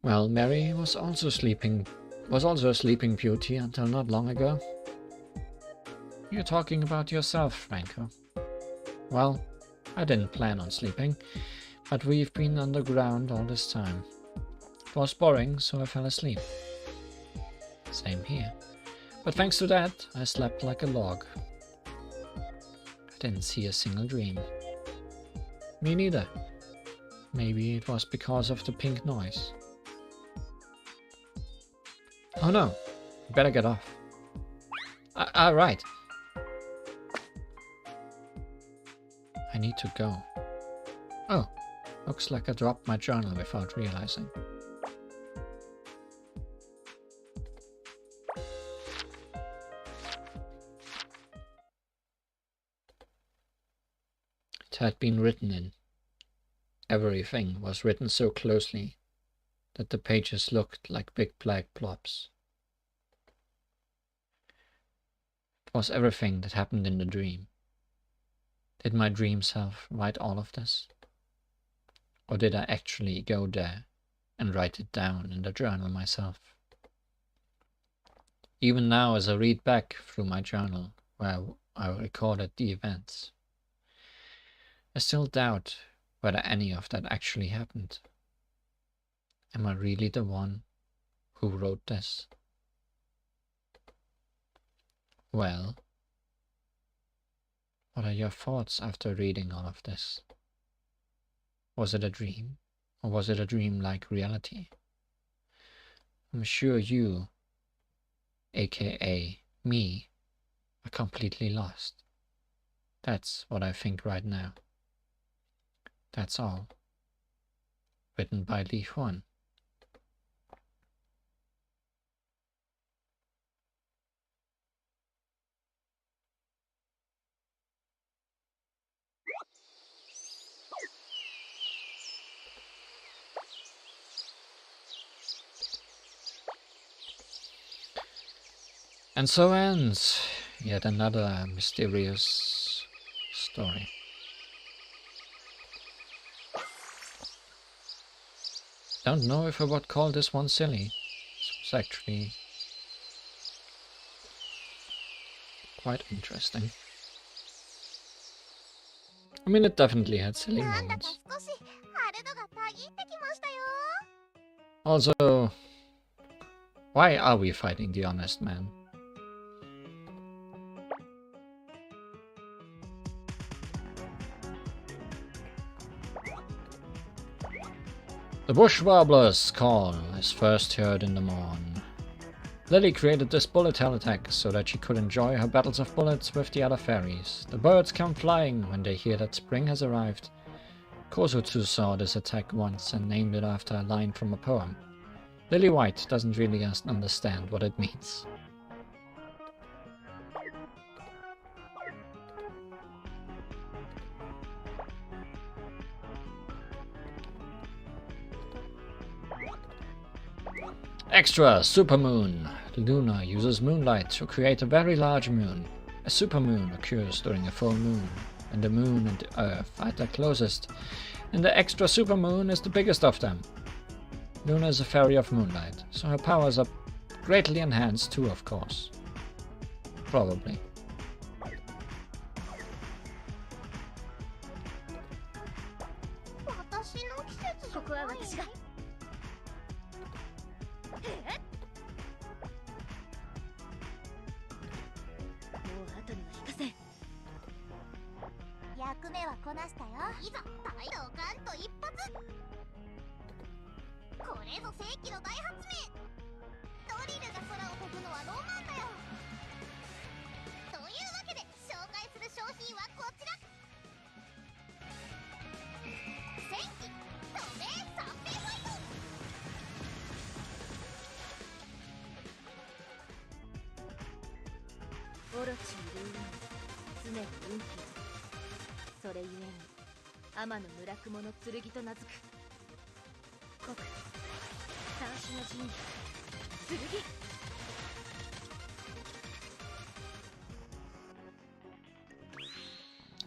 Well, Mary was also a sleeping beauty until not long ago. You're talking about yourself, Franco. Well, I didn't plan on sleeping, but we've been underground all this time. It was boring, so I fell asleep. Same here. But thanks to that, I slept like a log. I didn't see a single dream. Me neither. Maybe it was because of the pink noise. Oh no, better get off. Right. I need to go. Oh, looks like I dropped my journal without realizing. It had been written in. Everything was written so closely that the pages looked like big black blobs. It was everything that happened in the dream. Did my dream self write all of this? Or did I actually go there and write it down in the journal myself? Even now, as I read back through my journal where I recorded the events, I still doubt whether any of that actually happened. Am I really the one who wrote this? Well, what are your thoughts after reading all of this? Was it a dream, or was it a dream-like reality? I'm sure you, aka me, are completely lost. That's what I think right now. That's all. Written by Li Huan. And so ends yet another mysterious story. Don't know if I would call this one silly. This was actually quite interesting. I mean, it definitely had silly moments. Also, why are we fighting the honest man? The bush warbler's call is first heard in the morn. Lily created this bullet hell attack so that she could enjoy her battles of bullets with the other fairies. The birds come flying when they hear that spring has arrived. Kozutsu saw this attack once and named it after a line from a poem. Lily White doesn't really understand what it means. Extra supermoon. Luna uses moonlight to create a very large moon. A supermoon occurs during a full moon, and the moon and the Earth are the closest, and the extra supermoon is the biggest of them. Luna is a fairy of moonlight, so her powers are greatly enhanced too, of course. Probably.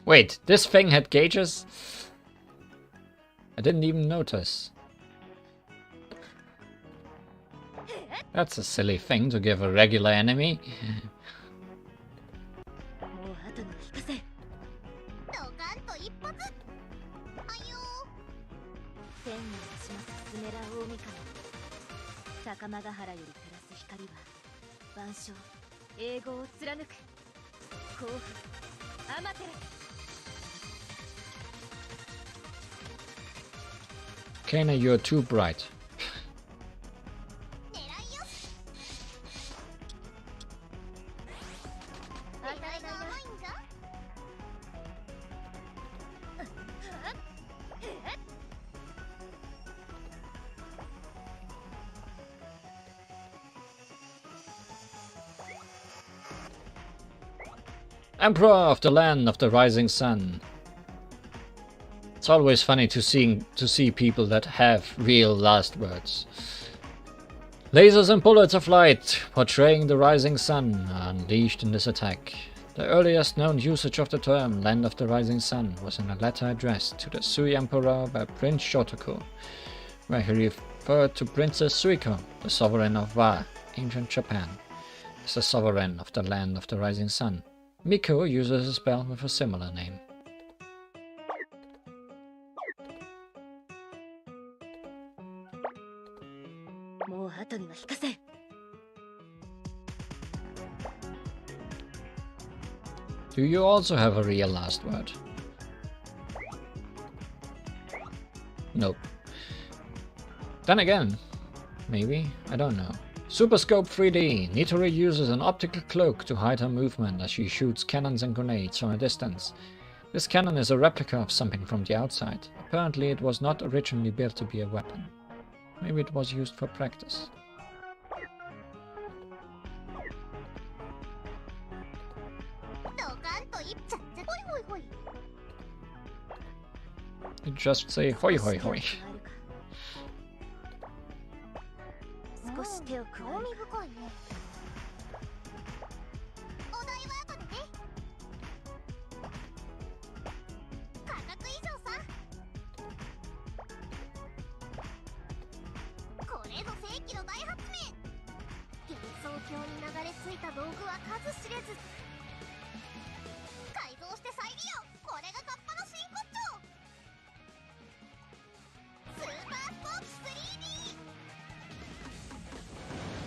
Wait, this thing had gauges? I didn't even notice. That's a silly thing to give a regular enemy. Kana, you're too bright. Emperor of the land of the rising sun. It's always funny to see people that have real last words. Lasers and bullets of light, portraying the rising sun, are unleashed in this attack. The earliest known usage of the term Land of the Rising Sun was in a letter addressed to the Sui Emperor by Prince Shotoku, where he referred to Princess Suiko, the sovereign of Wa, ancient Japan, as the sovereign of the Land of the Rising Sun. Miko uses a spell with a similar name. Do you also have a real last word? Nope. Then again, maybe, I don't know. Super Scope 3D. Nitori uses an optical cloak to hide her movement as she shoots cannons and grenades from a distance. This cannon is a replica of something from the outside. Apparently it was not originally built to be a weapon. Maybe it was used for practice. You just say hoi hoi hoi.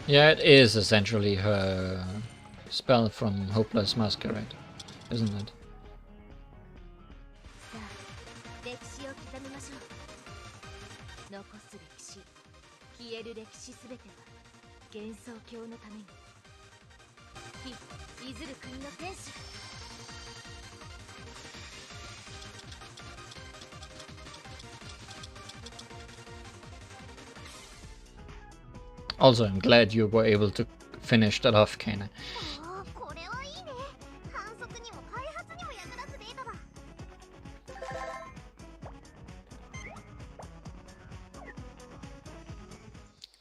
Yeah, it is essentially her spell from Hopeless Masquerade, isn't it? Also, I'm glad you were able to finish that off, Kana.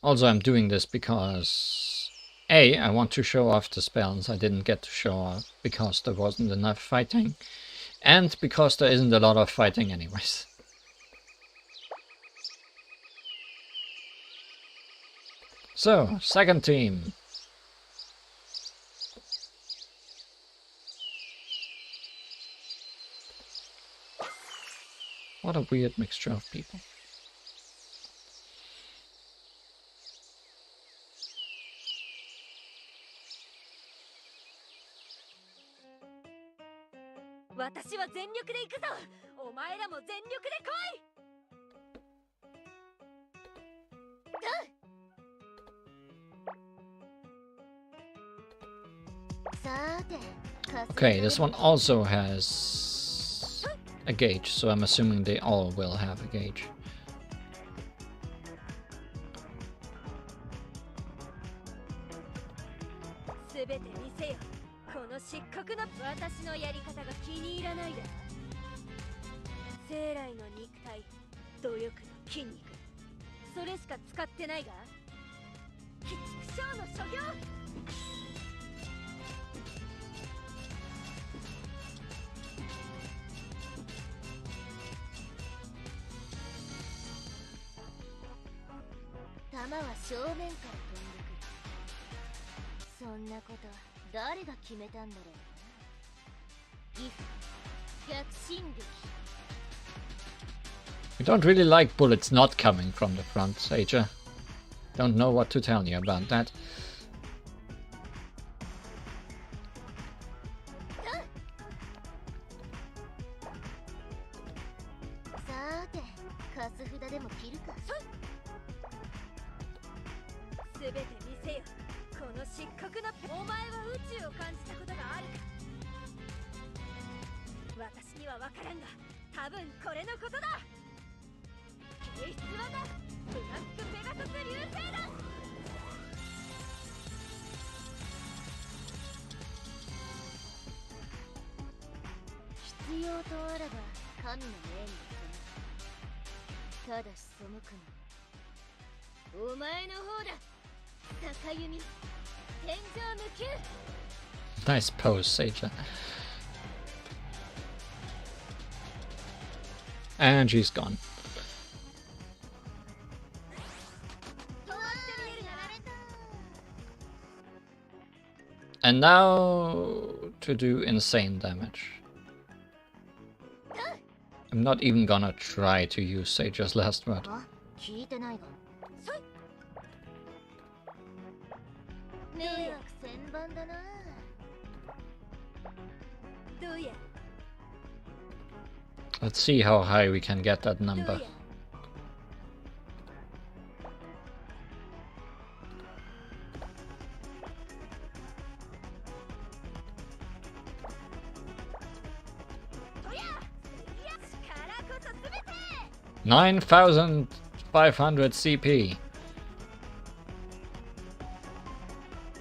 Also, I'm doing this because A, I want to show off the spells I didn't get to show off because there wasn't enough fighting, and because there isn't a lot of fighting anyways. So, second team. What a weird mixture of people. Okay, this one also has a gauge, so I'm assuming they all will have a gauge. We don't really like bullets not coming from the front, Sager. Don't know what to tell you about that. Nice pose, Sager. And she's gone. And now to do insane damage. I'm not even gonna try to use Sager's last word. Let's see how high we can get that number. $9,500 CP.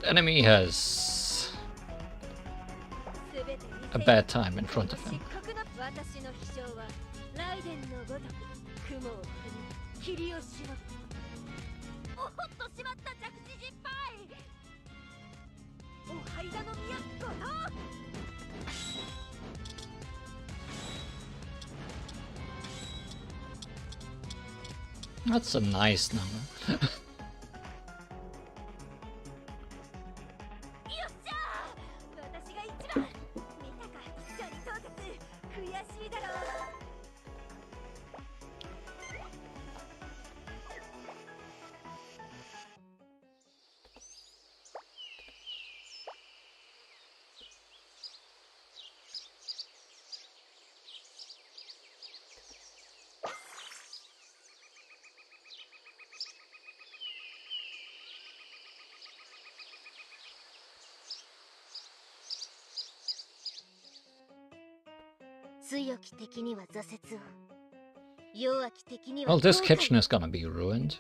The enemy has a bad time in front of him. That's a nice number. Well, this kitchen is gonna be ruined.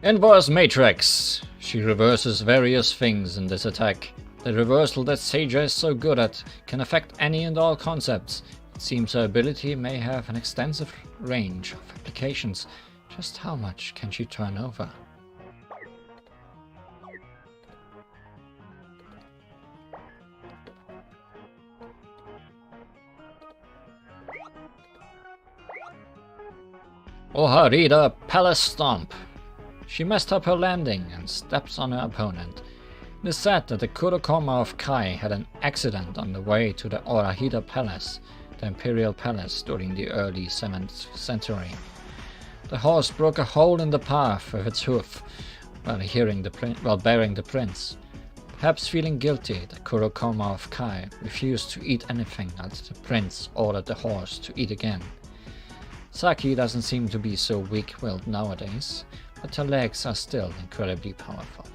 Inverse Matrix. She reverses various things in this attack. The reversal that Seija is so good at can affect any and all concepts. It seems her ability may have an extensive range of applications. Just how much can she turn over? Oharita Palace Stomp. She messed up her landing and steps on her opponent. It is said that the Kurokoma of Kai had an accident on the way to the Orahida Palace, the imperial palace, during the early 7th century. The horse broke a hole in the path with its hoof while bearing the prince. Perhaps feeling guilty, the Kurokoma of Kai refused to eat anything until the prince ordered the horse to eat again. Saki doesn't seem to be so weak-willed nowadays, but her legs are still incredibly powerful.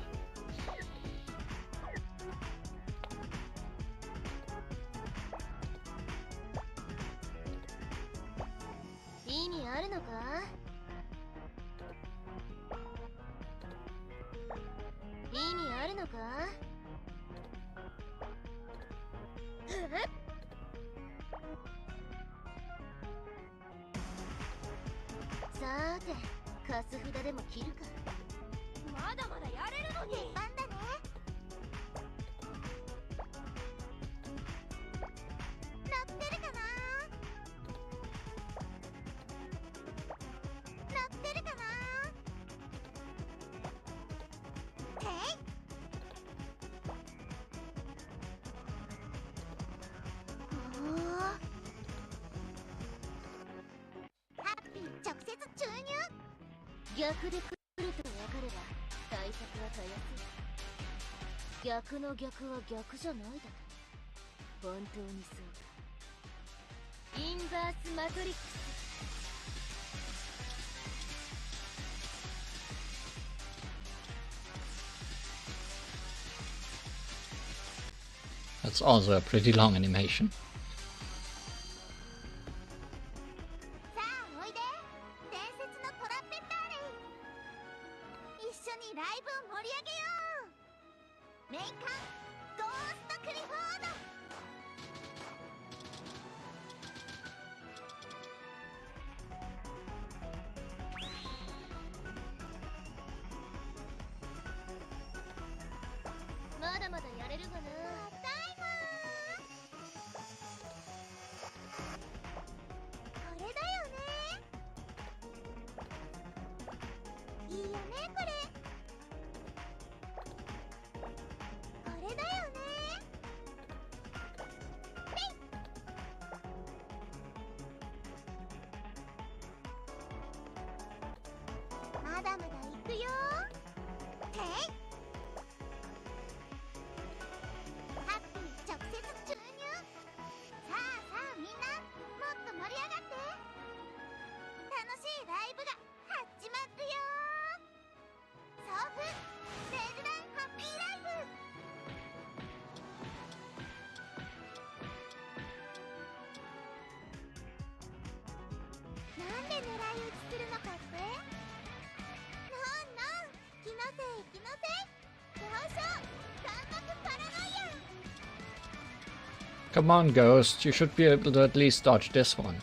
That's also a pretty long animation. Come on, Ghost, you should be able to at least dodge this one.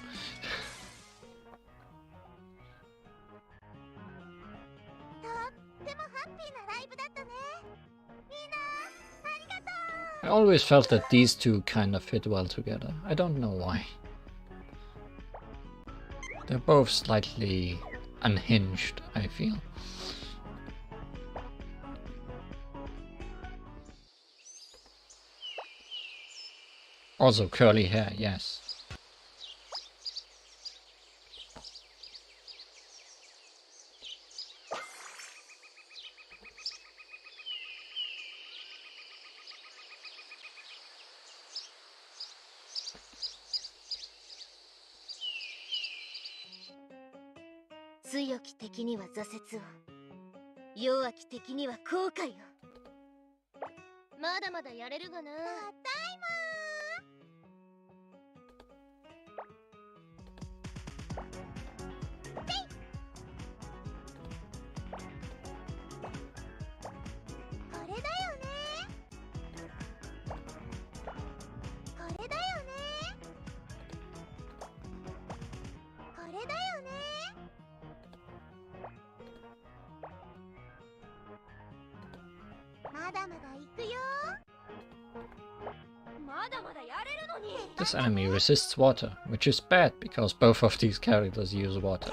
I always felt that these two kind of fit well together. I don't know why. They're both slightly unhinged, I feel. Also curly hair, yes. This enemy resists water, which is bad because both of these characters use water.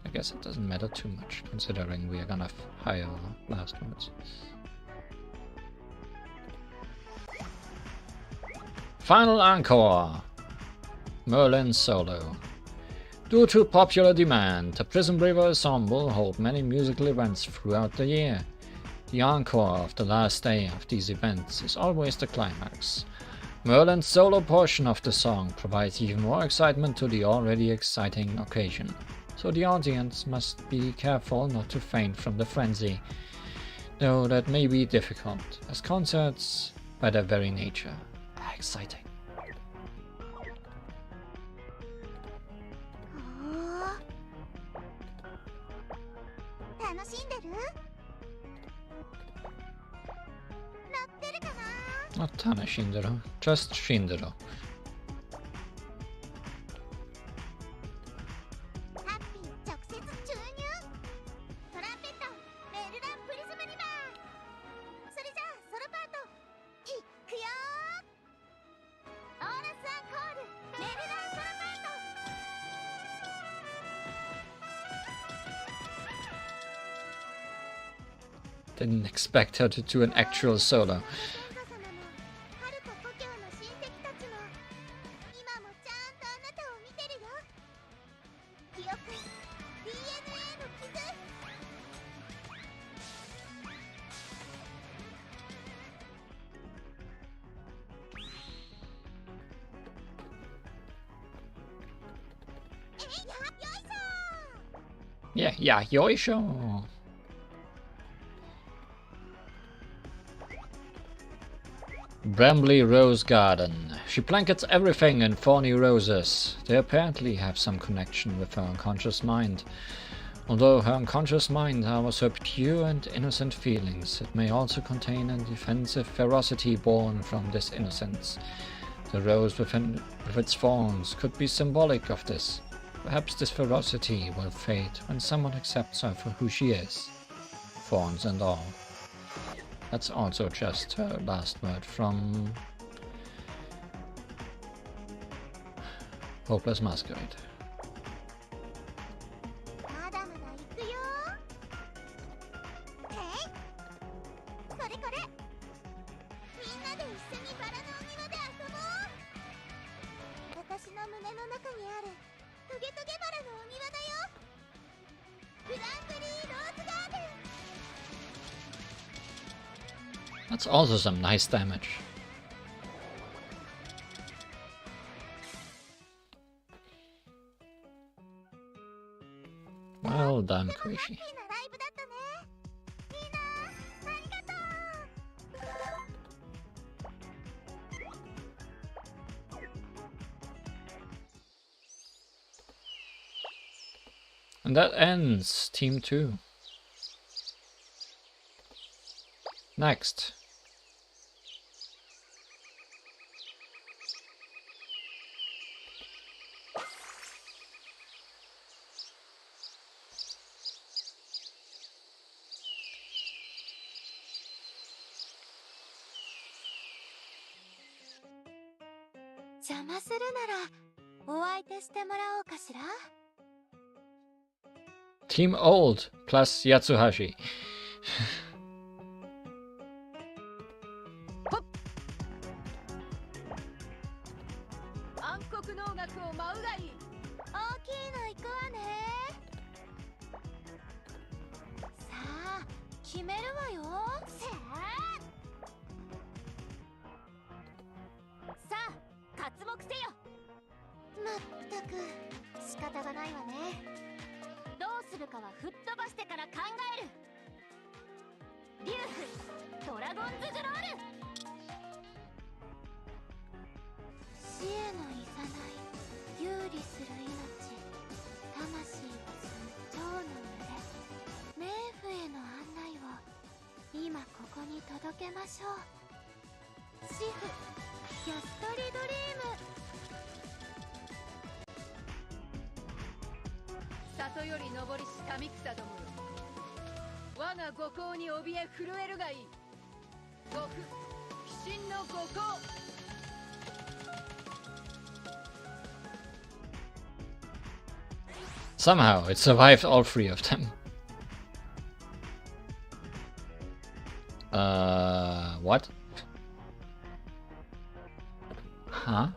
I guess it doesn't matter too much, considering we are gonna have higher last words. Final encore! Merlin solo. Due to popular demand, the Prison River Ensemble hold many musical events throughout the year. The encore of the last day of these events is always the climax. Merlin's solo portion of the song provides even more excitement to the already exciting occasion, so the audience must be careful not to faint from the frenzy, though that may be difficult, as concerts, by their very nature, are exciting. Not Tana Shindero, just Shindero. Didn't expect her to do an actual solo. Yeah, yoisho! Brambly Rose Garden. She blankets everything in thorny roses. They apparently have some connection with her unconscious mind. Although her unconscious mind harbors her pure and innocent feelings, it may also contain a defensive ferocity born from this innocence. The rose with its thorns could be symbolic of this. Perhaps this ferocity will fade when someone accepts her for who she is. Thorns and all. That's also just her last word from Hopeless Masquerade. That's also some nice damage. Well done, Koishi. And that ends Team 2. Next. Team Old plus Yatsuhashi. 里より登りし民草どもよ、我が五行に怯え震えるがいい。五符鬼神の五行。Somehow it survived all three of them. What? Huh?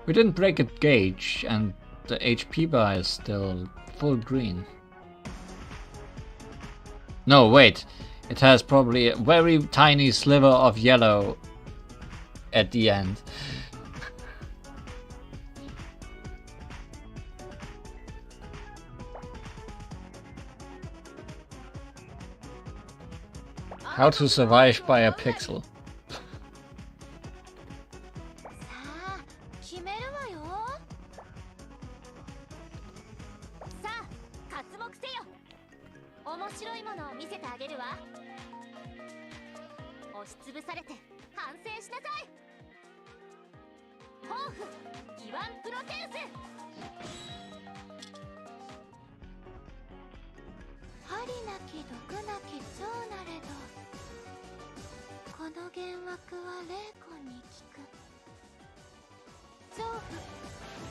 We didn't break a gauge, and the HP bar is still full green. No, wait. It has probably a very tiny sliver of yellow at the end. How to survive by a pixel. 決めるわよ。さあ、刮目せよ。面白いものを見せてあげるわ。押しつぶされて反省しなさい。抱負、ギワンプロテウス。針なき毒なき蝶なれど、この幻惑は霊魂に効く。調布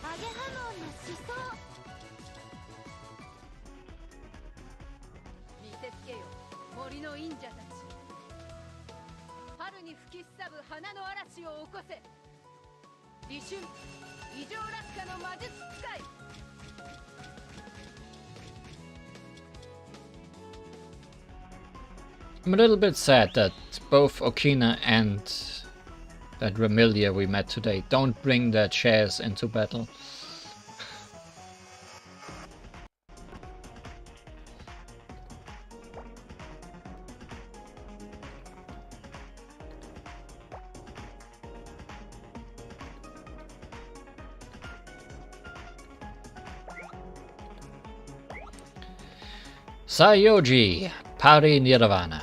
アゲハモンの思想。見せつけよ、森の忍者たち。春に吹きすさぶ花の嵐を起こせ。立春異常落下の魔術使い。I'm a little bit sad that both Okina and that Remilia we met today don't bring their chairs into battle. Sayoji, Pari Nirvana.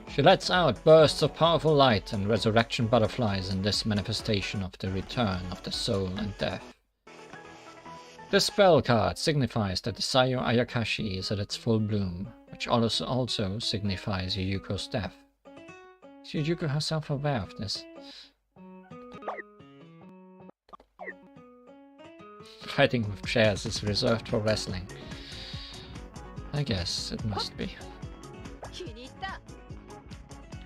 She lets out bursts of powerful light and resurrection butterflies in this manifestation of the return of the soul and death. This spell card signifies that the Sayo Ayakashi is at its full bloom, which also signifies Yuyuko's death. Is Yuyuko herself aware of this? Fighting with chairs is reserved for wrestling. I guess it must be.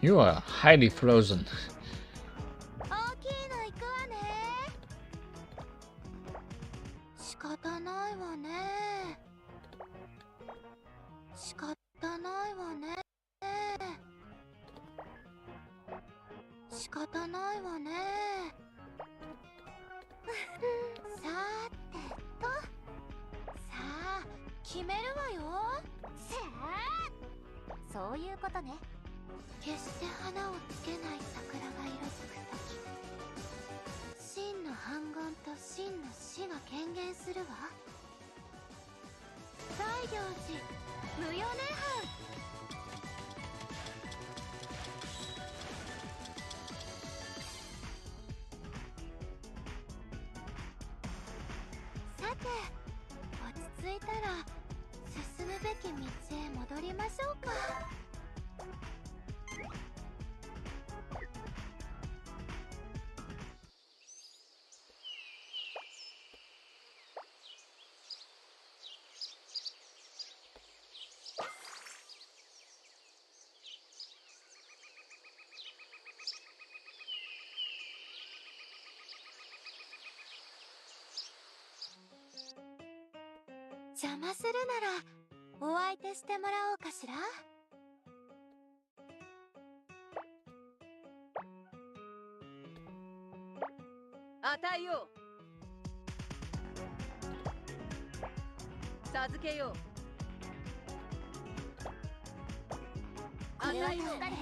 You are highly frozen. 大きいの行くわね。仕方ないわね。仕方ないわね。仕方ないわね。さてと、さあ決めるわよ。せあ、そういうことね。決して花をつけない桜が色づくとき、真の反言と真の死が権限するわ。西行寺無余年藩。さて、落ち着いたら進むべき道へ戻りましょうか。邪魔するならお相手してもらおうかしら。与えよう。授けよう。これは助かるね。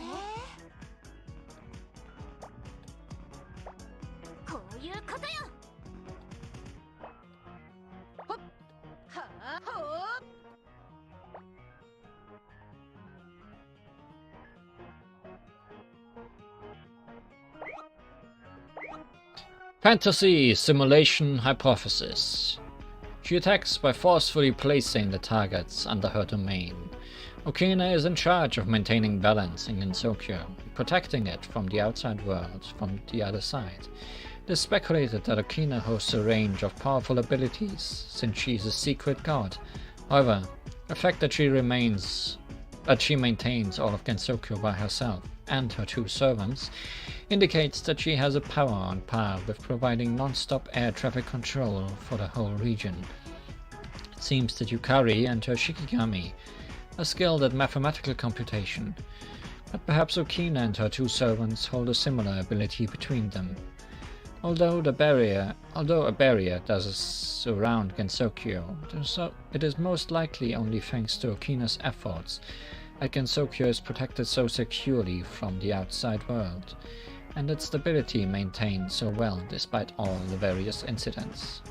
こういうことよ。ほっはあほっ。Fantasy Simulation Hypothesis. She attacks by forcefully placing the targets under her domain. Okina is in charge of maintaining balance in Gensokyo, protecting it from the outside world from the other side. It is speculated that Okina hosts a range of powerful abilities, since she is a secret god. However, the fact that she maintains all of Gensokyo by herself and her 2 servants indicates that she has a power on par with providing non-stop air traffic control for the whole region. It seems that Yukari and her Shikigami are skilled at mathematical computation, but perhaps Okina and her 2 servants hold a similar ability between them. Although a barrier does surround Gensokyo, it is most likely only thanks to Okina's efforts that Gensokyo is protected so securely from the outside world, and its stability maintained so well despite all the various incidents.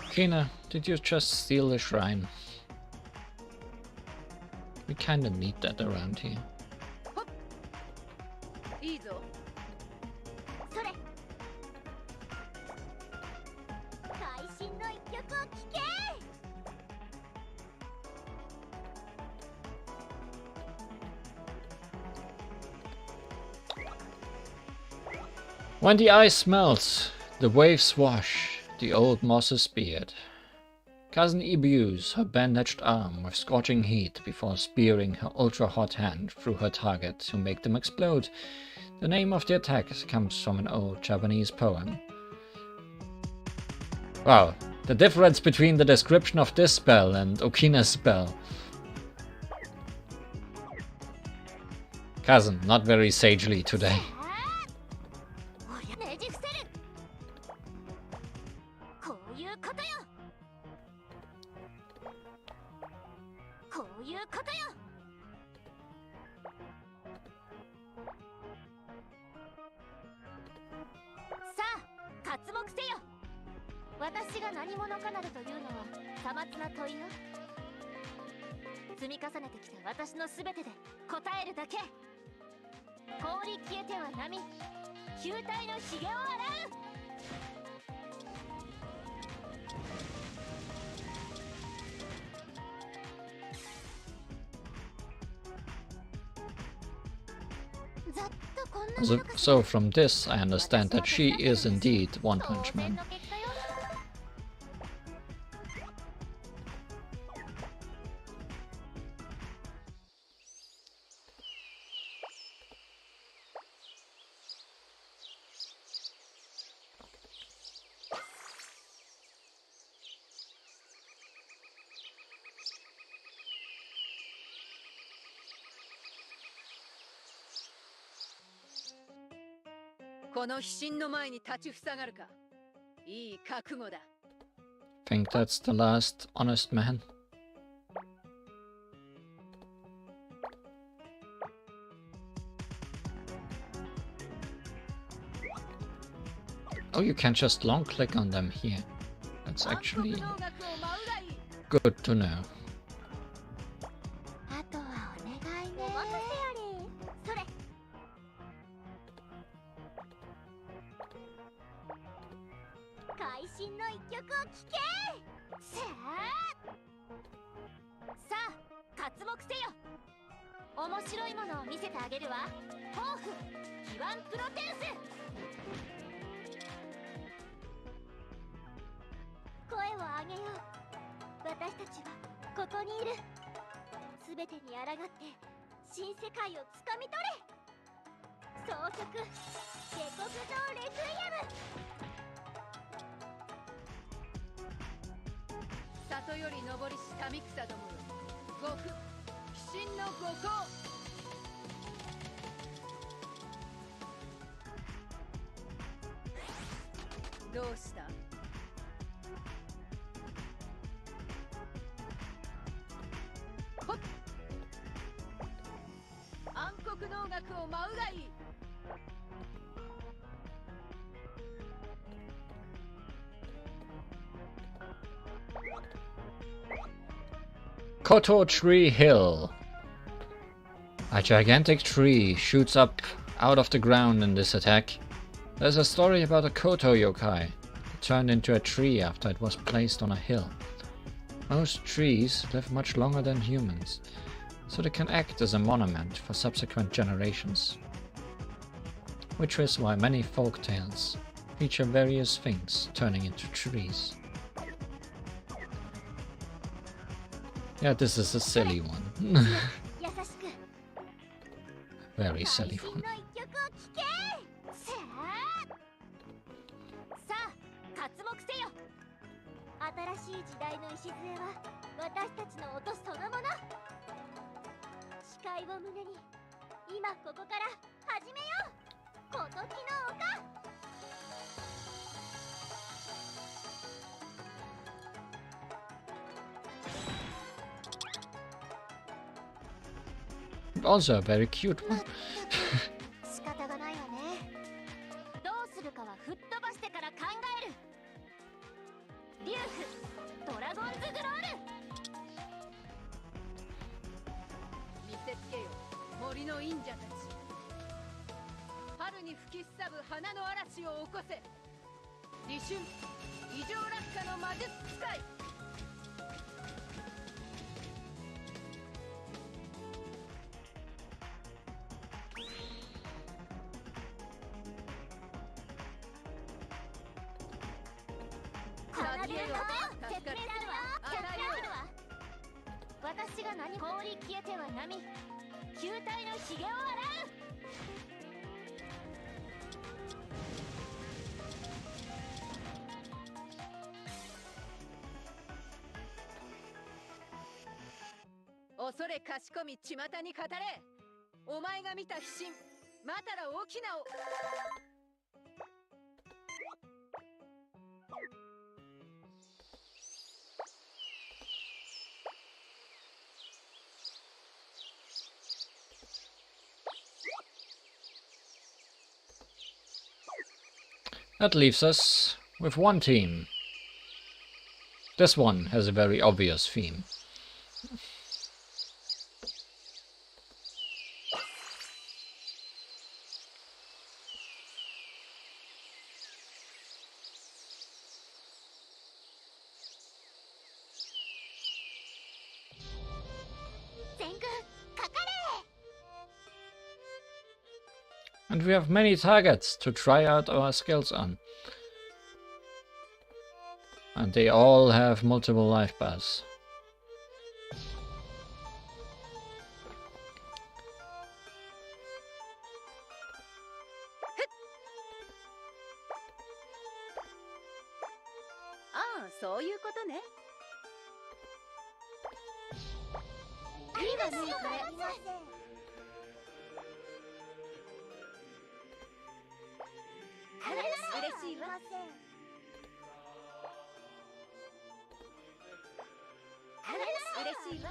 Okina, did you just steal the shrine? We kinda need that around here. When the ice melts, the waves wash the old moss's beard. Cousin imbues her bandaged arm with scorching heat before spearing her ultra-hot hand through her target to make them explode. The name of the attack comes from an old Japanese poem. Wow, the difference between the description of this spell and Okina's spell. Cousin, not very sagely today. So from this I understand that she is indeed One Punch Man. Think that's the last honest man. Oh, you can just long click on them here. That's actually Good to know. あとはお願いね。お任せあれ。それ。会心の一曲を聴け。さあ、刮目せよ。面白いものを見せてあげるわ。抱負、基盤プロテウス。声を上げよう。私たちはここにいる。すべてに抗って新世界をつかみ取れ。総曲下克上レクイエム。里より登りし民草どもよ、極鬼神の五行。どうした？ほっ、暗黒能楽を舞うがいい。Koto Tree Hill. A gigantic tree shoots up out of the ground in this attack. There's a story about a Koto yokai. It turned into a tree after it was placed on a hill. Most trees live much longer than humans, so they can act as a monument for subsequent generations. Which is why many folk tales feature various things turning into trees. Yeah, this is a silly one. Very silly one. 新しい時代の礎は私たちの音そのもの。視界を胸に今ここから始めよう。こときの丘。Also a very cute one. 仕方がないわね。どうするかは吹っ飛ばしてから考える。リュウフ、ドラゴンズグロール。見せつけよ、森の忍者たち。春に吹きすさぶ花の嵐を起こせ。立春、異常落下の魔術使い。私が何氷消えては波、球体のひげを洗う。恐れかしこみ巷に語れ。お前が見た鬼神、またら大きなを。That leaves us with one team. This one has a very obvious theme. And we have many targets to try out our skills on. And they all have multiple life bars. Ah, そういうことね。ありがとうございます。嬉しいわ。嬉しいわ。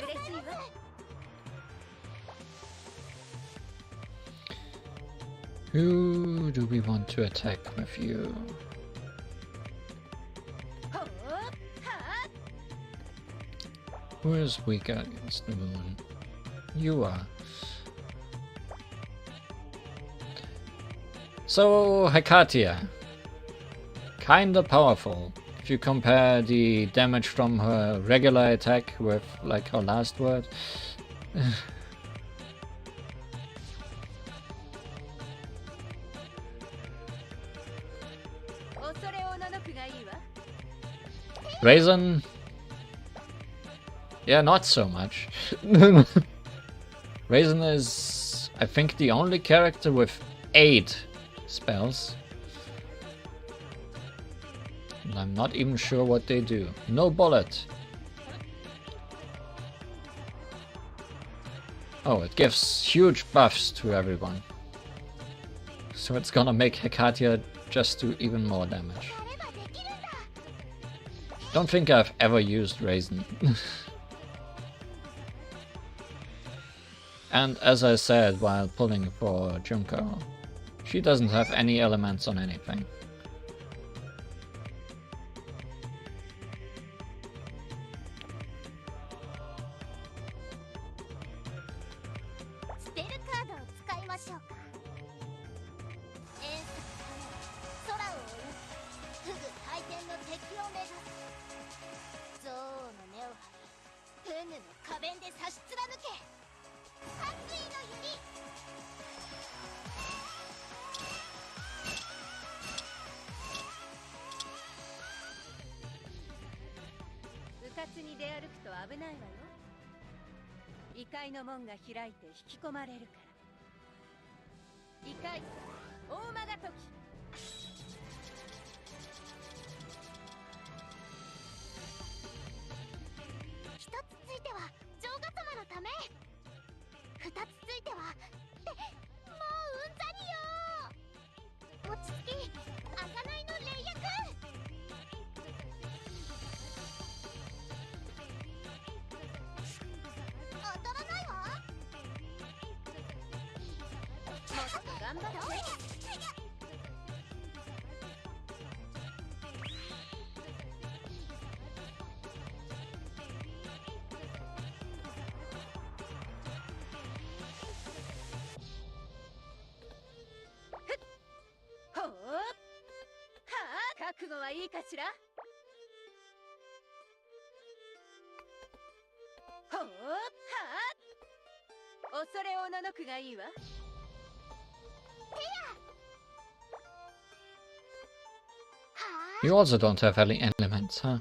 嬉しいわ。Who do we want to attack with you? Who is weak against the moon? You are. So, Hekatia. Kinda powerful. If you compare the damage from her regular attack with, like, her last word. Raisin? Yeah, not so much. Raisin is, I think, the only character with 8 spells. And I'm not even sure what they do. No bullet. Oh, it gives huge buffs to everyone. So it's gonna make Hekatia just do even more damage. Don't think I've ever used Raisin. And as I said while pulling for Junko, she doesn't have any elements on anything. You also don't have any elements, huh?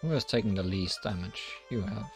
Who has taken the least damage? You have.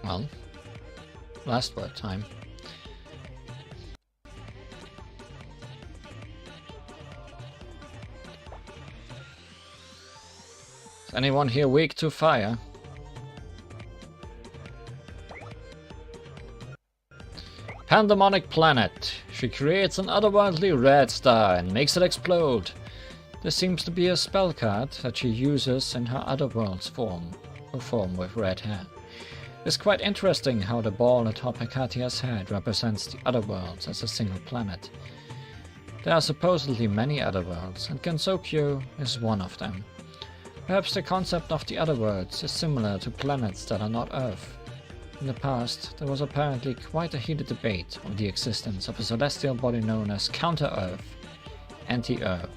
Well, last word time. Is anyone here weak to fire? Pandemonic planet. She creates an otherworldly red star and makes it explode. There seems to be a spell card that she uses in her otherworld's form, her form with red hair. It's quite interesting how the ball atop Hecatia's head represents the otherworlds as a single planet. There are supposedly many otherworlds, and Gensokyo is one of them. Perhaps the concept of the otherworlds is similar to planets that are not Earth. In the past, there was apparently quite a heated debate of the existence of a celestial body known as Counter-Earth, Anti-Earth,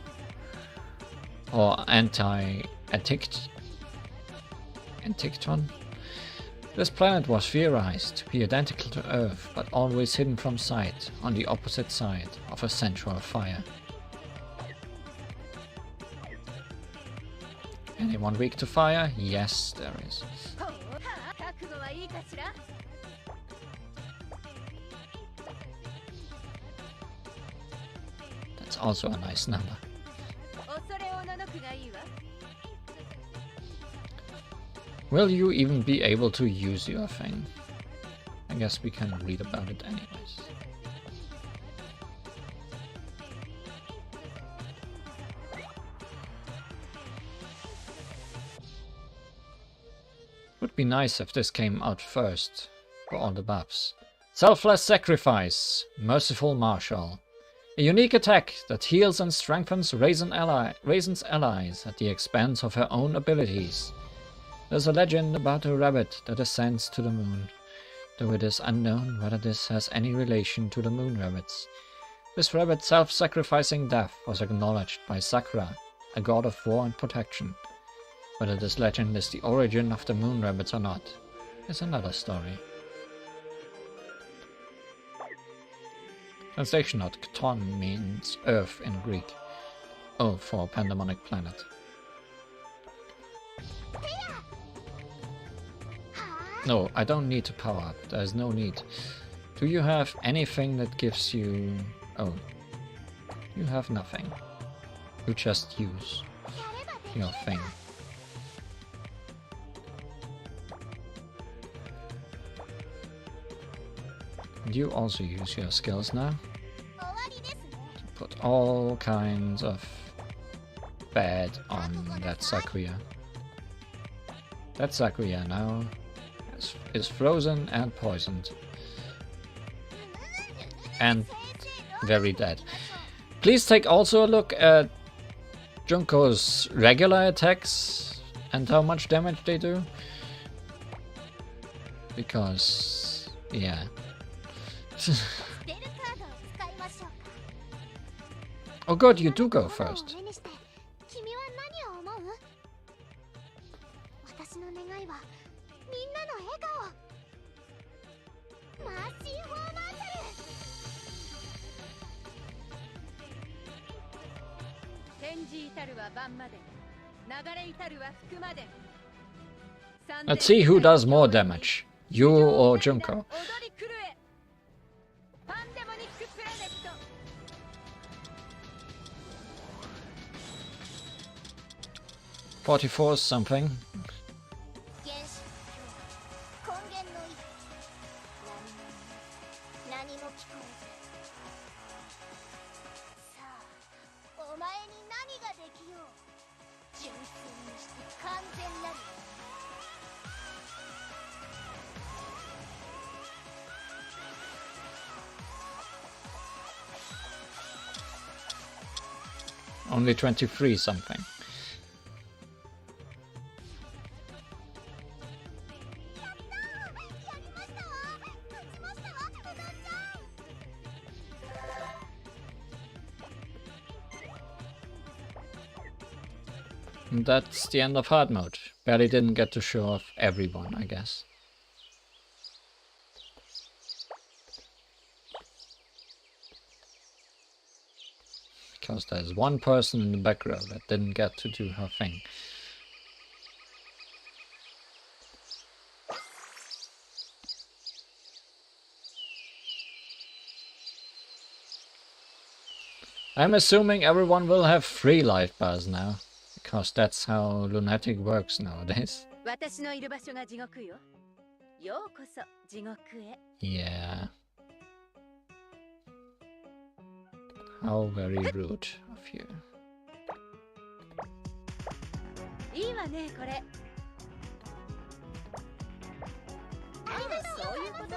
or Anti-Antictron. This planet was theorized to be identical to Earth, but always hidden from sight on the opposite side of a central fire. Anyone weak to fire? Yes, there is. That's also a nice number. Will you even be able to use your thing? I guess we can read about it anyways. Would be nice if this came out first for all the buffs. Selfless Sacrifice, Merciful Marshal. A unique attack that heals and strengthens Raisin's allies at the expense of her own abilities. There's a legend about a rabbit that ascends to the moon, though it is unknown whether this has any relation to the moon rabbits. This rabbit's self-sacrificing death was acknowledged by Sakura, a god of war and protection. Whether this legend is the origin of the moon rabbits or not is another story. Translation note: Kton means earth in Greek. O for Pandemonic planet. No, I don't need to power up. There's no need. Do you have anything that gives you... Oh. You have nothing. You just use your thing. You also use your skills now. To put all kinds of bad on that Sakuya. That Sakuya now is frozen and poisoned. And very dead. Please take also a look at Junko's regular attacks and how much damage they do. Because, yeah. Oh good, you do go first. Let's see who does more damage, you or Junko. 44 something. Only 23 something. And that's the end of hard mode. Barely didn't get to show off everyone, I guess. Because there's one person in the back row that didn't get to do her thing. I'm assuming everyone will have 3 life bars now, because that's how lunatic works nowadays. Yeah. How very rude of you. いいわねこれ。そういうことね。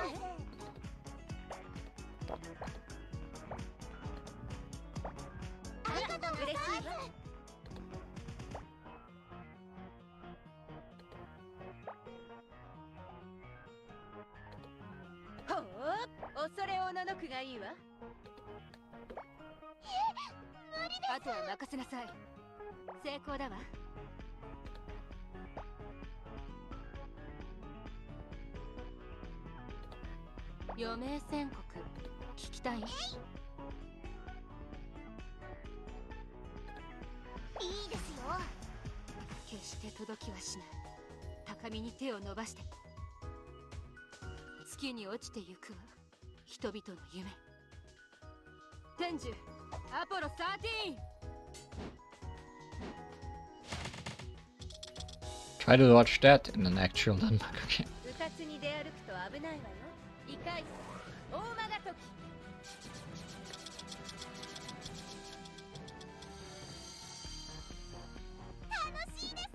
嬉しいわ。ほう、恐れおののくがいいわ。あとは任せなさい。成功だわ。余命宣告聞きたい？いいですよ。決して届きはしない。高みに手を伸ばして。月に落ちてゆくわ。人々の夢。天寿アポロ13。 Try to watch that in an actual Denmark game. うかつに出歩くと危ないわよ。異界大魔が時。楽しいです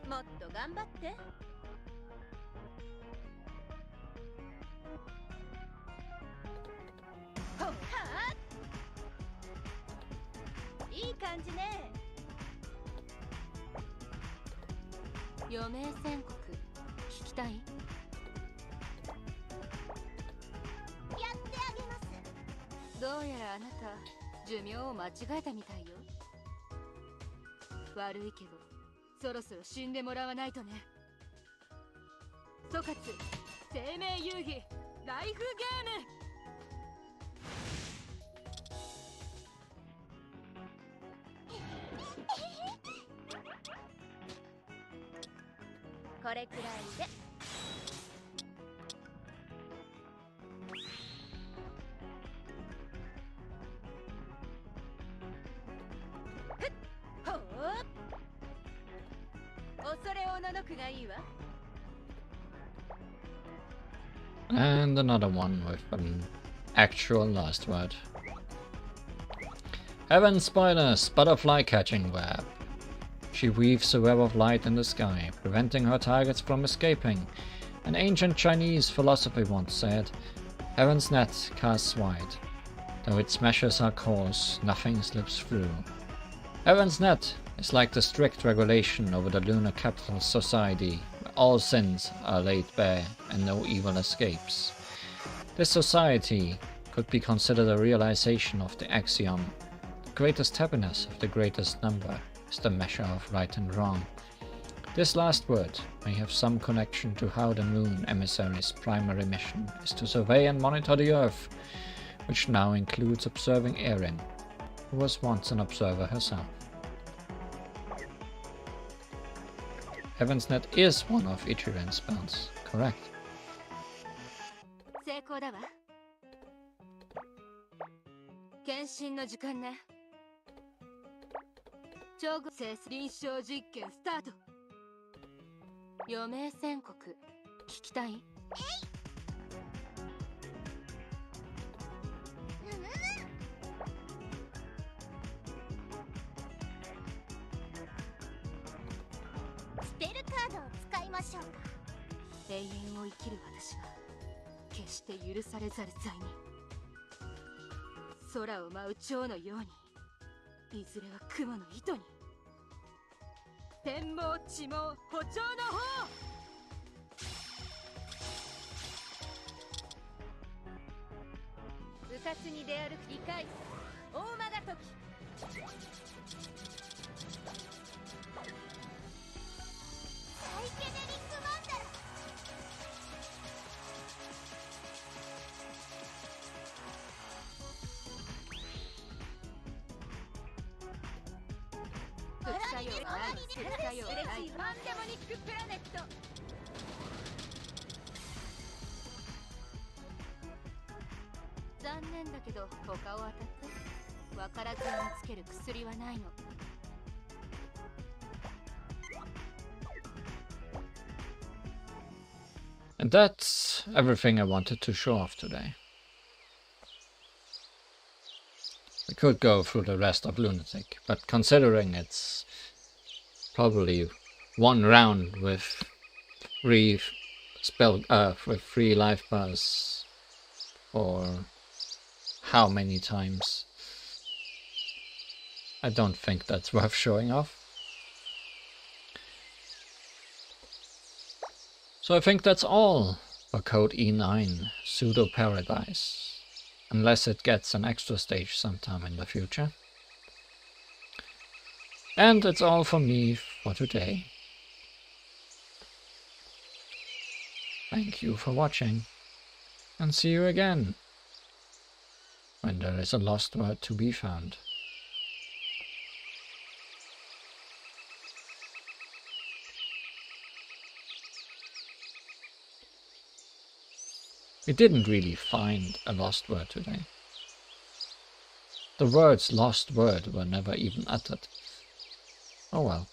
わ。もっと頑張って。ほはあ、いい感じね。余命宣告聞きたい？やってあげます。どうやらあなた寿命を間違えたみたいよ。悪いけどそろそろ死んでもらわないとね。総括生命遊戯ライフゲーム。これくらいで。ふっほう、恐れおののくがいいわ。 And another one with an actual last word. Heaven spiders, butterfly catching web. She weaves a web of light in the sky, preventing her targets from escaping. An ancient Chinese philosophy once said, Heaven's net casts wide. Though its meshes are coarse, nothing slips through. Heaven's net is like the strict regulation over the lunar capital society, where all sins are laid bare and no evil escapes. This society could be considered a realization of the axiom, the greatest happiness of the greatest number is the measure of right and wrong. This last word may have some connection to how the Moon Emissary's primary mission is to survey and monitor the Earth, which now includes observing Erin, who was once an observer herself. Heaven's Net is one of Ichiran's spells, correct? 成功だわ。検診の時間ね。超合成臨床実験スタート。余命宣告聞きたい？スペルカードを使いましょうか。永遠を生きる私は決して許されざる罪人。空を舞う蝶のように、いずれは雲の糸に。天網地網歩調の方。うかつに出歩く異界大魔が時。サイケデリックマンダラ。副作用ない。副作用ない。パンデモニックプラネット。残念だけど他を当たって。分からずにつける薬はないの。And that's everything I wanted to show off today. We could go through the rest of Lunatic, but considering it's probably one round with 3 life bars, or how many times, I don't think that's worth showing off. So I think that's all for Code E9 Pseudo Paradise, unless it gets an extra stage sometime in the future. And that's all from me for today. Thank you for watching, and see you again when there is a lost word to be found. We didn't really find a lost word today. The words lost word were never even uttered. Oh well.